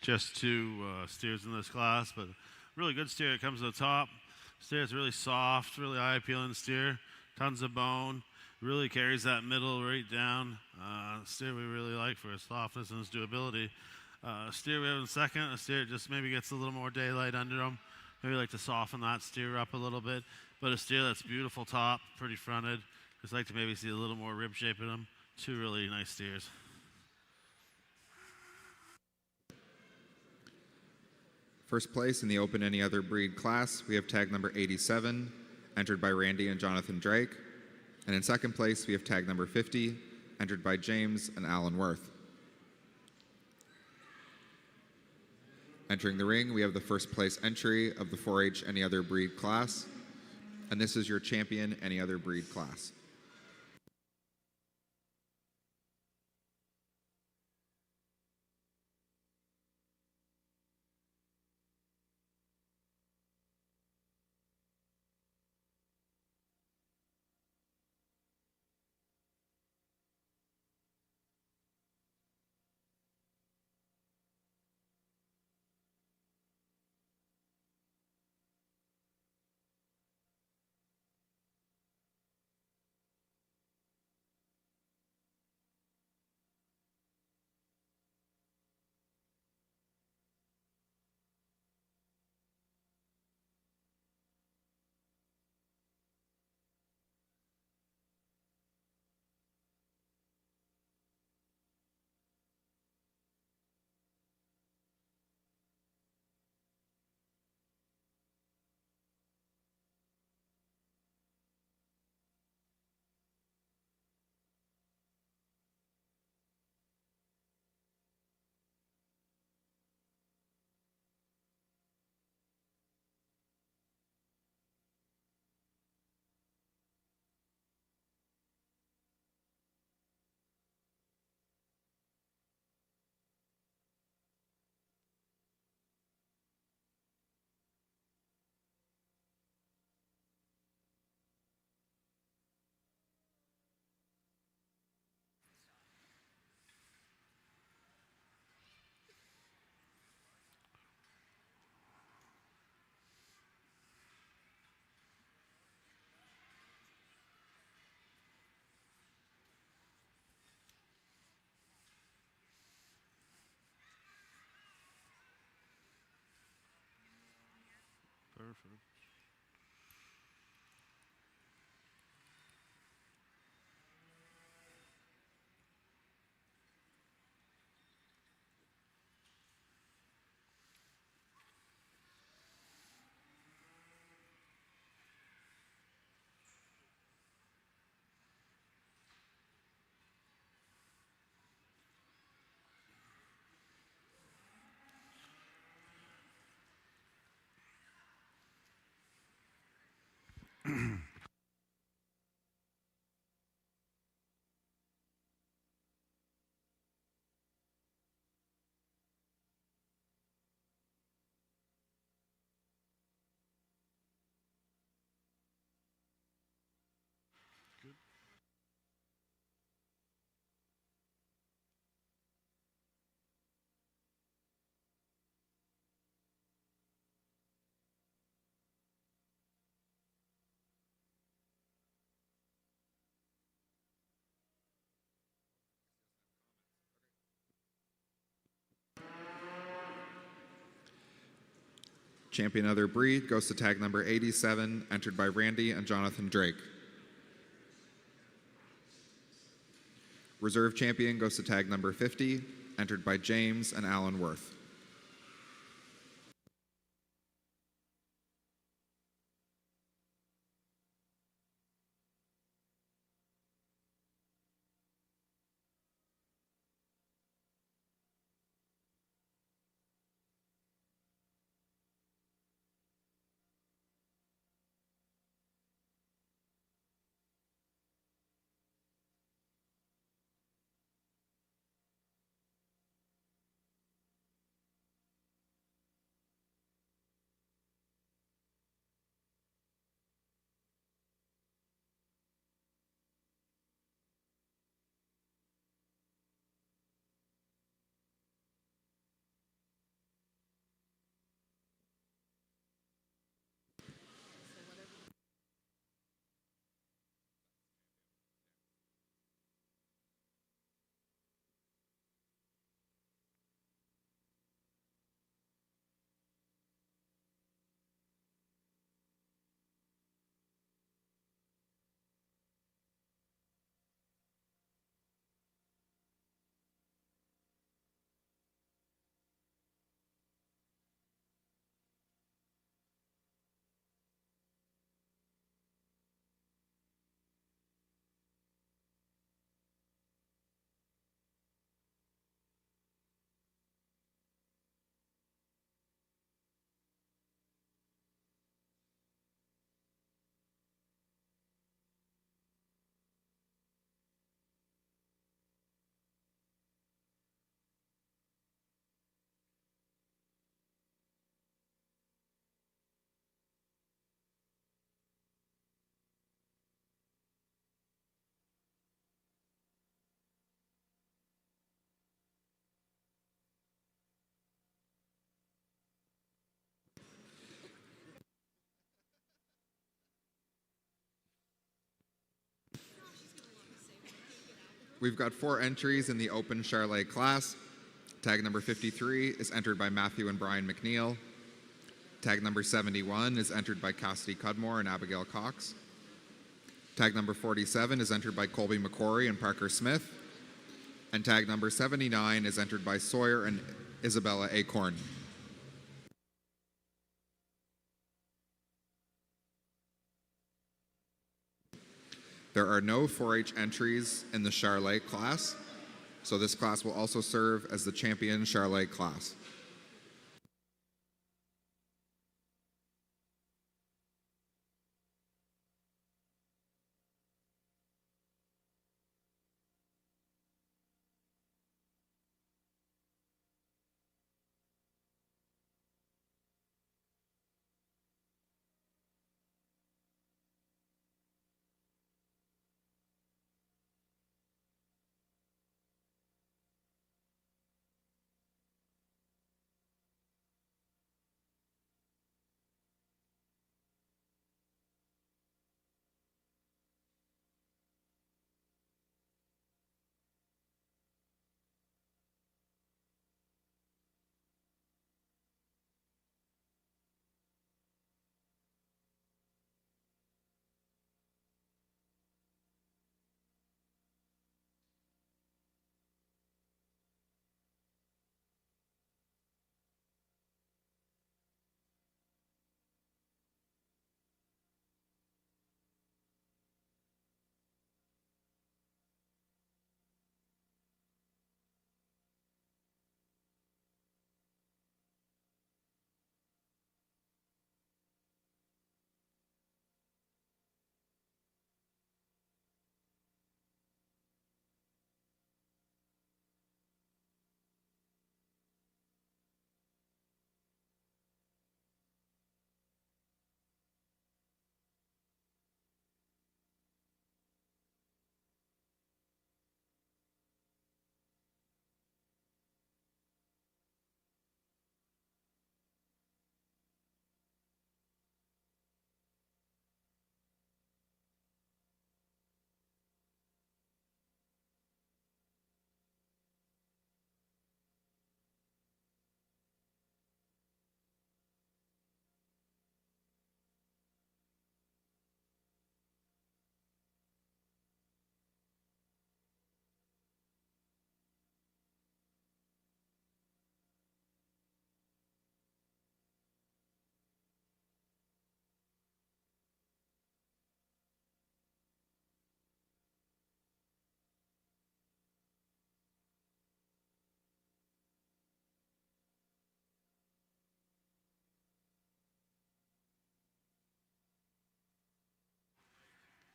Just two steers in this class, but really good steer. It comes to the top. Steer is really soft, really eye-appealing steer. Tons of bone. Really carries that middle right down. Steer we really like for his softness and his durability. Steer we have in second. A steer just maybe gets a little more daylight under him. Maybe like to soften that steer up a little bit. But a steer that's beautiful top, pretty fronted. Just like to maybe see a little more rib shape in him. Two really nice steers. First place in the Open Any Other Breed class, we have tag number 87, entered by Randy and Jonathan Drake. And in second place, we have tag number 50, entered by James and Alan Worth. Entering the ring, we have the first place entry of the 4-H Any Other Breed class. And this is your champion Any Other Breed class. Perfect. Champion Other Breed goes to tag number 87, entered by Randy and Jonathan Drake. Reserve Champion goes to tag number 50, entered by James and Alan Worth. We've got 4 entries in the open Charolais class. Tag number 53 is entered by Matthew and Brian McNeil. Tag number 71 is entered by Cassidy Cudmore and Abigail Cox. Tag number 47 is entered by Colby McQuarrie and Parker Smith. And tag number 79 is entered by Sawyer and Isabella Acorn. There are no 4-H entries in the Charolais class, so this class will also serve as the champion Charolais class.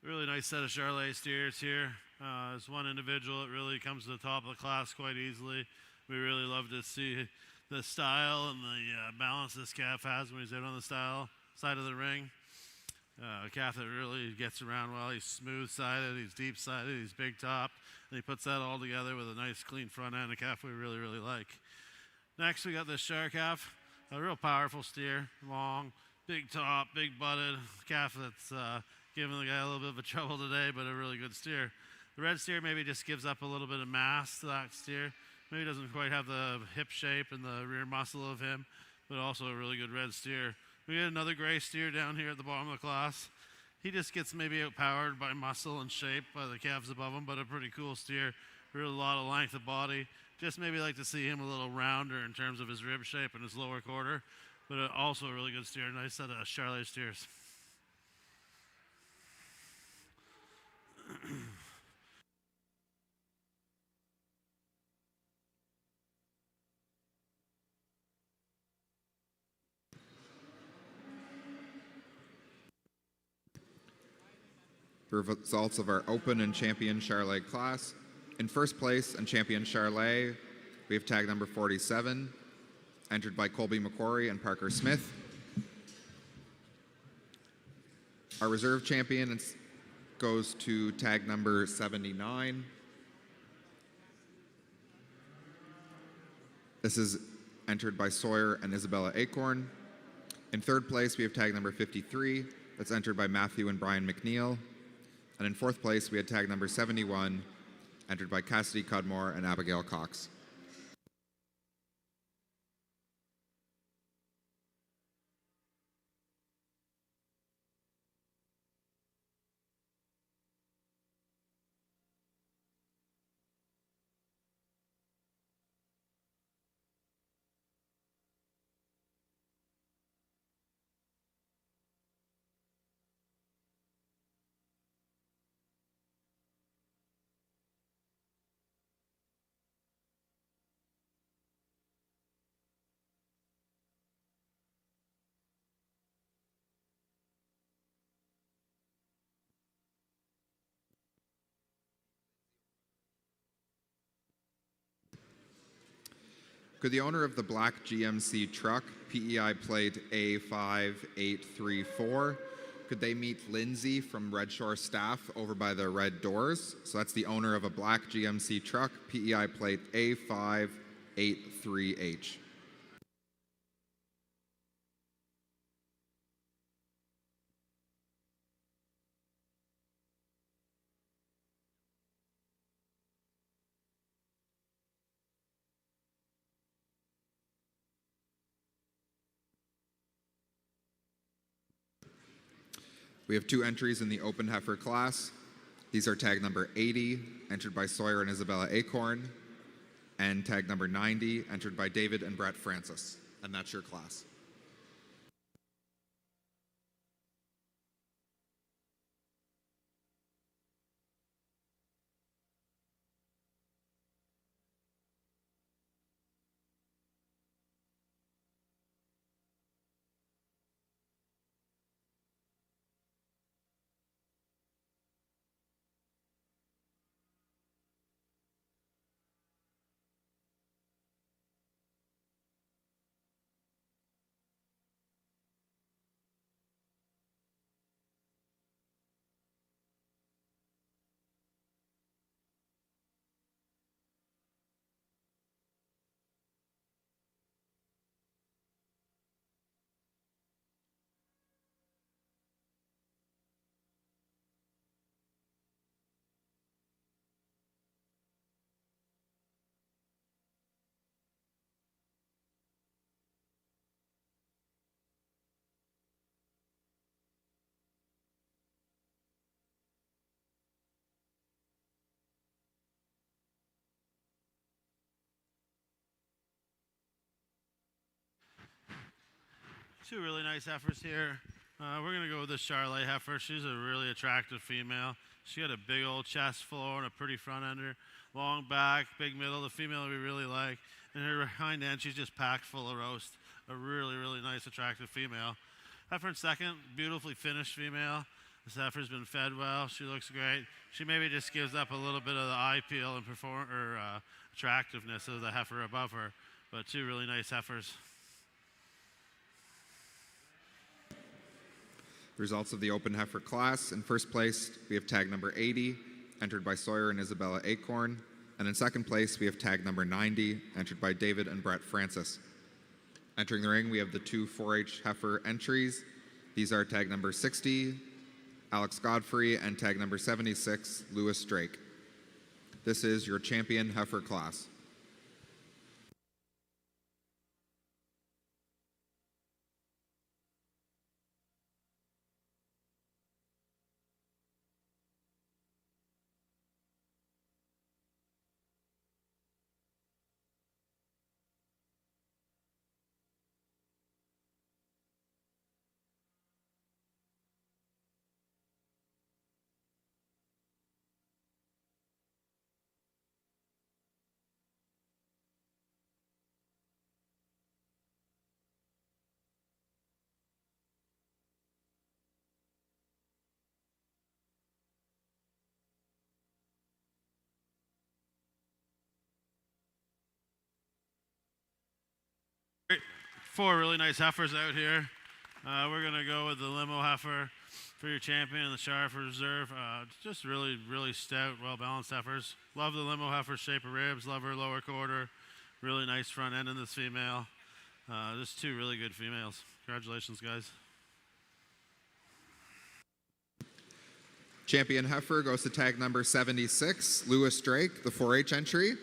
Really nice set of Charolais steers here. As one individual, it really comes to the top of the class quite easily. We really love to see the style and the balance this calf has when he's out on the side of the ring. A calf that really gets around well. He's smooth-sided, he's deep-sided, he's big top, and he puts that all together with a nice clean front end, a calf we really, really like. Next, we got this Char calf, a real powerful steer, long, big top, big butted, calf that's giving the guy a little bit of a trouble today, but a really good steer. The red steer maybe just gives up a little bit of mass to that steer. Maybe doesn't quite have the hip shape and the rear muscle of him, but also a really good red steer. We got another gray steer down here at the bottom of the class. He just gets maybe outpowered by muscle and shape by the calves above him, but a pretty cool steer. Really a lot of length of body. Just maybe like to see him a little rounder in terms of his rib shape and his lower quarter, but also a really good steer. Nice set of Charolais steers. Results of our Open and Champion Charolais class. In first place and Champion Charolais, we have tag number 47, entered by Colby McQuarrie and Parker Smith. Our reserve champion goes to tag number 79. This is entered by Sawyer and Isabella Acorn. In third place, we have tag number 53. That's entered by Matthew and Brian McNeil. And in fourth place, we had tag number 71, entered by Cassidy Cudmore and Abigail Cox. Could the owner of the black GMC truck, PEI plate A5834, could they meet Lindsay from Red Shore staff over by the red doors? So that's the owner of a black GMC truck, PEI plate A583H. We have 2 entries in the open heifer class. These are tag number 80, entered by Sawyer and Isabella Acorn, and tag number 90, entered by David and Brett Francis. And that's your class. Two really nice heifers here. We're going to go with the Charolais heifer. She's a really attractive female. She got a big old chest floor and a pretty front ender, long back, big middle, the female we really like. And her hind end, she's just packed full of roast. A really, really nice, attractive female. Heifer in second, beautifully finished female. This heifer's been fed well. She looks great. She maybe just gives up a little bit of the eye peel and attractiveness of the heifer above her. But 2 really nice heifers. Results of the open heifer class. In first place, we have tag number 80, entered by Sawyer and Isabella Acorn. And in second place, we have tag number 90, entered by David and Brett Francis. Entering the ring, we have the 2 4-H heifer entries. These are tag number 60, Alex Godfrey, and tag number 76, Lewis Drake. This is your champion heifer class. Great. 4 really nice heifers out here. We're going to go with the limo heifer for your champion and the Shire for reserve. Just really, really stout, well-balanced heifers. Love the limo heifer shape of ribs. Love her lower quarter. Really nice front end in this female. Just 2 really good females. Congratulations, guys. Champion heifer goes to tag number 76, Lewis Drake, the 4-H entry.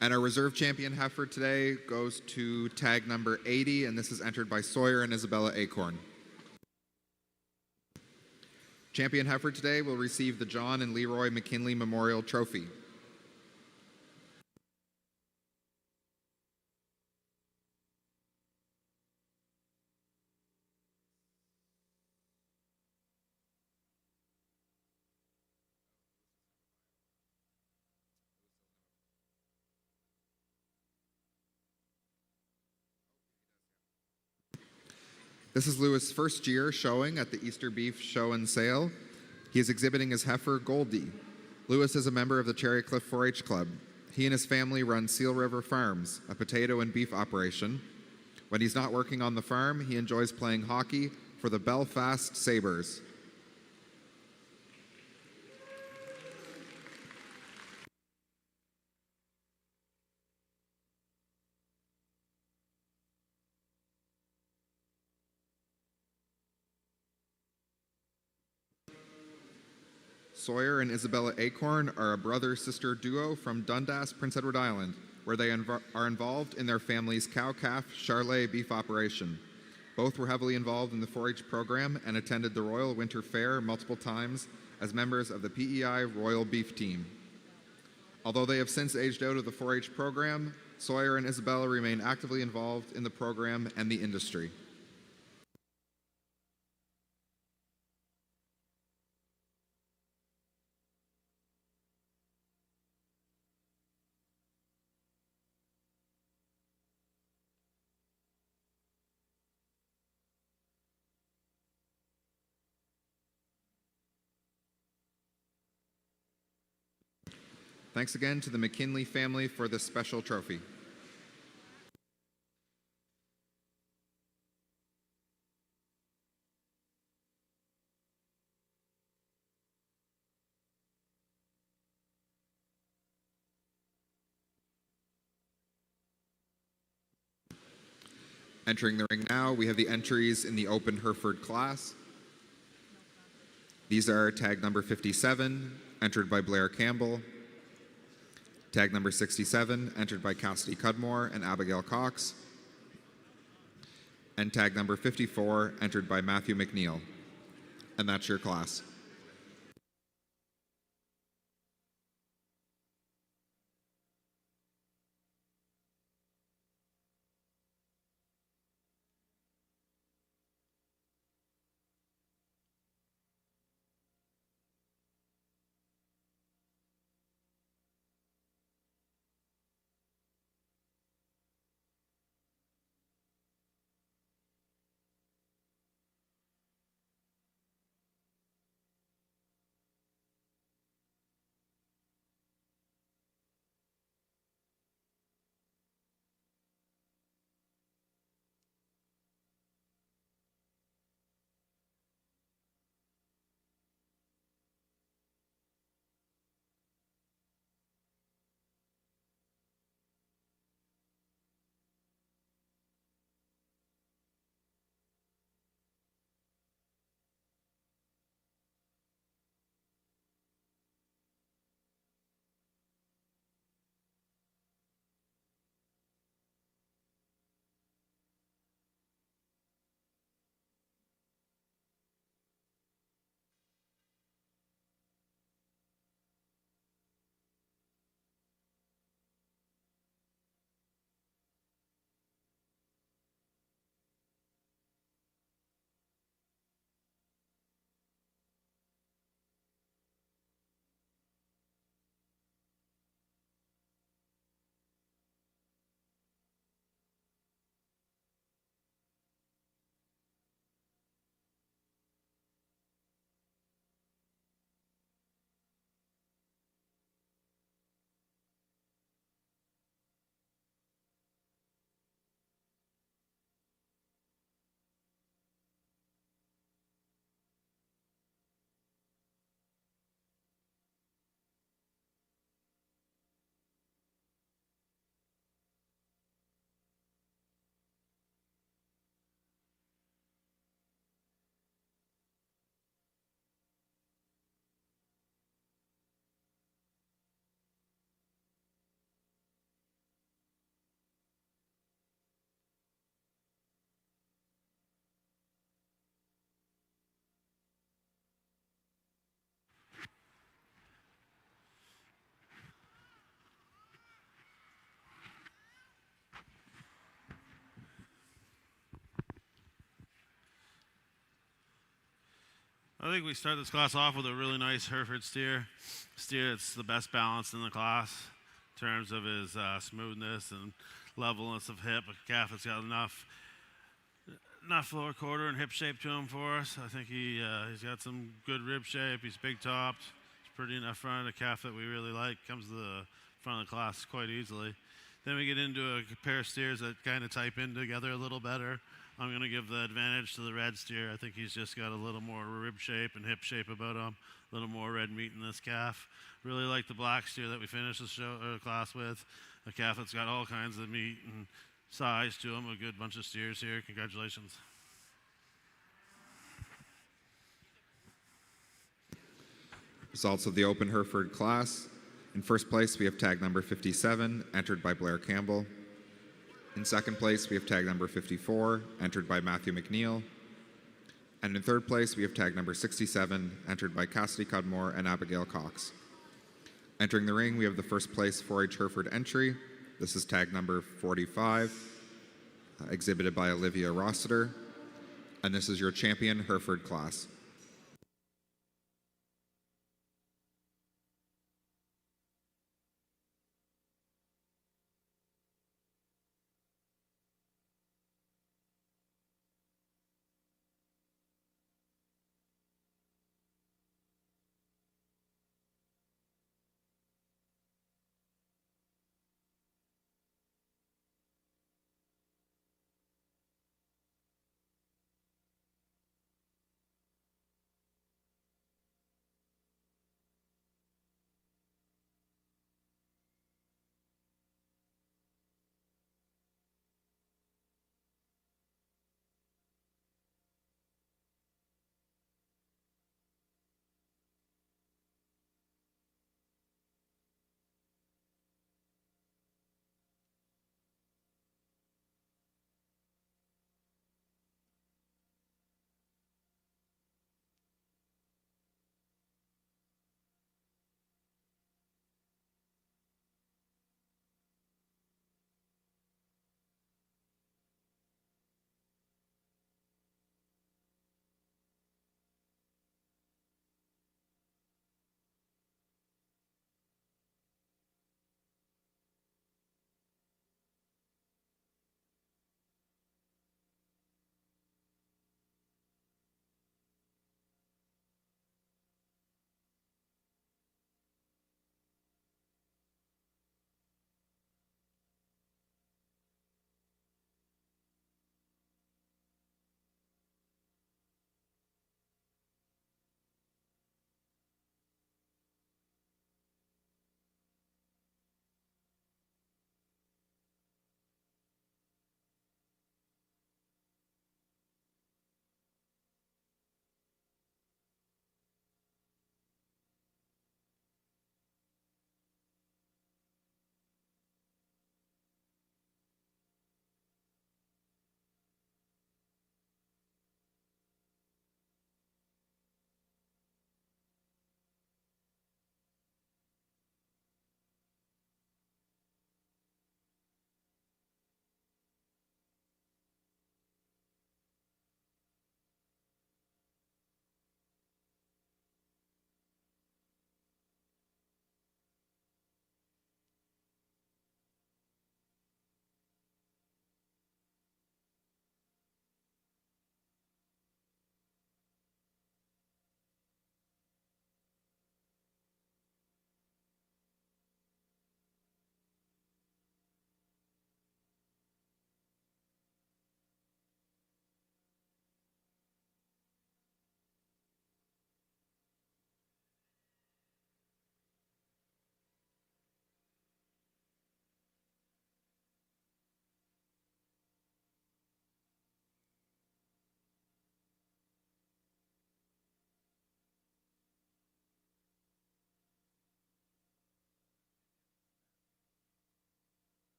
And our reserve champion heifer today goes to tag number 80, and this is entered by Sawyer and Isabella Acorn. Champion heifer today will receive the John and Leroy McKinley Memorial Trophy. This is Lewis' first year showing at the Easter Beef Show and Sale. He is exhibiting his heifer, Goldie. Lewis is a member of the Cherry Cliff 4-H Club. He and his family run Seal River Farms, a potato and beef operation. When he's not working on the farm, he enjoys playing hockey for the Belfast Sabres. Sawyer and Isabella Acorn are a brother-sister duo from Dundas, Prince Edward Island, where they are involved in their family's cow-calf Charolais beef operation. Both were heavily involved in the 4-H program and attended the Royal Winter Fair multiple times as members of the PEI Royal Beef Team. Although they have since aged out of the 4-H program, Sawyer and Isabella remain actively involved in the program and the industry. Thanks again to the McKinley family for this special trophy. Entering the ring now, we have the entries in the open Hereford class. These are tag number 57, entered by Blair Campbell. Tag number 67, entered by Cassidy Cudmore and Abigail Cox. And tag number 54, entered by Matthew McNeil. And that's your class. I think we start this class off with a really nice Hereford steer. Steer that's the best balanced in the class in terms of his smoothness and levelness of hip. A calf that's got enough lower quarter and hip shape to him for us. I think he's got some good rib shape. He's big topped. He's pretty enough front. A calf that we really like. Comes to the front of the class quite easily. Then we get into a pair of steers that kind of type in together a little better. I'm going to give the advantage to the red steer. I think he's just got a little more rib shape and hip shape about him. A little more red meat in this calf. Really like the black steer that we finished the class with. A calf that's got all kinds of meat and size to him. A good bunch of steers here. Congratulations. Results of the Open Hereford class. In first place, we have tag number 57, entered by Blair Campbell. In second place, we have tag number 54, entered by Matthew McNeil. And in third place, we have tag number 67, entered by Cassidy Cudmore and Abigail Cox. Entering the ring, we have the first place 4-H Hereford entry. This is tag number 45, exhibited by Olivia Rossiter. And this is your champion Hereford class.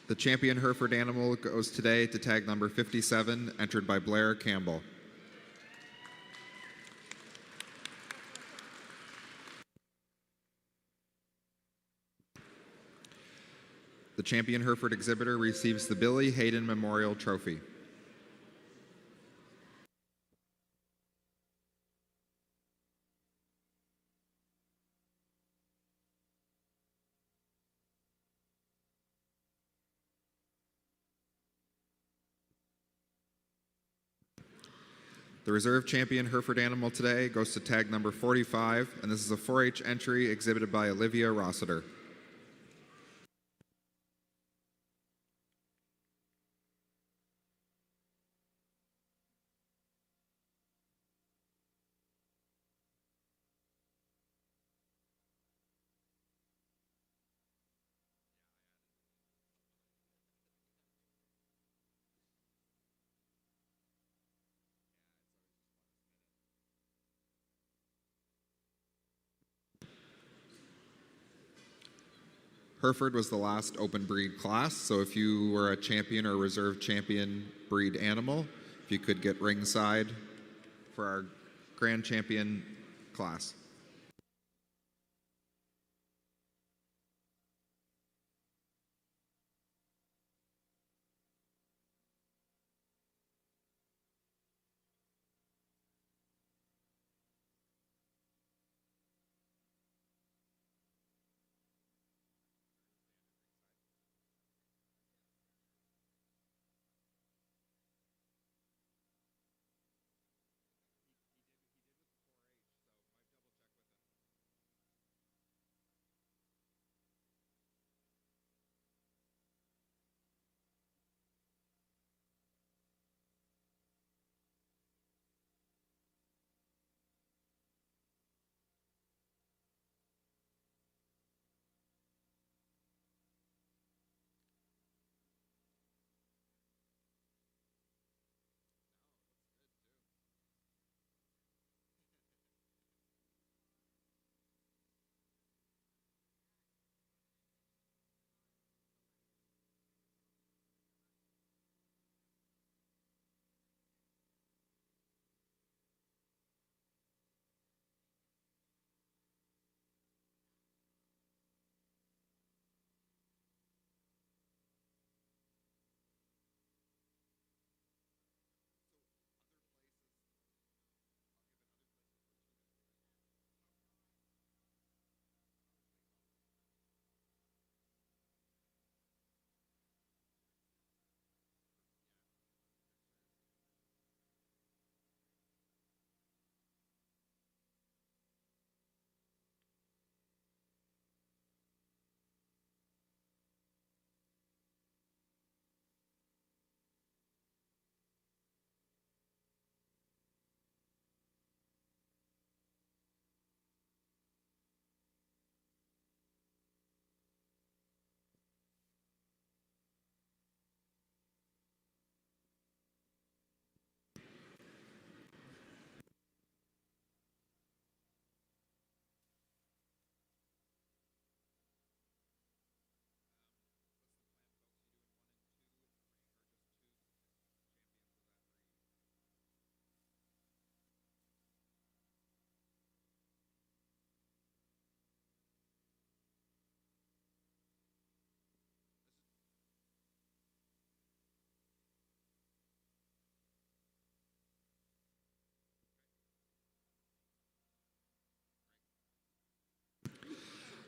The champion Hereford animal goes today to tag number 57, entered by Blair Campbell. The champion Hereford exhibitor receives the Billy Hayden Memorial Trophy. The reserve champion Hereford animal today goes to tag number 45, and this is a 4-H entry exhibited by Olivia Rossiter. Hereford was the last open breed class, so if you were a champion or reserve champion breed animal, if you could get ringside for our grand champion class.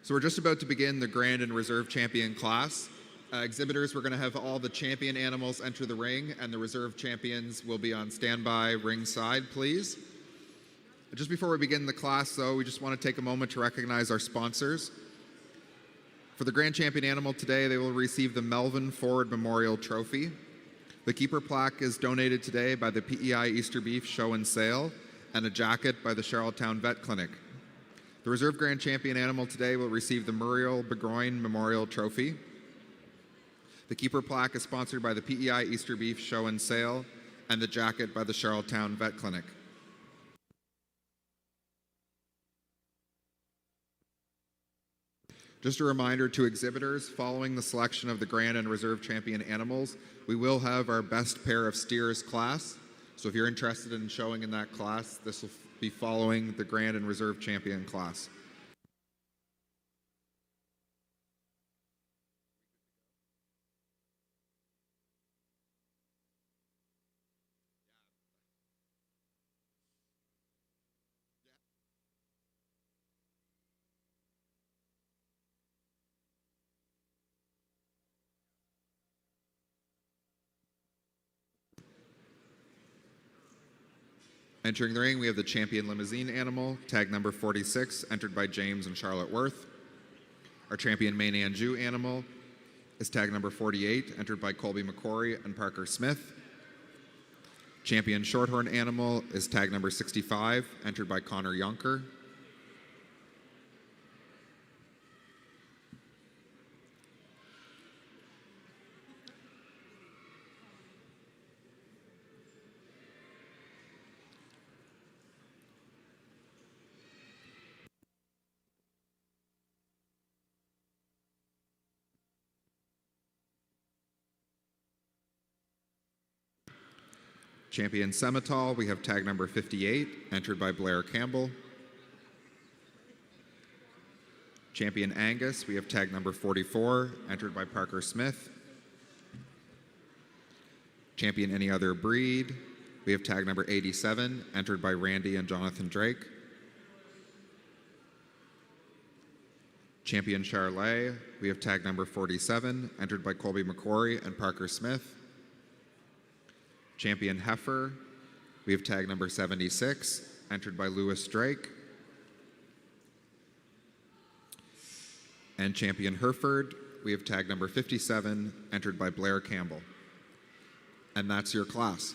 So we're just about to begin the Grand and Reserve Champion class. Exhibitors, we're going to have all the champion animals enter the ring, and the reserve champions will be on standby ringside, please. Just before we begin the class, though, we just want to take a moment to recognize our sponsors. For the Grand Champion animal today, they will receive the Melvin Ford Memorial Trophy. The keeper plaque is donated today by the PEI Easter Beef Show and Sale, and a jacket by the Charlottetown Vet Clinic. The Reserve Grand Champion animal today will receive the Muriel Burgoyne Memorial Trophy. The keeper plaque is sponsored by the PEI Easter Beef Show and Sale, and the jacket by the Charlottetown Vet Clinic. Just a reminder to exhibitors, following the selection of the Grand and Reserve Champion animals, we will have our best pair of steers class. So if you're interested in showing in that class, this will be following the Grand and Reserve Champion class. Entering the ring, we have the champion limousine animal, tag number 46, entered by James and Charlotte Worth. Our champion main Anjou animal is tag number 48, entered by Colby McCory and Parker Smith. Champion Shorthorn animal is tag number 65, entered by Connor Yonker. Champion Simmental, we have tag number 58, entered by Blair Campbell. Champion Angus, we have tag number 44, entered by Parker Smith. Champion Any Other Breed, we have tag number 87, entered by Randy and Jonathan Drake. Champion Charolais, we have tag number 47, entered by Colby McCory and Parker Smith. Champion Heifer, we have tag number 76, entered by Lewis Drake. And champion Hereford, we have tag number 57, entered by Blair Campbell. And that's your class.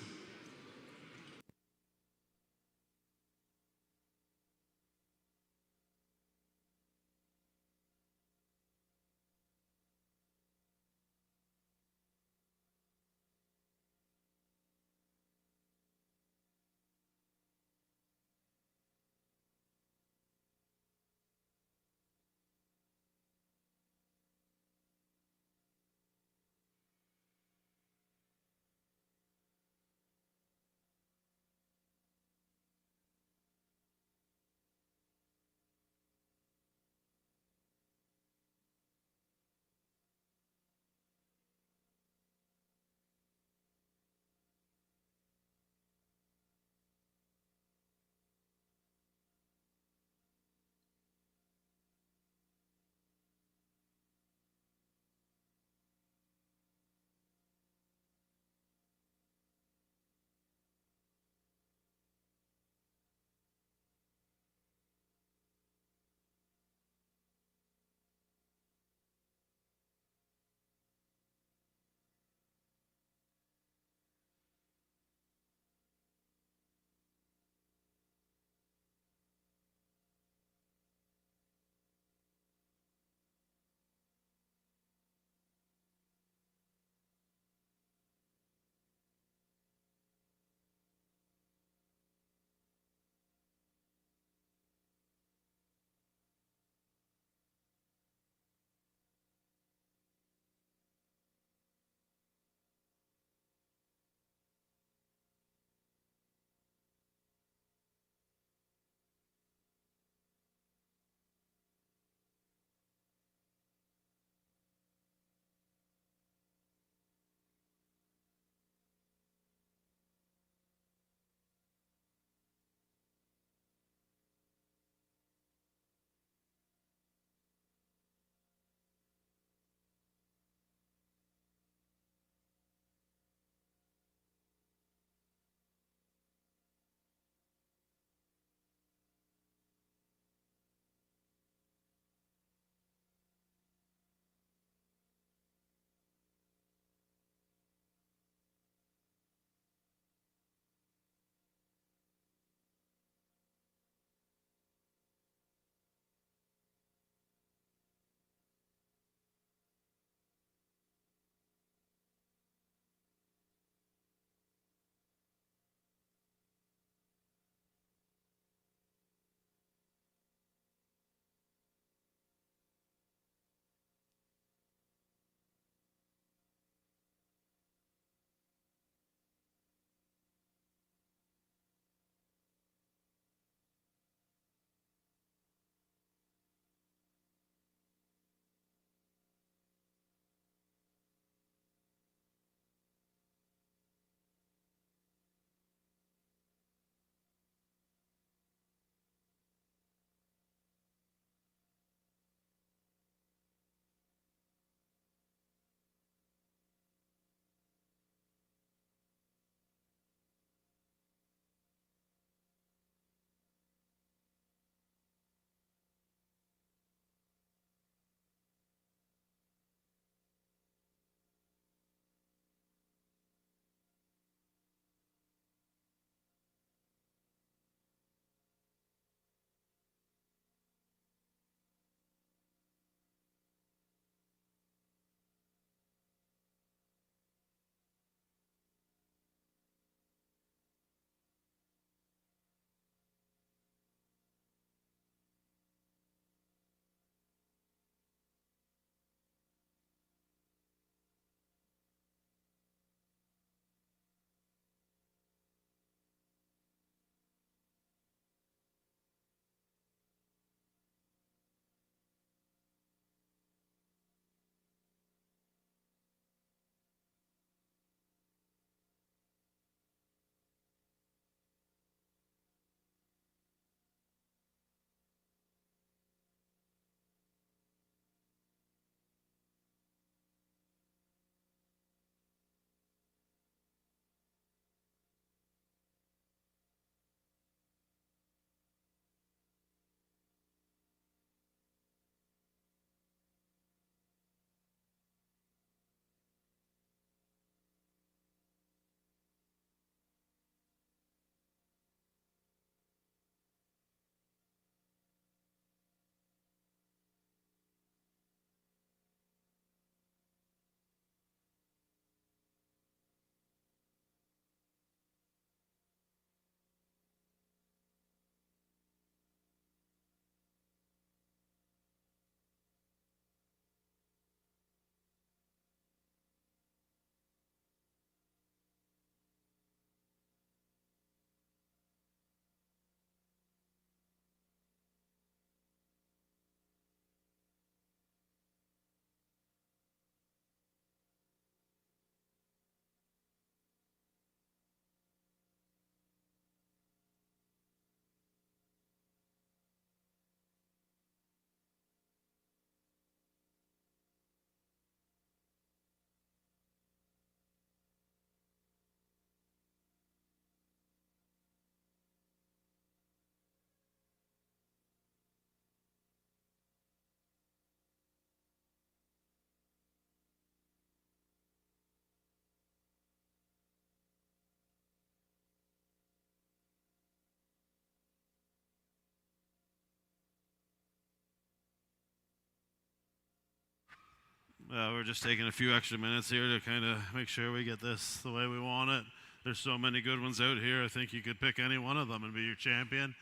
We're just taking a few extra minutes here to kind of make sure we get this the way we want it. There's so many good ones out here. I think you could pick any one of them and be your champion.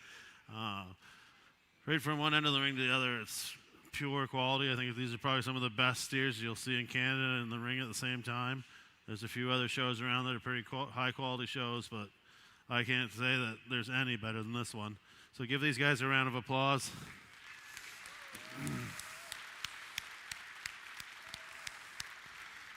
Right from one end of the ring to the other, it's pure quality. I think these are probably some of the best steers you'll see in Canada in the ring at the same time. There's a few other shows around that are pretty high quality shows, but I can't say that there's any better than this one. So give these guys a round of applause.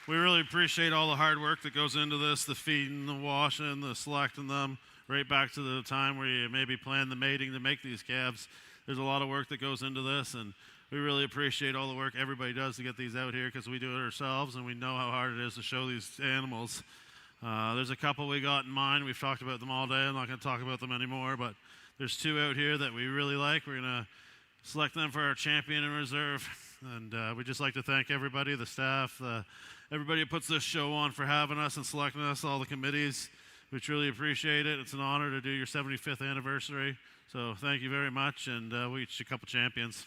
We really appreciate all the hard work that goes into this, the feeding, the washing, the selecting them, right back to the time where you maybe plan the mating to make these calves. There's a lot of work that goes into this, and we really appreciate all the work everybody does to get these out here because we do it ourselves and we know how hard it is to show these animals. There's a couple we got in mind. We've talked about them all day. I'm not going to talk about them anymore, but there's two out here that we really like. We're going to select them for our champion and reserve. And we'd just like to thank everybody, the staff, everybody who puts this show on for having us and selecting us, all the committees. We truly appreciate it. It's an honor to do your 75th anniversary. So thank you very much, and we each a couple champions.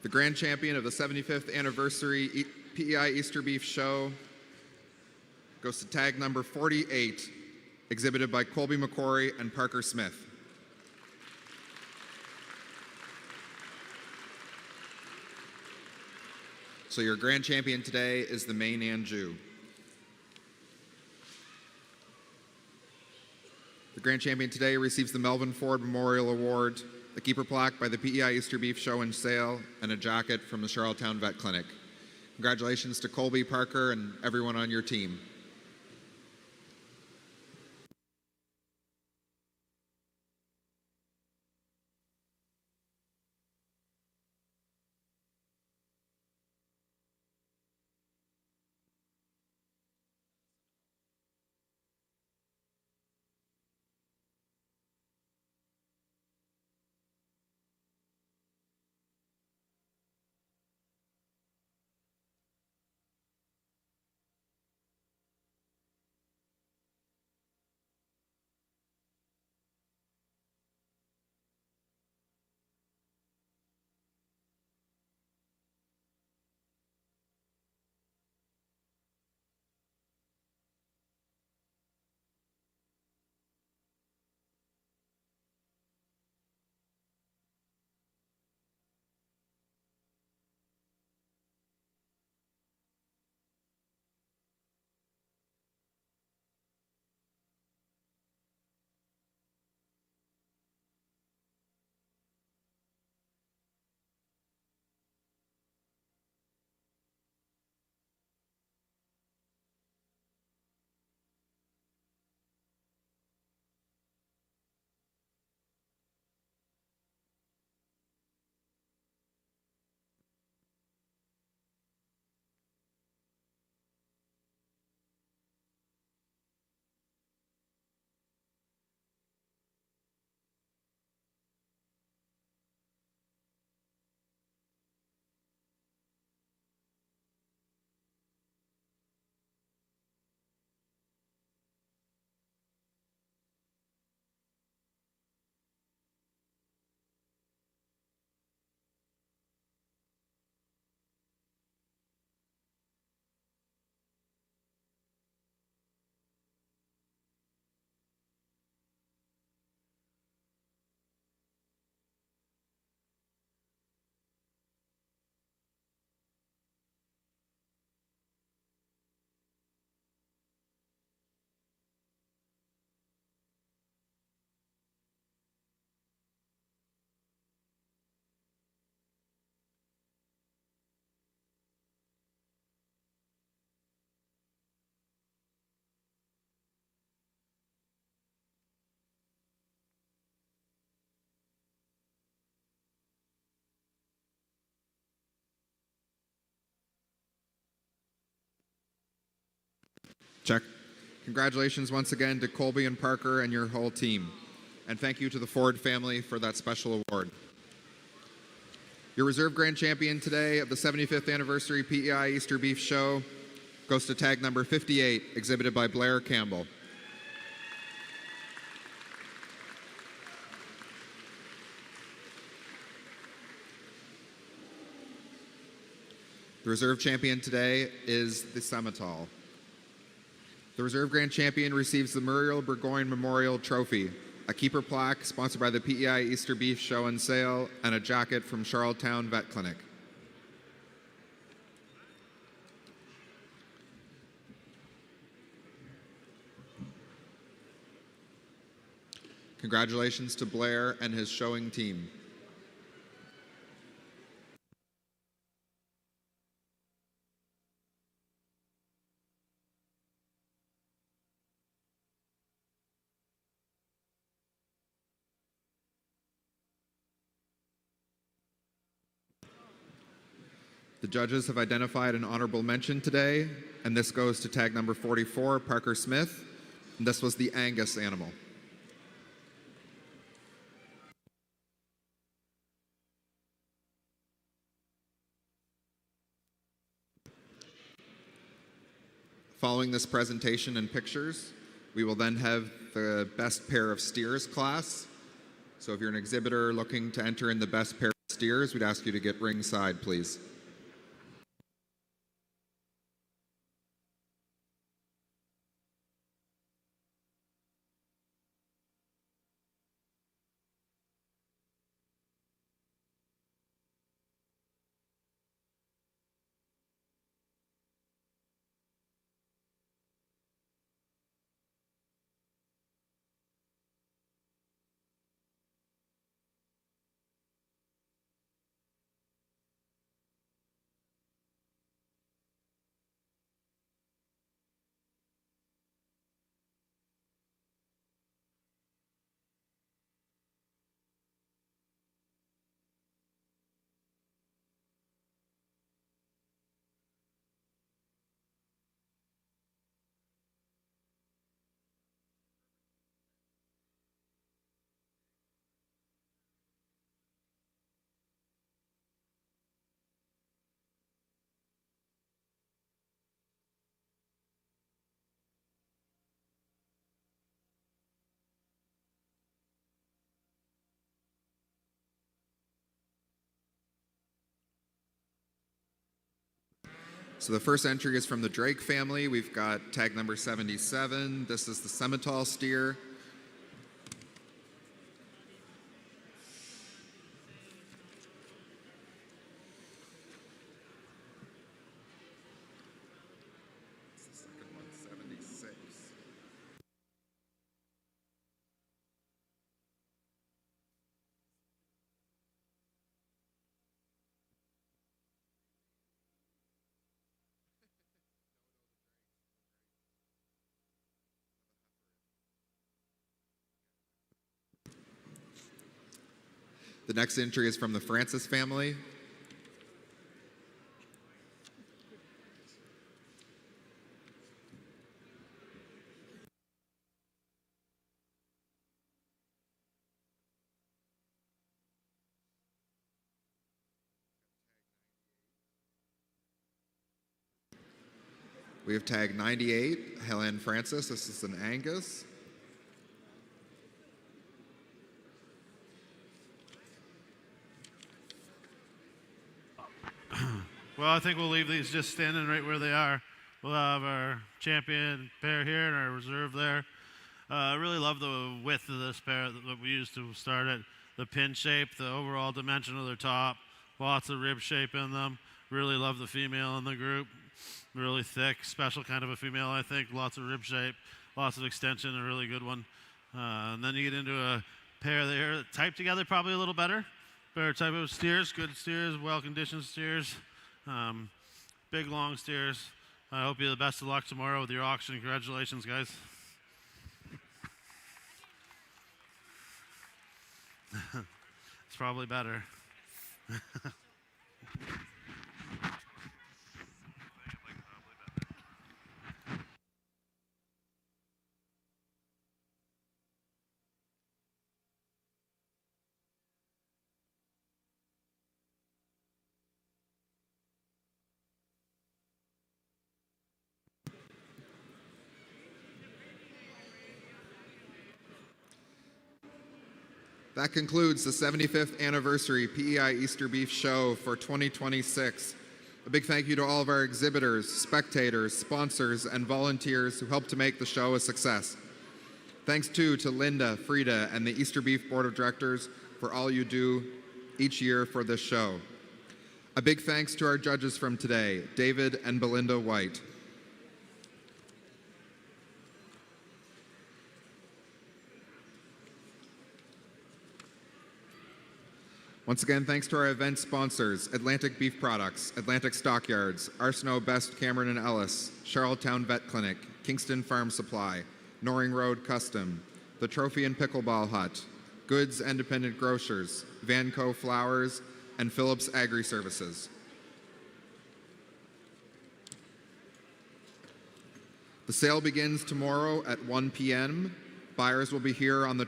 The grand champion of the 75th anniversary PEI Easter Beef Show goes to tag number 48, exhibited by Colby McCory and Parker Smith. So your grand champion today is the Maine Anjou. The grand champion today receives the Melvin Ford Memorial Award, the keeper plaque by the PEI Easter Beef Show and Sale, and a jacket from the Charlottetown Vet Clinic. Congratulations to Colby, Parker, and everyone on your team. Check. Congratulations once again to Colby and Parker and your whole team. And thank you to the Ford family for that special award. Your reserve grand champion today of the 75th anniversary PEI Easter Beef Show goes to tag number 58, exhibited by Blair Campbell. The reserve champion today is the Simmental. The reserve grand champion receives the Muriel Burgoyne Memorial Trophy, a keeper plaque sponsored by the PEI Easter Beef Show and Sale, and a jacket from Charlottetown Vet Clinic. Congratulations to Blair and his showing team. The judges have identified an honorable mention today, and this goes to tag number 44, Parker Smith, and this was the Angus animal. Following this presentation and pictures, we will then have the best pair of steers class. So if you're an exhibitor looking to enter in the best pair of steers, we'd ask you to get ringside, please. So the first entry is from the Drake family. We've got tag number 77. This is the Simmental steer. It's the second one, 76. The next entry is from the Francis family. We have tag 98, Helen Francis. This is an Angus. Well, I think we'll leave these just standing right where they are. We'll have our champion pair here and our reserve there. I really love the width of this pair that we used to start it. The pin shape, the overall dimension of their top, lots of rib shape in them. Really love the female in the group. Really thick, special kind of a female, I think. Lots of rib shape, lots of extension, a really good one. And then you get into a pair there, type together probably a little better. Better type of steers, good steers, well-conditioned steers. Big, long steers. I hope you the best of luck tomorrow with your auction. Congratulations, guys. It's probably better. That concludes the 75th anniversary PEI Easter Beef Show for 2026. A big thank you to all of our exhibitors, spectators, sponsors, and volunteers who helped to make the show a success. Thanks too to Linda, Frida, and the Easter Beef Board of Directors for all you do each year for this show. A big thanks to our judges from today, David and Belinda White. Once again, thanks to our event sponsors, Atlantic Beef Products, Atlantic Stockyards, Arsenault Best Cameron and Ellis, Charlottetown Vet Clinic, Kingston Farm Supply, Noring Road Custom, The Trophy and Pickleball Hut, Goods Independent Grocers, Vanco Flowers, and Phillips Agri Services. The sale begins tomorrow at 1 p.m. Buyers will be here on the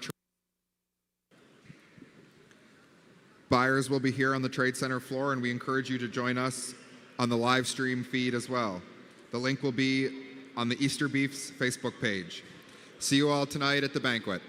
Trade Center floor, and we encourage you to join us on the live stream feed as well. The link will be on the Easter Beef's Facebook page. See you all tonight at the banquet.